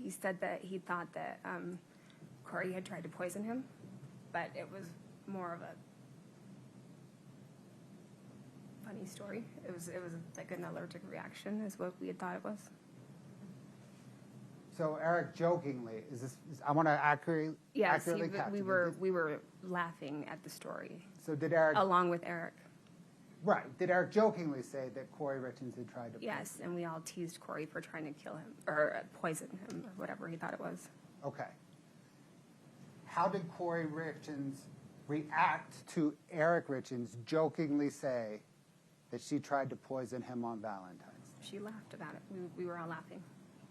[SPEAKER 12] He said that he thought that Kouri had tried to poison him, but it was more of a funny story. It was like an allergic reaction, is what we had thought it was.
[SPEAKER 1] So Eric jokingly, I want to accurately capture
[SPEAKER 12] we were laughing at the story.
[SPEAKER 1] So did Eric,
[SPEAKER 12] along with Eric.
[SPEAKER 1] right? Did Eric jokingly say that Kouri Richins had tried to?
[SPEAKER 12] Yes, and we all teased Kouri for trying to kill him or poison him or whatever he thought it was.
[SPEAKER 1] Okay. How did Kouri Richins react to Eric Richins jokingly say that she tried to poison him on Valentine's Day?
[SPEAKER 12] She laughed about it. We were all laughing.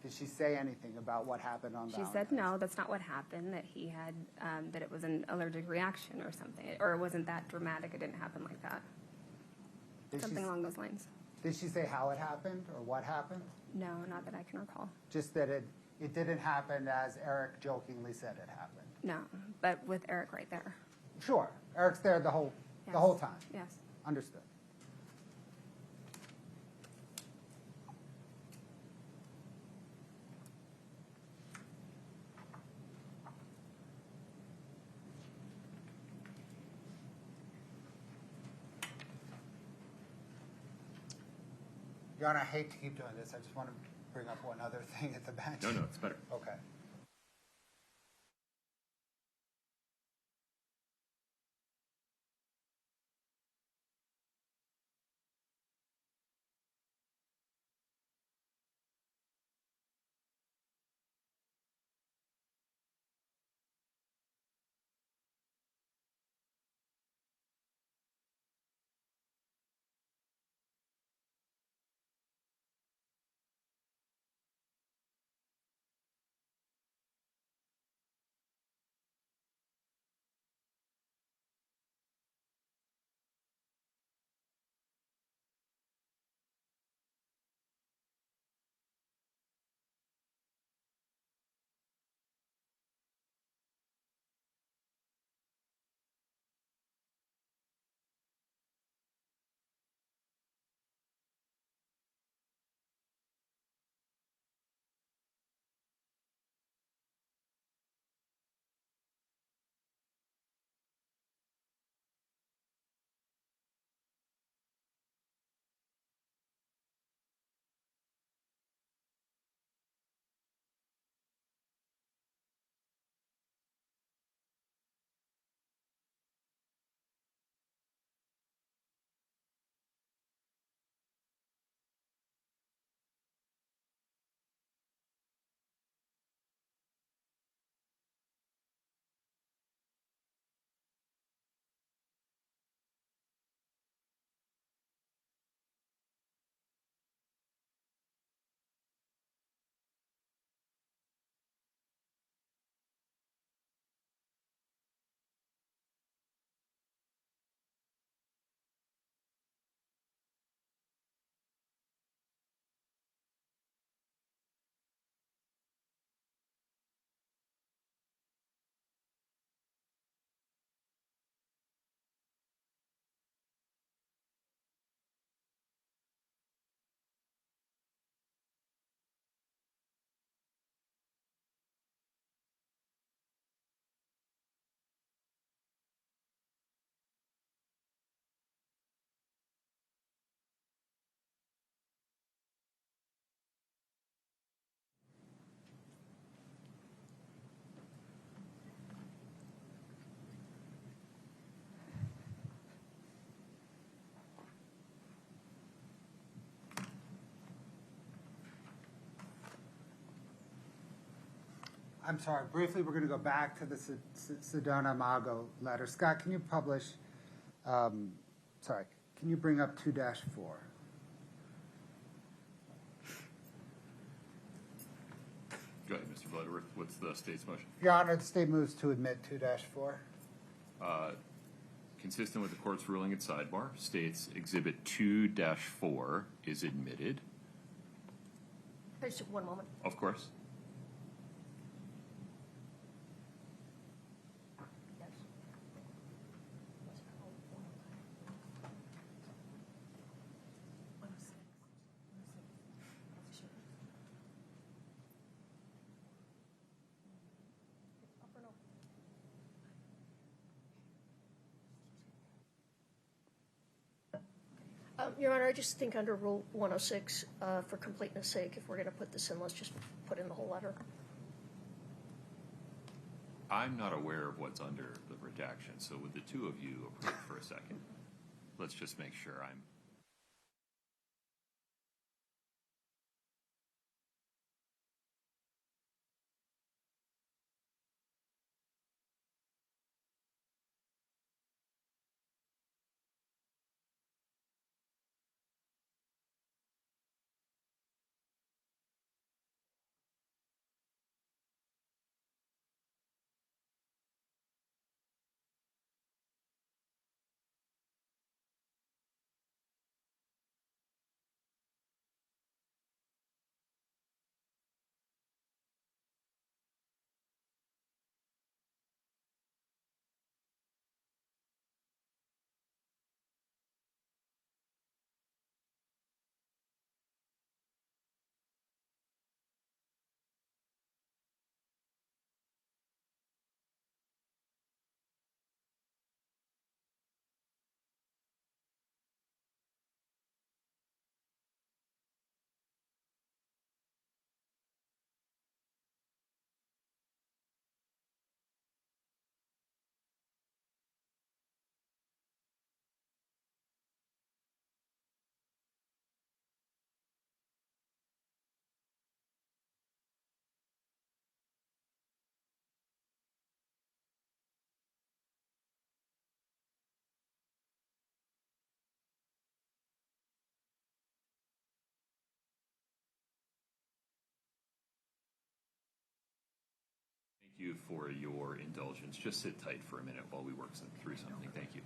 [SPEAKER 1] Did she say anything about what happened on Valentine's?
[SPEAKER 12] She said, no, that's not what happened, that he had, that it was an allergic reaction or something, or it wasn't that dramatic, it didn't happen like that. Something along those lines.
[SPEAKER 1] Did she say how it happened or what happened?
[SPEAKER 12] No, not that I can recall.
[SPEAKER 1] Just that it didn't happen as Eric jokingly said it happened.
[SPEAKER 12] No, but with Eric right there.
[SPEAKER 1] Sure. Eric's there the whole time.
[SPEAKER 12] Yes.
[SPEAKER 1] Understood. Your Honor, I hate to keep doing this. I just want to bring up one other thing at the bench.
[SPEAKER 2] No, it's better.
[SPEAKER 1] Okay. I'm sorry, briefly, we're going to go back to the Sedona Mago letter. Scott, can you publish, can you bring up 2-4?
[SPEAKER 2] Go ahead, Mr. Butterworth. What's the state's motion?
[SPEAKER 1] Your Honor, the state moves to admit 2-4.
[SPEAKER 2] Consistent with the court's ruling at sidebar, states Exhibit 2-4 is admitted.
[SPEAKER 3] Just 1 moment.
[SPEAKER 2] Of course.
[SPEAKER 3] Yes. Your Honor, I just think under Rule 106, for completeness sake, if we're going to put this in, let's just put in the whole letter.
[SPEAKER 2] I'm not aware of what's under the redaction, so would the two of you approve for a second? Let's just make sure I'm... Thank you for your indulgence. Just sit tight for a minute while we work through something. Thank you.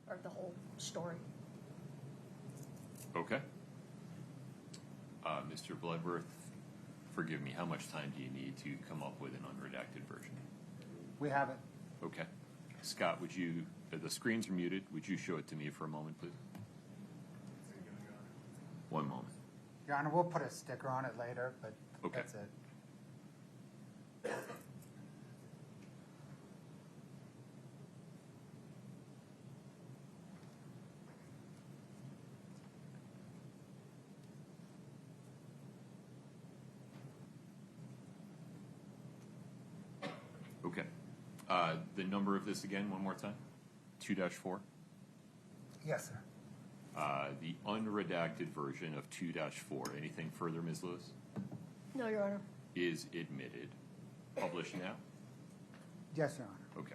[SPEAKER 3] Or the whole story.
[SPEAKER 2] Okay. Mr. Bloodworth, forgive me, how much time do you need to come up with an unredacted version?
[SPEAKER 1] We have it.
[SPEAKER 2] Okay. Scott, would you, the screens are muted. Would you show it to me for a moment, please? One moment.
[SPEAKER 1] Your Honor, we'll put a sticker on it later, but
[SPEAKER 2] Okay.
[SPEAKER 1] that's it.
[SPEAKER 2] Okay. The number of this again, one more time? 2-4?
[SPEAKER 1] Yes, sir.
[SPEAKER 2] The unredacted version of 2-4. Anything further, Ms. Lewis?
[SPEAKER 3] No, Your Honor.
[SPEAKER 2] Is admitted. Published now?
[SPEAKER 1] Yes, Your Honor.
[SPEAKER 2] Okay.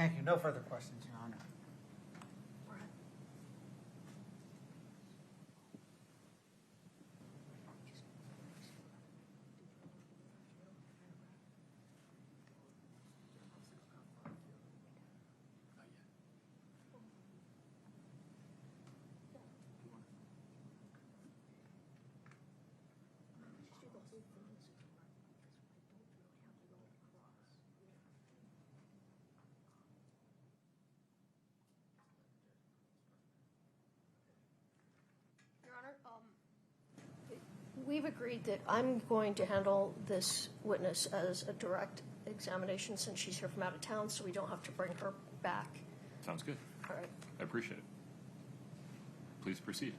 [SPEAKER 1] Thank you. No further questions, Your Honor.
[SPEAKER 3] Your Honor, we've agreed that I'm going to handle this witness as a direct examination since she's here from out of town, so we don't have to bring her back.
[SPEAKER 2] Sounds good.
[SPEAKER 3] All right.
[SPEAKER 2] I appreciate it. Please proceed.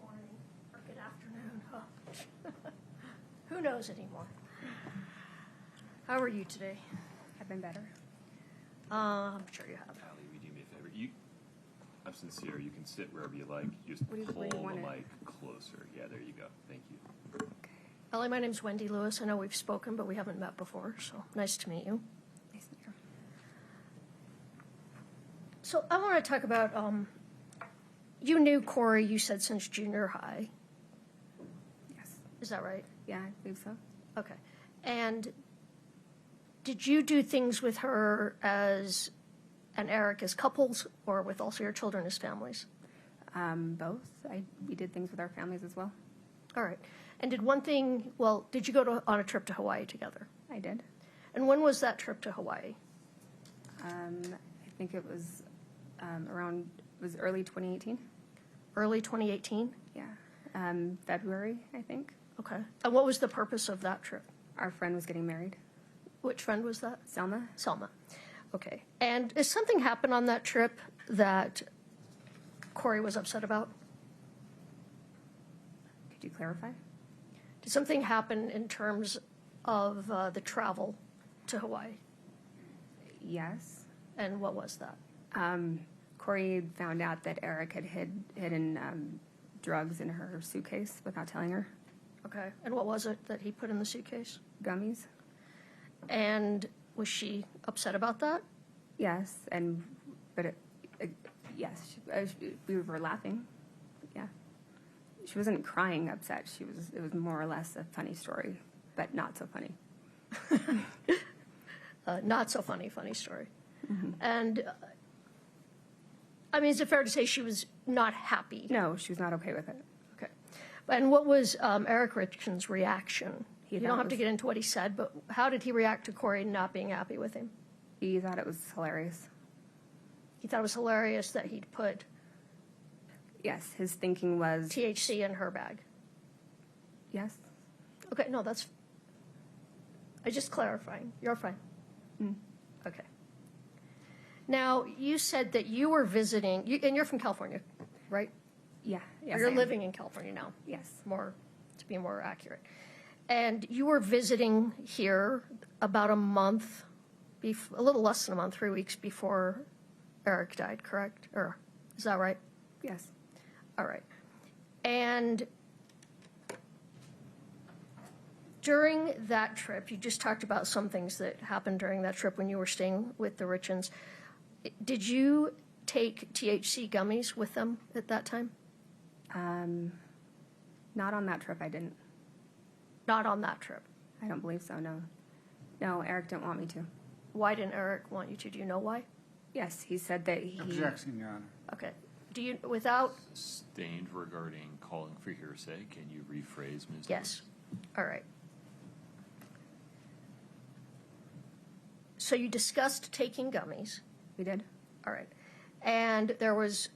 [SPEAKER 3] Morning or good afternoon. Huh? Who knows anymore? How are you today?
[SPEAKER 12] I've been better.
[SPEAKER 3] I'm sure you have.
[SPEAKER 2] Allie, will you do me a favor? I'm sincere. You can sit wherever you like. Just
[SPEAKER 12] Where do
[SPEAKER 2] pull
[SPEAKER 12] you
[SPEAKER 2] the
[SPEAKER 12] want it?
[SPEAKER 2] mic closer. Yeah, there you go. Thank you.
[SPEAKER 3] Ellie, my name's Wendy Lewis. I know we've spoken, but we haven't met before, so nice to meet you.
[SPEAKER 12] Nice to meet you.
[SPEAKER 3] So I want to talk about, you knew Kouri, you said, since junior high.
[SPEAKER 12] Yes.
[SPEAKER 3] Is that right?
[SPEAKER 12] Yeah, I believe so.
[SPEAKER 3] Okay. And did you do things with her as and Eric as couples or with also your children as families?
[SPEAKER 12] Both. We did things with our families as well.
[SPEAKER 3] All right. And did you go on a trip to Hawaii together?
[SPEAKER 12] I did.
[SPEAKER 3] And when was that trip to Hawaii?
[SPEAKER 12] I think it was early 2018.
[SPEAKER 3] Early 2018?
[SPEAKER 12] Yeah. February, I think.
[SPEAKER 3] Okay. And what was the purpose of that trip?
[SPEAKER 12] Our friend was getting married.
[SPEAKER 3] Which friend was that?
[SPEAKER 12] Selma.
[SPEAKER 3] Selma. Okay. And did something happen on that trip that Kouri was upset about?
[SPEAKER 12] Could you clarify?
[SPEAKER 3] Did something happen in terms of the travel to Hawaii?
[SPEAKER 12] Yes.
[SPEAKER 3] And what was that?
[SPEAKER 12] Kouri found out that Eric had hidden drugs in her suitcase without telling her.
[SPEAKER 3] Okay. And what was it that he put in the suitcase?
[SPEAKER 12] Gummies.
[SPEAKER 3] And was she upset about that?
[SPEAKER 12] Yes, yes, we were laughing. Yeah, she wasn't crying upset. It was more or less a funny story, but not so funny.
[SPEAKER 3] Not so funny story.
[SPEAKER 12] Mm-hmm.
[SPEAKER 3] And I mean, is it fair to say she was not happy?
[SPEAKER 12] No, she was not okay with it.
[SPEAKER 3] Okay. And what was Eric Richins' reaction?
[SPEAKER 12] He
[SPEAKER 3] You
[SPEAKER 12] thought
[SPEAKER 3] don't
[SPEAKER 12] it
[SPEAKER 3] have to
[SPEAKER 12] was-
[SPEAKER 3] get into what he said, but how did he react to Kouri not being happy with him?
[SPEAKER 12] He thought it was hilarious.
[SPEAKER 3] He thought it was hilarious that he'd put
[SPEAKER 12] Yes, his thinking was
[SPEAKER 3] THC in her bag.
[SPEAKER 12] yes.
[SPEAKER 3] Okay, no, that's. I just clarifying. You're fine.
[SPEAKER 12] Mm.
[SPEAKER 3] Okay. Now, you said that you were visiting, and you're from California, right?
[SPEAKER 12] Yeah. Yes,
[SPEAKER 3] Or you're
[SPEAKER 12] I am.
[SPEAKER 3] living in California now,
[SPEAKER 12] Yes.
[SPEAKER 3] to be more accurate. And you were visiting here about a month, a little less than a month, 3 weeks before Eric died, correct? Or is that right?
[SPEAKER 12] Yes.
[SPEAKER 3] All right. And during that trip, you just talked about some things that happened during that trip when you were staying with the Richins. Did you take THC gummies with them at that time?
[SPEAKER 12] Not on that trip. I didn't.
[SPEAKER 3] Not on that trip.
[SPEAKER 12] I don't believe so. No. No, Eric didn't want me to.
[SPEAKER 3] Why didn't Eric want you to? Do you know why?
[SPEAKER 12] Yes, he said that he.
[SPEAKER 1] Objection, Your Honor.
[SPEAKER 3] Okay. Do you, without,
[SPEAKER 2] Sustained regarding calling for hearsay. Can you rephrase, Ms.
[SPEAKER 3] yes. All right. So you discussed taking gummies.
[SPEAKER 12] We did.
[SPEAKER 3] All right. And there was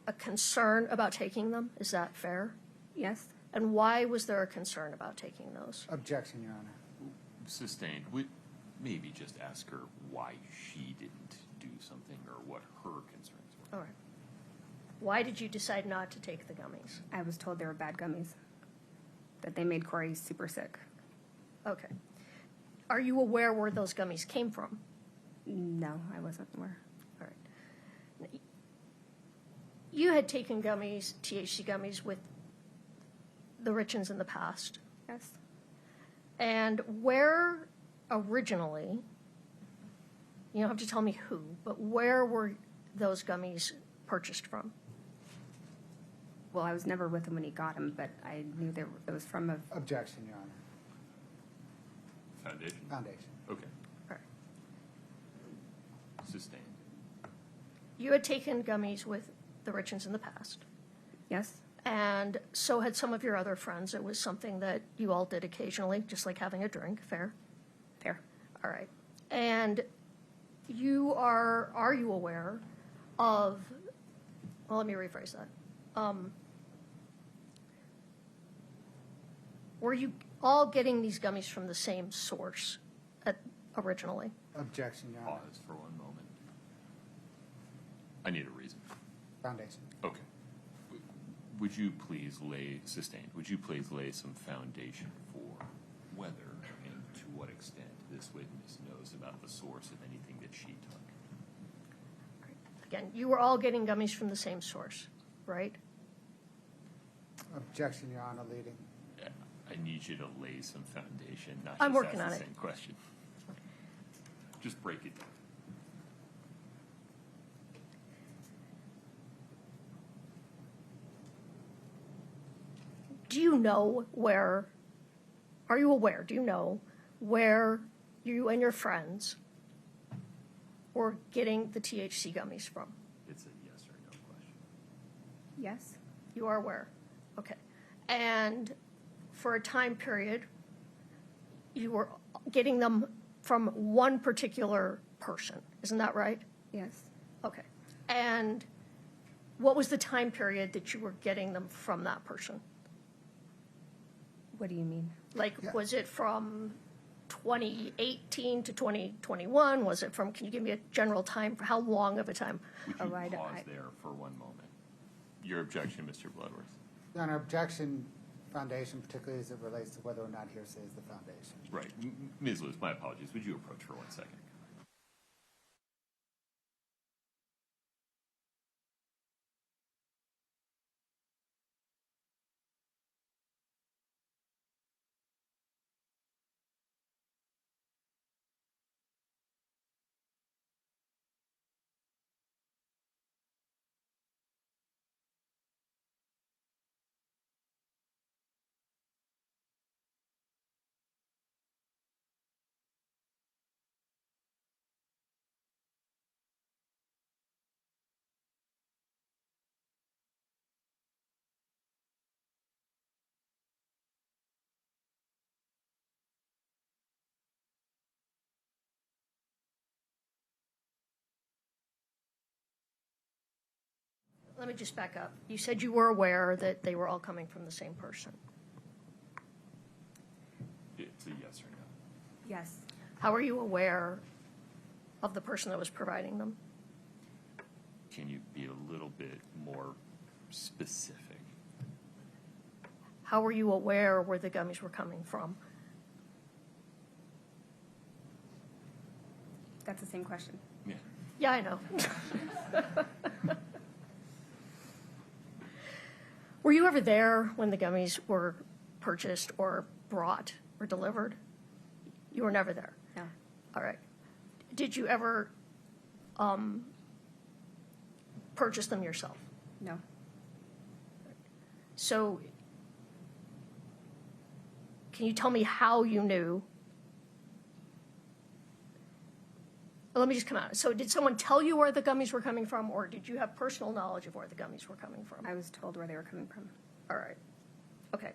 [SPEAKER 3] a concern about taking them. Is that fair?
[SPEAKER 12] Yes.
[SPEAKER 3] And why was there a concern about taking those?
[SPEAKER 1] Objection, Your Honor.
[SPEAKER 2] Sustained. Would maybe just ask her why she didn't do something or what her concerns were.
[SPEAKER 3] All right. Why did you decide not to take the gummies?
[SPEAKER 12] I was told they were bad gummies. That they made Kouri super sick.
[SPEAKER 3] Okay. Are you aware where those gummies came from?
[SPEAKER 12] No, I wasn't aware.
[SPEAKER 3] All right. You had taken gummies, THC gummies, with the Richins in the past.
[SPEAKER 12] Yes.
[SPEAKER 3] And where originally, you don't have to tell me who, but where were those gummies purchased from?
[SPEAKER 12] Well, I was never with him when he got them, but I knew it was from a.
[SPEAKER 1] Objection, Your Honor.
[SPEAKER 2] Foundation?
[SPEAKER 1] Foundation.
[SPEAKER 2] Okay.
[SPEAKER 3] All right.
[SPEAKER 2] Sustained.
[SPEAKER 3] You had taken gummies with the Richins in the past,
[SPEAKER 12] Yes.
[SPEAKER 3] and so had some of your other friends. It was something that you all did occasionally, just like having a drink. Fair?
[SPEAKER 12] Fair.
[SPEAKER 3] All right. And are you aware of, well, let me rephrase that. Were you all getting these gummies from the same source originally?
[SPEAKER 1] Objection, Your Honor.
[SPEAKER 2] Pause for one moment. I need a reason.
[SPEAKER 1] Foundation.
[SPEAKER 2] Okay. Would you please sustained, would you please lay some foundation for whether and to what extent this witness knows about the source of anything that she took?
[SPEAKER 3] Again, you were all getting gummies from the same source, right?
[SPEAKER 1] Objection, Your Honor, leading.
[SPEAKER 2] Yeah, I need you to lay some foundation, not
[SPEAKER 3] I'm
[SPEAKER 2] just
[SPEAKER 3] working
[SPEAKER 2] ask
[SPEAKER 3] on
[SPEAKER 2] the
[SPEAKER 3] it.
[SPEAKER 2] same question. Just break it down.
[SPEAKER 3] Do you know where you and your friends were getting the THC gummies from?
[SPEAKER 2] It's a yes or no question.
[SPEAKER 12] Yes.
[SPEAKER 3] You are aware? Okay. And for a time period, you were getting them from one particular person, isn't that right?
[SPEAKER 12] Yes.
[SPEAKER 3] Okay. And what was the time period that you were getting them from that person?
[SPEAKER 12] What do you mean?
[SPEAKER 3] Like, was it from 2018 to 2021? Was it from, can you give me a general time, for how long of a time?
[SPEAKER 2] Would you pause there for one moment? Your objection, Mr. Bloodworth.
[SPEAKER 1] Your Honor, objection, foundation, particularly as it relates to whether or not hearsay is the foundation.
[SPEAKER 2] Right. Ms. Lewis, my apologies. Would you approach for 1 second?
[SPEAKER 3] Let me just back up. You said you were aware that they were all coming from the same person.
[SPEAKER 2] It's a yes or no.
[SPEAKER 12] Yes.
[SPEAKER 3] How are you aware of the person that was providing them?
[SPEAKER 2] Can you be a little bit more specific?
[SPEAKER 3] How were you aware where the gummies were coming from?
[SPEAKER 12] That's the same question.
[SPEAKER 2] Yeah.
[SPEAKER 3] Yeah, I know. Were you ever there when the gummies were purchased or brought or delivered? You were never there?
[SPEAKER 12] No.
[SPEAKER 3] All right. Did you ever purchase them yourself?
[SPEAKER 12] No.
[SPEAKER 3] So can you tell me how you knew? Let me just come out. So did someone tell you where the gummies were coming from, or did you have personal knowledge of where the gummies were coming from?
[SPEAKER 12] I was told where they were coming from.
[SPEAKER 3] All right. Okay.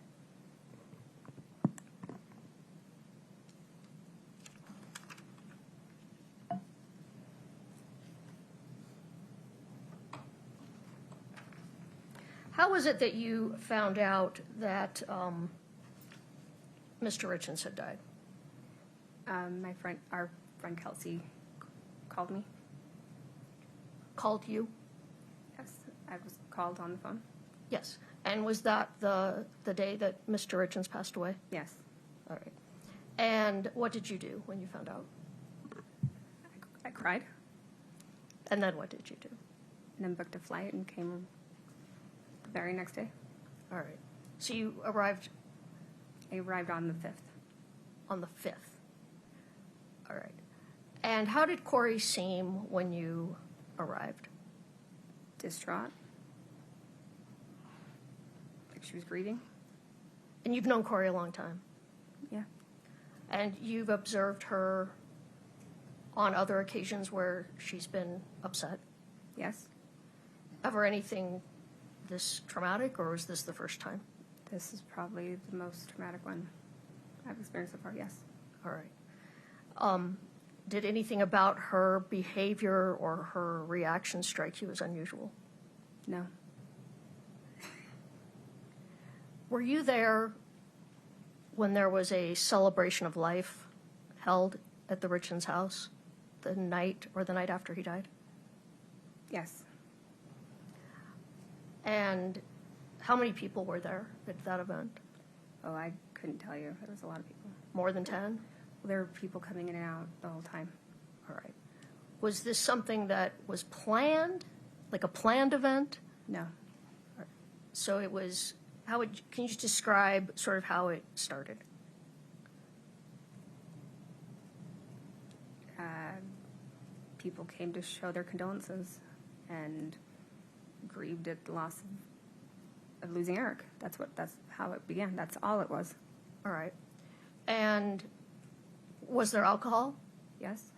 [SPEAKER 3] How was it that you found out that Mr. Richins had died?
[SPEAKER 12] Our friend Kelsey called me.
[SPEAKER 3] Called you?
[SPEAKER 12] Yes. I was called on the phone.
[SPEAKER 3] Yes. And was that the day that Mr. Richins passed away?
[SPEAKER 12] Yes.
[SPEAKER 3] All right. And what did you do when you found out?
[SPEAKER 12] I cried.
[SPEAKER 3] And then what did you do?
[SPEAKER 12] And then booked a flight and came the very next day.
[SPEAKER 3] All right. So you arrived
[SPEAKER 12] I arrived on the 5th.
[SPEAKER 3] On the 5th. All right. And how did Kouri seem when you arrived?
[SPEAKER 12] Distraught. Like she was grieving.
[SPEAKER 3] And you've known Kouri a long time.
[SPEAKER 12] Yeah.
[SPEAKER 3] And you've observed her on other occasions where she's been upset?
[SPEAKER 12] Yes.
[SPEAKER 3] Ever anything this traumatic, or was this the first time?
[SPEAKER 12] This is probably the most traumatic one I've experienced so far, yes.
[SPEAKER 3] All right. Did anything about her behavior or her reaction strike you as unusual?
[SPEAKER 12] No.
[SPEAKER 3] Were you there when there was a celebration of life held at the Richins' house the night after he died?
[SPEAKER 12] Yes.
[SPEAKER 3] And how many people were there at that event?
[SPEAKER 12] Oh, I couldn't tell you. There was a lot of people.
[SPEAKER 3] More than 10?
[SPEAKER 12] Well, there were people coming in and out the whole time.
[SPEAKER 3] All right. Was this something that was planned, like a planned event?
[SPEAKER 12] No.
[SPEAKER 3] So it was, can you just describe sort of how it started?
[SPEAKER 12] People came to show their condolences and grieved at the loss of losing Eric. That's how it began. That's all it was.
[SPEAKER 3] All right. And was there alcohol?
[SPEAKER 12] Yes.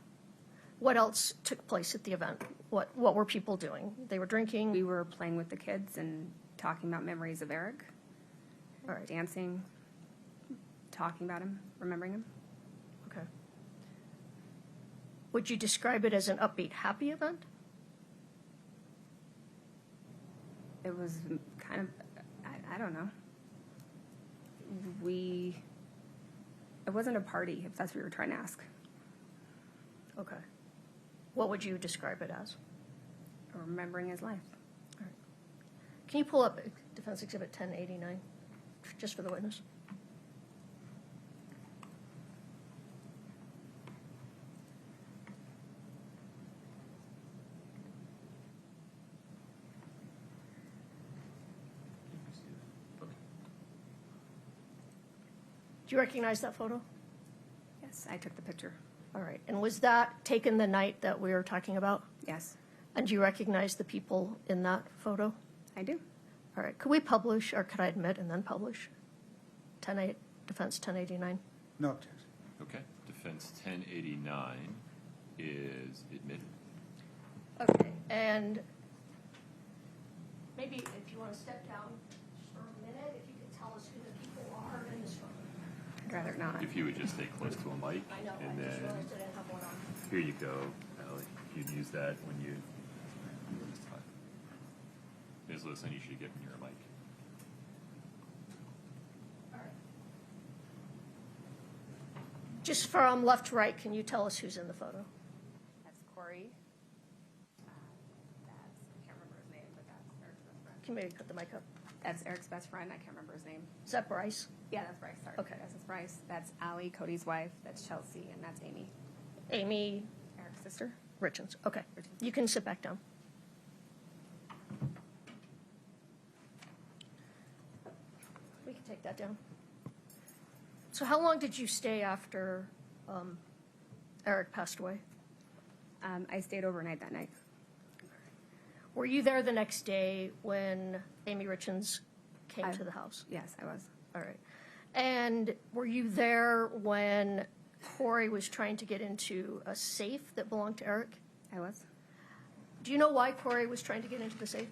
[SPEAKER 3] What else took place at the event? What were people doing? They were drinking?
[SPEAKER 12] We were playing with the kids and talking about memories of Eric.
[SPEAKER 3] All right.
[SPEAKER 12] Dancing, talking about him, remembering him.
[SPEAKER 3] Okay. Would you describe it as an upbeat, happy event?
[SPEAKER 12] It was kind of, I don't know. It wasn't a party, if that's what you were trying to ask.
[SPEAKER 3] Okay. What would you describe it as?
[SPEAKER 12] Remembering his life.
[SPEAKER 3] All right. Can you pull up Defense Exhibit 1089, just for the witness? Do you recognize that photo?
[SPEAKER 12] Yes, I took the picture.
[SPEAKER 3] All right. And was that taken the night that we were talking about?
[SPEAKER 12] Yes,
[SPEAKER 3] And do you recognize the people in that photo?
[SPEAKER 12] I do.
[SPEAKER 3] All right. Could we publish, or could I admit and then publish? Defense 1089.
[SPEAKER 1] No objection.
[SPEAKER 2] Okay, defense 1089 is admitted.
[SPEAKER 3] Okay. And maybe if you want to step down for a minute, if you could tell us who the people are in this photo.
[SPEAKER 12] I'd rather not.
[SPEAKER 2] If you would just stay close to a mic,
[SPEAKER 3] I know.
[SPEAKER 2] and
[SPEAKER 3] I just
[SPEAKER 2] then
[SPEAKER 3] realized I didn't have one on.
[SPEAKER 2] here you go, Allie. You'd use that when you. Ms. Listen, you should get near a mic.
[SPEAKER 3] All right. Just from left to right, can you tell us who's in the photo?
[SPEAKER 12] That's Kouri. I can't remember his name, but that's Eric's best friend.
[SPEAKER 3] Can you maybe put the mic up?
[SPEAKER 12] That's Eric's best friend. I can't remember his name.
[SPEAKER 3] Is that Bryce?
[SPEAKER 12] Yeah, that's Bryce. Sorry.
[SPEAKER 3] Okay.
[SPEAKER 12] That's Bryce. That's Allie, Cody's wife. That's Chelsea, and that's Amy,
[SPEAKER 3] Amy
[SPEAKER 12] Eric's sister.
[SPEAKER 3] Richins. Okay. You can sit back down. We can take that down. So how long did you stay after Eric passed away?
[SPEAKER 12] I stayed overnight that night.
[SPEAKER 3] Were you there the next day when Amy Richins came to the house?
[SPEAKER 12] Yes, I was.
[SPEAKER 3] All right. And were you there when Kouri was trying to get into a safe that belonged to Eric?
[SPEAKER 12] I was.
[SPEAKER 3] Do you know why Kouri was trying to get into the safe?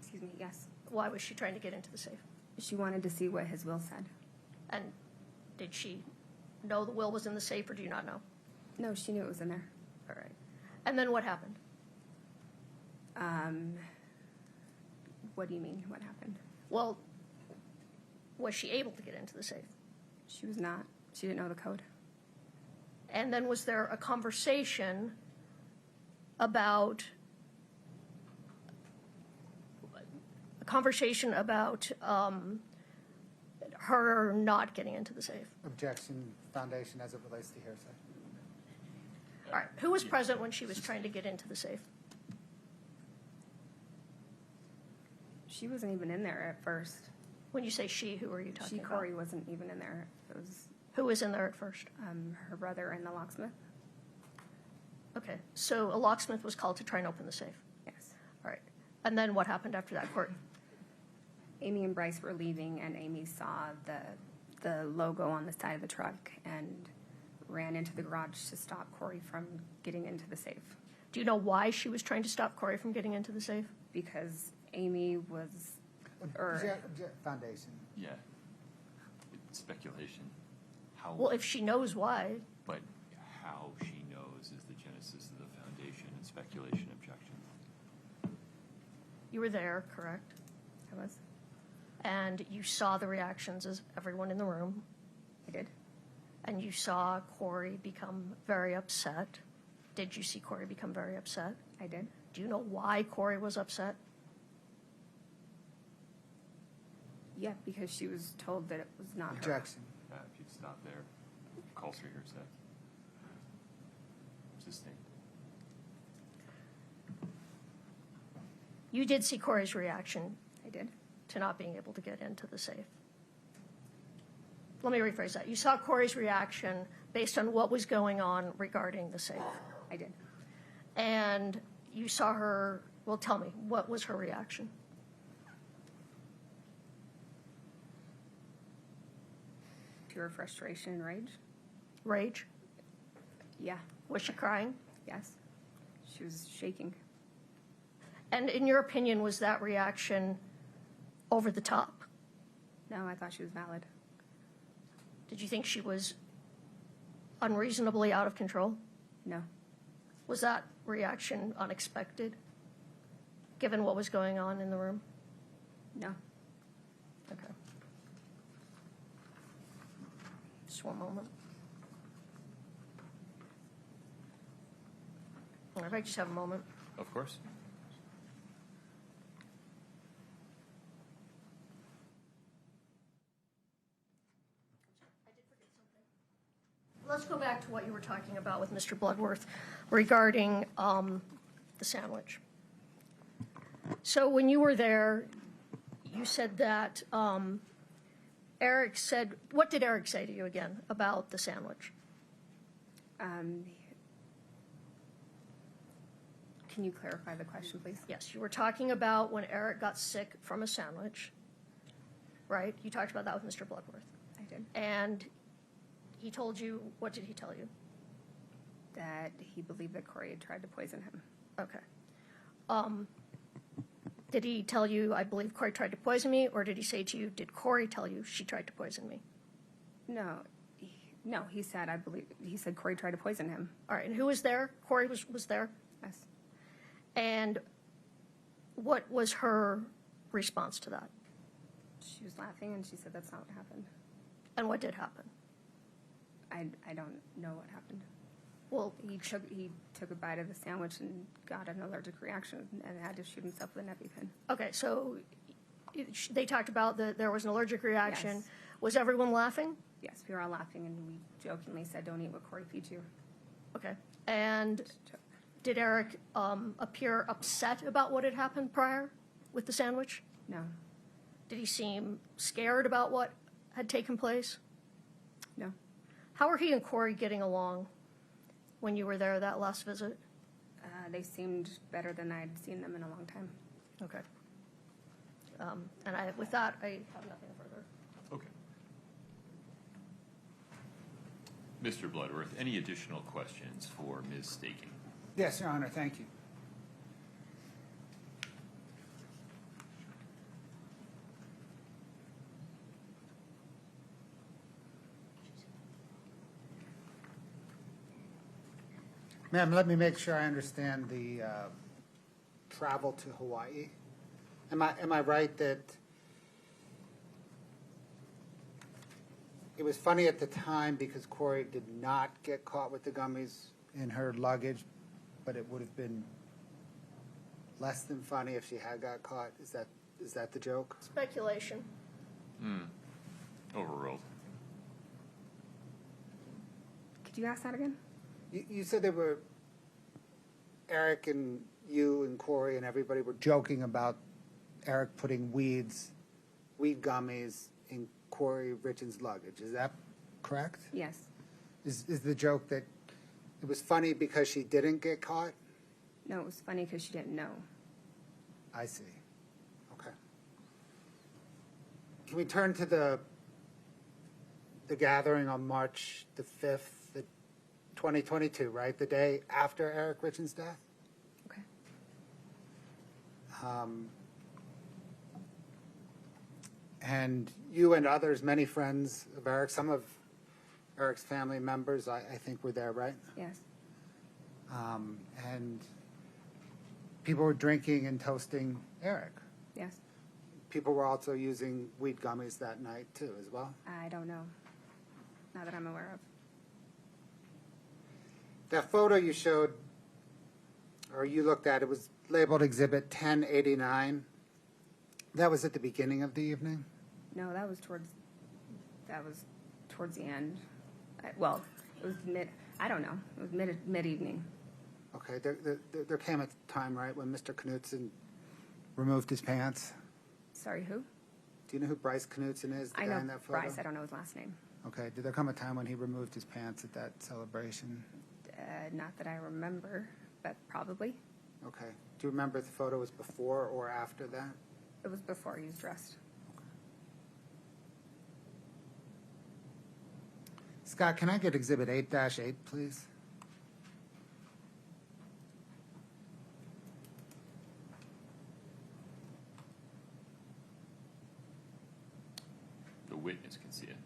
[SPEAKER 12] Excuse me. Yes.
[SPEAKER 3] Why was she trying to get into the safe?
[SPEAKER 12] She wanted to see what his will said.
[SPEAKER 3] And did she know the will was in the safe, or do you not know?
[SPEAKER 12] No, she knew it was in there.
[SPEAKER 3] All right. And then what happened?
[SPEAKER 12] What do you mean? What happened?
[SPEAKER 3] Well, was she able to get into the safe?
[SPEAKER 12] She was not. She didn't know the code.
[SPEAKER 3] And then was there a conversation about her not getting into the safe?
[SPEAKER 1] Objection, foundation as it relates to hearsay.
[SPEAKER 3] All right. Who was present when she was trying to get into the safe?
[SPEAKER 12] She wasn't even in there at first.
[SPEAKER 3] When you say she, who are you talking about?
[SPEAKER 12] Kouri wasn't even in there. It was
[SPEAKER 3] Who was in there at first?
[SPEAKER 12] her brother and the locksmith.
[SPEAKER 3] Okay, so a locksmith was called to try and open the safe.
[SPEAKER 12] Yes.
[SPEAKER 3] All right. And then what happened after that, Court?
[SPEAKER 12] Amy and Bryce were leaving, and Amy saw the logo on the side of the truck and ran into the garage to stop Kouri from getting into the safe.
[SPEAKER 3] Do you know why she was trying to stop Kouri from getting into the safe?
[SPEAKER 12] Because Amy was,
[SPEAKER 1] Foundation.
[SPEAKER 2] Yeah. It's speculation. How,
[SPEAKER 3] Well, if she knows why,
[SPEAKER 2] but how she knows is the genesis of the foundation and speculation objection.
[SPEAKER 3] you were there, correct?
[SPEAKER 12] I was,
[SPEAKER 3] And you saw the reactions of everyone in the room,
[SPEAKER 12] I did.
[SPEAKER 3] and you saw Kouri become very upset. Did you see Kouri become very upset?
[SPEAKER 12] I did.
[SPEAKER 3] Do you know why Kouri was upset?
[SPEAKER 12] Yeah, because she was told that it was not her.
[SPEAKER 1] Objection.
[SPEAKER 2] If you'd stop there, calls for hearsay. Sustained.
[SPEAKER 3] You did see Kouri's reaction
[SPEAKER 12] I did.
[SPEAKER 3] to not being able to get into the safe. Let me rephrase that. You saw Kouri's reaction based on what was going on regarding the safe.
[SPEAKER 12] I did.
[SPEAKER 3] And you saw her, well, tell me, what was her reaction?
[SPEAKER 12] Pure frustration and rage.
[SPEAKER 3] Rage?
[SPEAKER 12] Yeah.
[SPEAKER 3] Was she crying?
[SPEAKER 12] Yes. She was shaking.
[SPEAKER 3] And in your opinion, was that reaction over the top?
[SPEAKER 12] No, I thought she was valid.
[SPEAKER 3] Did you think she was unreasonably out of control?
[SPEAKER 12] No.
[SPEAKER 3] Was that reaction unexpected, given what was going on in the room?
[SPEAKER 12] No.
[SPEAKER 3] Okay. Just one moment. If I just have a moment.
[SPEAKER 2] Of course.
[SPEAKER 3] Let's go back to what you were talking about with Mr. Bloodworth regarding the sandwich. So when you were there, you said that Eric said, what did Eric say to you again about the sandwich?
[SPEAKER 12] Can you clarify the question, please?
[SPEAKER 3] Yes, you were talking about when Eric got sick from a sandwich, right? You talked about that with Mr. Bloodworth.
[SPEAKER 12] I did.
[SPEAKER 3] And he told you, what did he tell you?
[SPEAKER 12] That he believed that Kouri had tried to poison him.
[SPEAKER 3] Okay. Did he tell you, I believe Kouri tried to poison me, or did he say to you, did Kouri tell you she tried to poison me?
[SPEAKER 12] No. He said, he said Kouri tried to poison him.
[SPEAKER 3] All right, and who was there? Kouri was there?
[SPEAKER 12] Yes.
[SPEAKER 3] And what was her response to that?
[SPEAKER 12] She was laughing and she said that's not what happened.
[SPEAKER 3] And what did happen?
[SPEAKER 12] I don't know what happened.
[SPEAKER 3] Well,
[SPEAKER 12] He took a bite of the sandwich and got an allergic reaction and had to shoot himself with an EpiPen.
[SPEAKER 3] okay, so they talked about that there was an allergic reaction.
[SPEAKER 12] Yes.
[SPEAKER 3] Was everyone laughing?
[SPEAKER 12] Yes, we were all laughing and we jokingly said, "Don't eat what Kouri feeds you."
[SPEAKER 3] Okay. And did Eric appear upset about what had happened prior with the sandwich?
[SPEAKER 12] No.
[SPEAKER 3] Did he seem scared about what had taken place?
[SPEAKER 12] No.
[SPEAKER 3] How are he and Kouri getting along when you were there that last visit?
[SPEAKER 12] They seemed better than I'd seen them in a long time.
[SPEAKER 3] Okay. And with that, I have nothing further.
[SPEAKER 2] Okay. Mr. Bloodworth, any additional questions for Ms. Staking?
[SPEAKER 1] Yes, Your Honor, thank you. Ma'am, let me make sure I understand the travel to Hawaii. Am I right that it was funny at the time because Kouri did not get caught with the gummies in her luggage, but it would have been less than funny if she had got caught? Is that the joke?
[SPEAKER 3] Speculation.
[SPEAKER 2] Overruled.
[SPEAKER 12] Could you ask that again?
[SPEAKER 1] You said they were, Eric and you and Kouri and everybody were joking about Eric putting weeds weed gummies in Kouri Richins' luggage. Is that correct?
[SPEAKER 12] Yes.
[SPEAKER 1] Is the joke that it was funny because she didn't get caught?
[SPEAKER 12] No, it was funny because she didn't know.
[SPEAKER 1] I see. Okay. Can we turn to the gathering on March the 5th, 2022, right? The day after Eric Richins' death?
[SPEAKER 12] Okay.
[SPEAKER 1] And you and others, many friends of Eric, some of Eric's family members, I think were there, right?
[SPEAKER 12] Yes.
[SPEAKER 1] And people were drinking and toasting Eric.
[SPEAKER 12] Yes.
[SPEAKER 1] People were also using weed gummies that night too, as well.
[SPEAKER 12] I don't know. Not that I'm aware of.
[SPEAKER 1] That photo you showed, or you looked at, it was labeled Exhibit 1089. That was at the beginning of the evening?
[SPEAKER 12] No, that was towards the end. It was I don't know. It was mid-evening.
[SPEAKER 1] Okay, there came a time, right, when Mr. Knutson removed his pants?
[SPEAKER 12] Sorry, who?
[SPEAKER 1] Do you know who Bryce Knutson is, the
[SPEAKER 12] I
[SPEAKER 1] guy
[SPEAKER 12] know
[SPEAKER 1] in that photo?
[SPEAKER 12] Bryce. I don't know his last name.
[SPEAKER 1] Okay, did there come a time when he removed his pants at that celebration?
[SPEAKER 12] Not that I remember, but probably.
[SPEAKER 1] Okay. Do you remember if the photo was before or after that?
[SPEAKER 12] It was before he was dressed.
[SPEAKER 1] Scott, can I get Exhibit 8-8, please?
[SPEAKER 2] The witness can see it.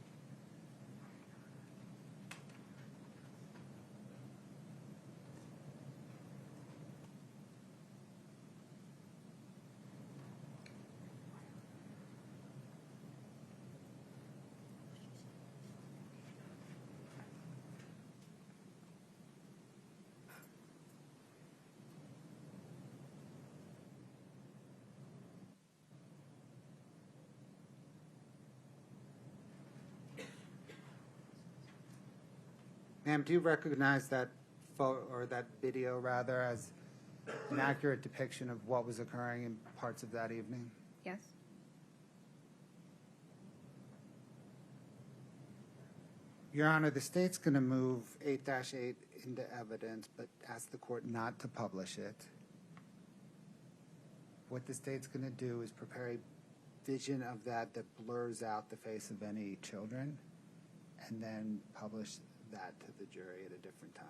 [SPEAKER 1] Ma'am, do you recognize that photo, or that video rather, as an accurate depiction of what was occurring in parts of that evening?
[SPEAKER 12] Yes.
[SPEAKER 1] Your Honor, the state's going to move 8-8 into evidence, but ask the court not to publish it. What the state's going to do is prepare a vision of that blurs out the face of any children, and then publish that to the jury at a different time.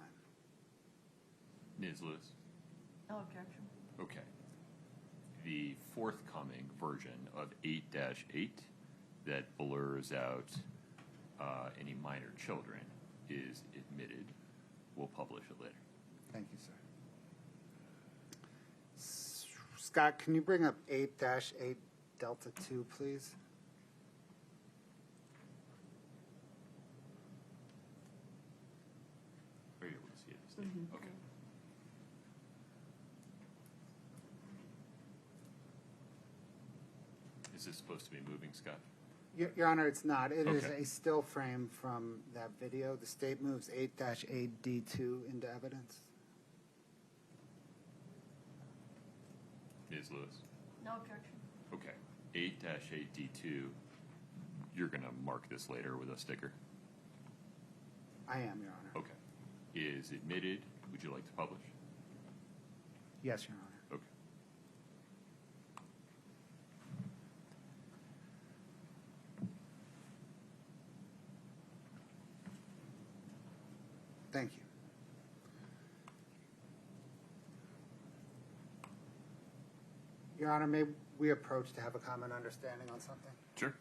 [SPEAKER 2] Ms. Lewis?
[SPEAKER 4] No objection.
[SPEAKER 2] Okay. The forthcoming version of 8-8 that blurs out any minor children is admitted. We'll publish it later.
[SPEAKER 1] Thank you, sir. Scott, can you bring up 8-8 Delta 2, please?
[SPEAKER 2] Are you able to see it? Okay. Is this supposed to be moving, Scott?
[SPEAKER 1] Your Honor, it's not. It is
[SPEAKER 2] Okay.
[SPEAKER 1] a still frame from that video. The state moves 8-8D2 into evidence.
[SPEAKER 2] Ms. Lewis?
[SPEAKER 4] No objection.
[SPEAKER 2] Okay. 8-8D2, you're going to mark this later with a sticker?
[SPEAKER 1] I am, Your Honor.
[SPEAKER 2] Okay. Is admitted. Would you like to publish?
[SPEAKER 1] Yes, Your Honor.
[SPEAKER 2] Okay.
[SPEAKER 1] Thank you. Your Honor, may we approach to have a common understanding on something?
[SPEAKER 2] Sure.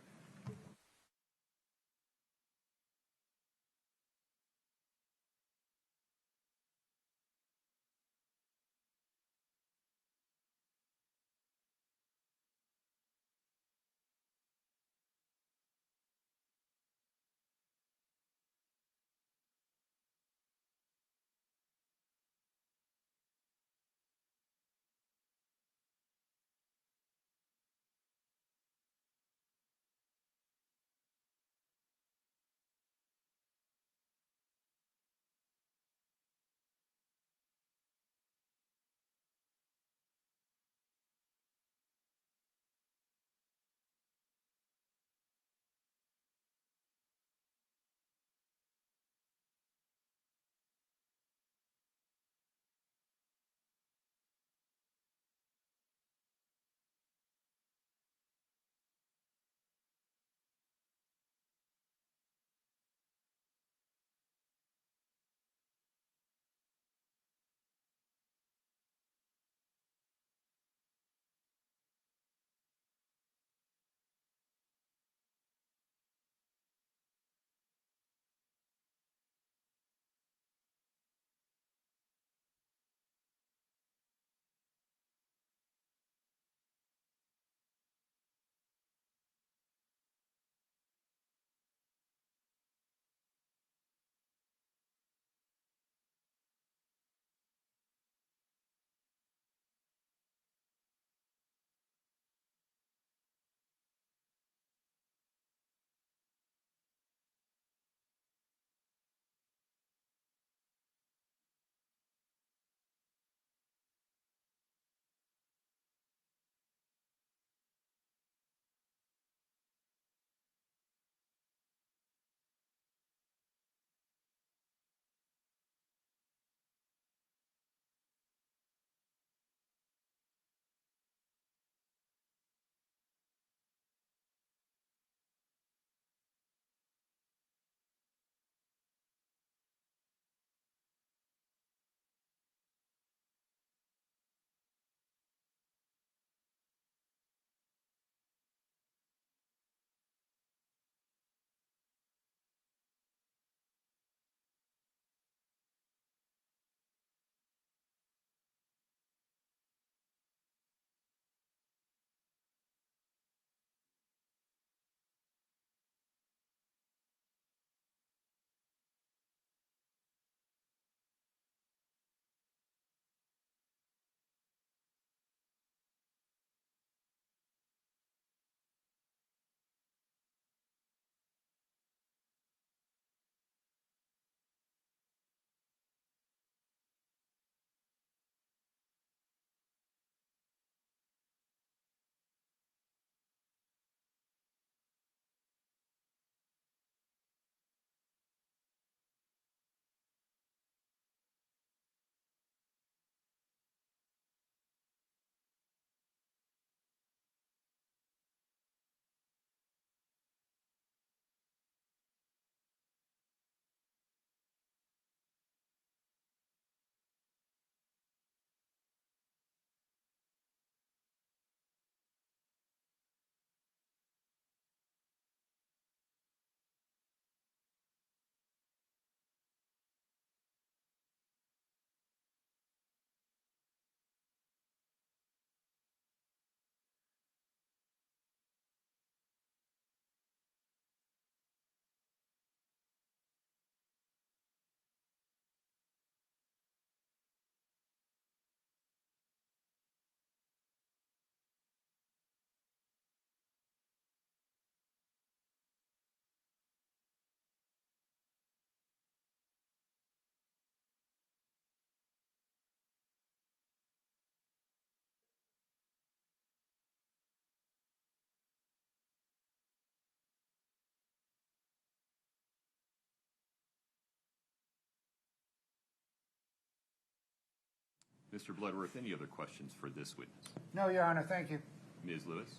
[SPEAKER 2] Mr. Bloodworth, any other questions for this witness?
[SPEAKER 1] No, Your Honor, thank you.
[SPEAKER 2] Ms. Lewis?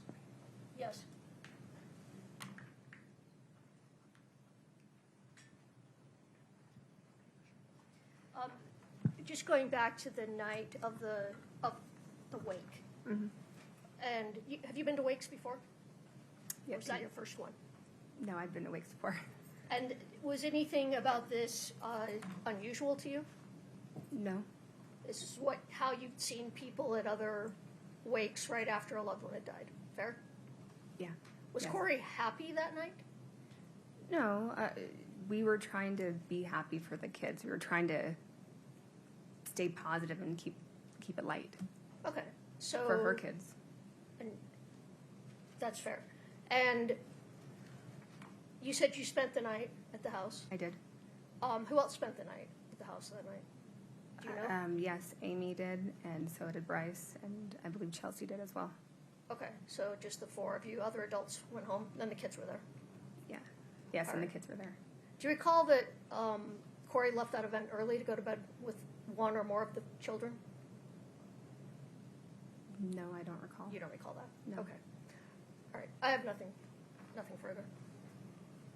[SPEAKER 3] Yes. Just going back to the night of the wake. And have you been to wakes before? Or was that your first one?
[SPEAKER 12] No, I've been to wakes before.
[SPEAKER 3] And was anything about this unusual to you?
[SPEAKER 12] No.
[SPEAKER 3] This is how you've seen people at other wakes right after a loved one had died. Fair?
[SPEAKER 12] Yeah.
[SPEAKER 3] Was
[SPEAKER 12] Yes.
[SPEAKER 3] Kouri happy that night?
[SPEAKER 12] No, we were trying to be happy for the kids. We were trying to stay positive and keep it light
[SPEAKER 3] Okay, so
[SPEAKER 12] for her kids.
[SPEAKER 3] And that's fair. And you said you spent the night at the house.
[SPEAKER 12] I did.
[SPEAKER 3] Who else spent the night at the house that night? Do you know?
[SPEAKER 12] Yes, Amy did, and so did Bryce, and I believe Chelsea did as well.
[SPEAKER 3] Okay, so just the four of you. Other adults went home, then the kids were there.
[SPEAKER 12] Yeah. Yes,
[SPEAKER 3] All
[SPEAKER 12] and
[SPEAKER 3] right.
[SPEAKER 12] the kids were there.
[SPEAKER 3] Do you recall that Kouri left that event early to go to bed with one or more of the children?
[SPEAKER 12] No, I don't recall.
[SPEAKER 3] You don't recall that?
[SPEAKER 12] No.
[SPEAKER 3] Okay. All right. I have nothing further.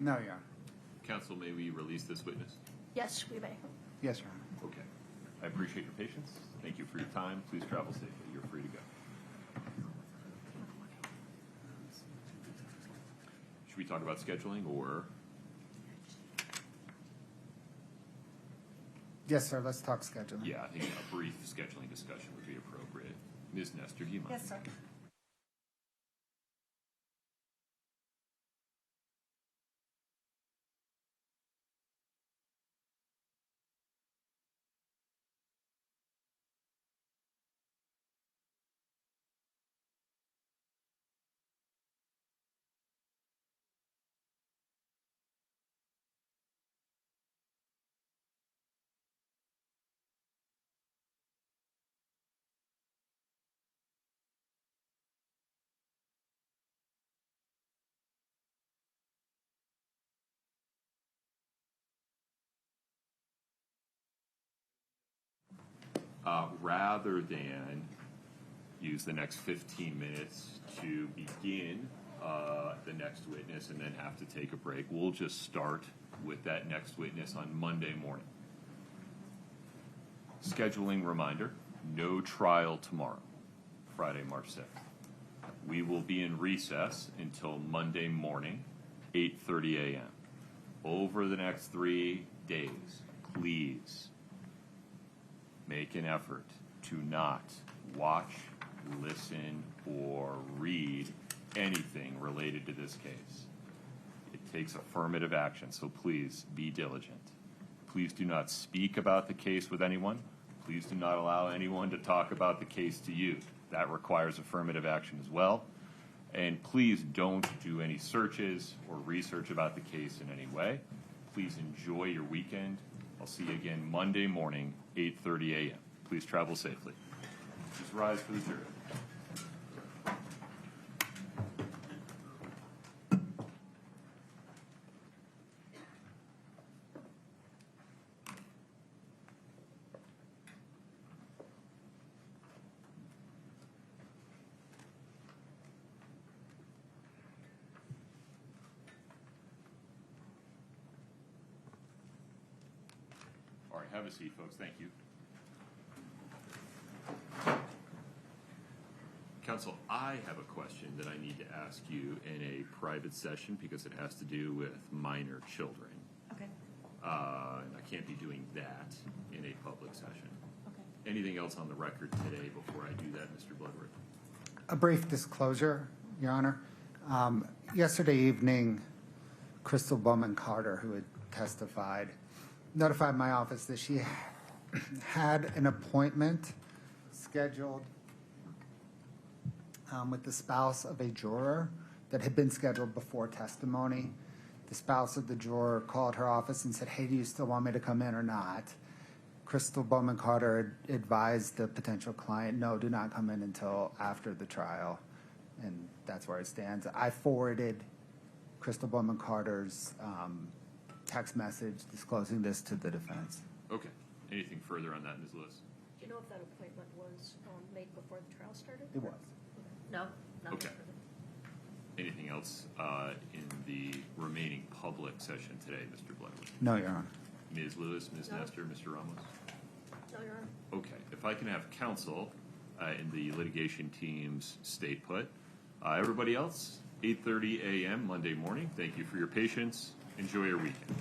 [SPEAKER 1] No, Your Honor.
[SPEAKER 2] Counsel, may we release this witness?
[SPEAKER 3] Yes, we may.
[SPEAKER 1] Yes, Your Honor.
[SPEAKER 2] Okay. I appreciate your patience. Thank you for your time. Please travel safely. You're free to go. Should we talk about scheduling or?
[SPEAKER 1] Yes, sir, let's talk scheduling.
[SPEAKER 2] Yeah, I think a brief scheduling discussion would be appropriate. Ms. Nestor, do you mind?
[SPEAKER 4] Yes, sir.
[SPEAKER 2] Rather than use the next 15 minutes to begin the next witness and then have to take a break, we'll just start with that next witness on Monday morning. Scheduling reminder, no trial tomorrow, Friday, March 6th. We will be in recess until Monday morning, 8:30 a.m. Over the next 3 days, please make an effort to not watch, listen, or read anything related to this case. It takes affirmative action, so please be diligent. Please do not speak about the case with anyone. Please do not allow anyone to talk about the case to you. That requires affirmative action as well. And please don't do any searches or research about the case in any way. Please enjoy your weekend. I'll see you again Monday morning, 8:30 a.m. Please travel safely. Please rise for the jury. All right, have a seat, folks. Thank you. Counsel, I have a question that I need to ask you in a private session because it has to do with minor children.
[SPEAKER 4] Okay.
[SPEAKER 2] And I can't be doing that in a public session.
[SPEAKER 4] Okay.
[SPEAKER 2] Anything else on the record today before I do that, Mr. Bloodworth?
[SPEAKER 1] A brief disclosure, Your Honor. Yesterday evening, Crystal Bowman Carter, who had testified, notified my office that she had an appointment scheduled with the spouse of a juror that had been scheduled before testimony. The spouse of the juror called her office and said, "Hey, do you still want me to come in or not?" Crystal Bowman Carter advised the potential client, "No, do not come in until after the trial." And that's where it stands. I forwarded Crystal Bowman Carter's text message disclosing this to the defense.
[SPEAKER 2] Okay. Anything further on that, Ms. Lewis?
[SPEAKER 3] Do you know if that appointment was made before the trial started?
[SPEAKER 1] It was.
[SPEAKER 3] No? Nothing
[SPEAKER 2] Okay.
[SPEAKER 3] further.
[SPEAKER 2] Anything else in the remaining public session today, Mr. Glenwood?
[SPEAKER 1] No, Your Honor.
[SPEAKER 2] Ms. Lewis, Ms.
[SPEAKER 3] No.
[SPEAKER 2] Nestor, Mr. Ramos?
[SPEAKER 3] No, Your Honor.
[SPEAKER 2] Okay, if I can have counsel and the litigation teams stay put. Everybody else, 8:30 a.m. Monday morning. Thank you for your patience. Enjoy your weekend.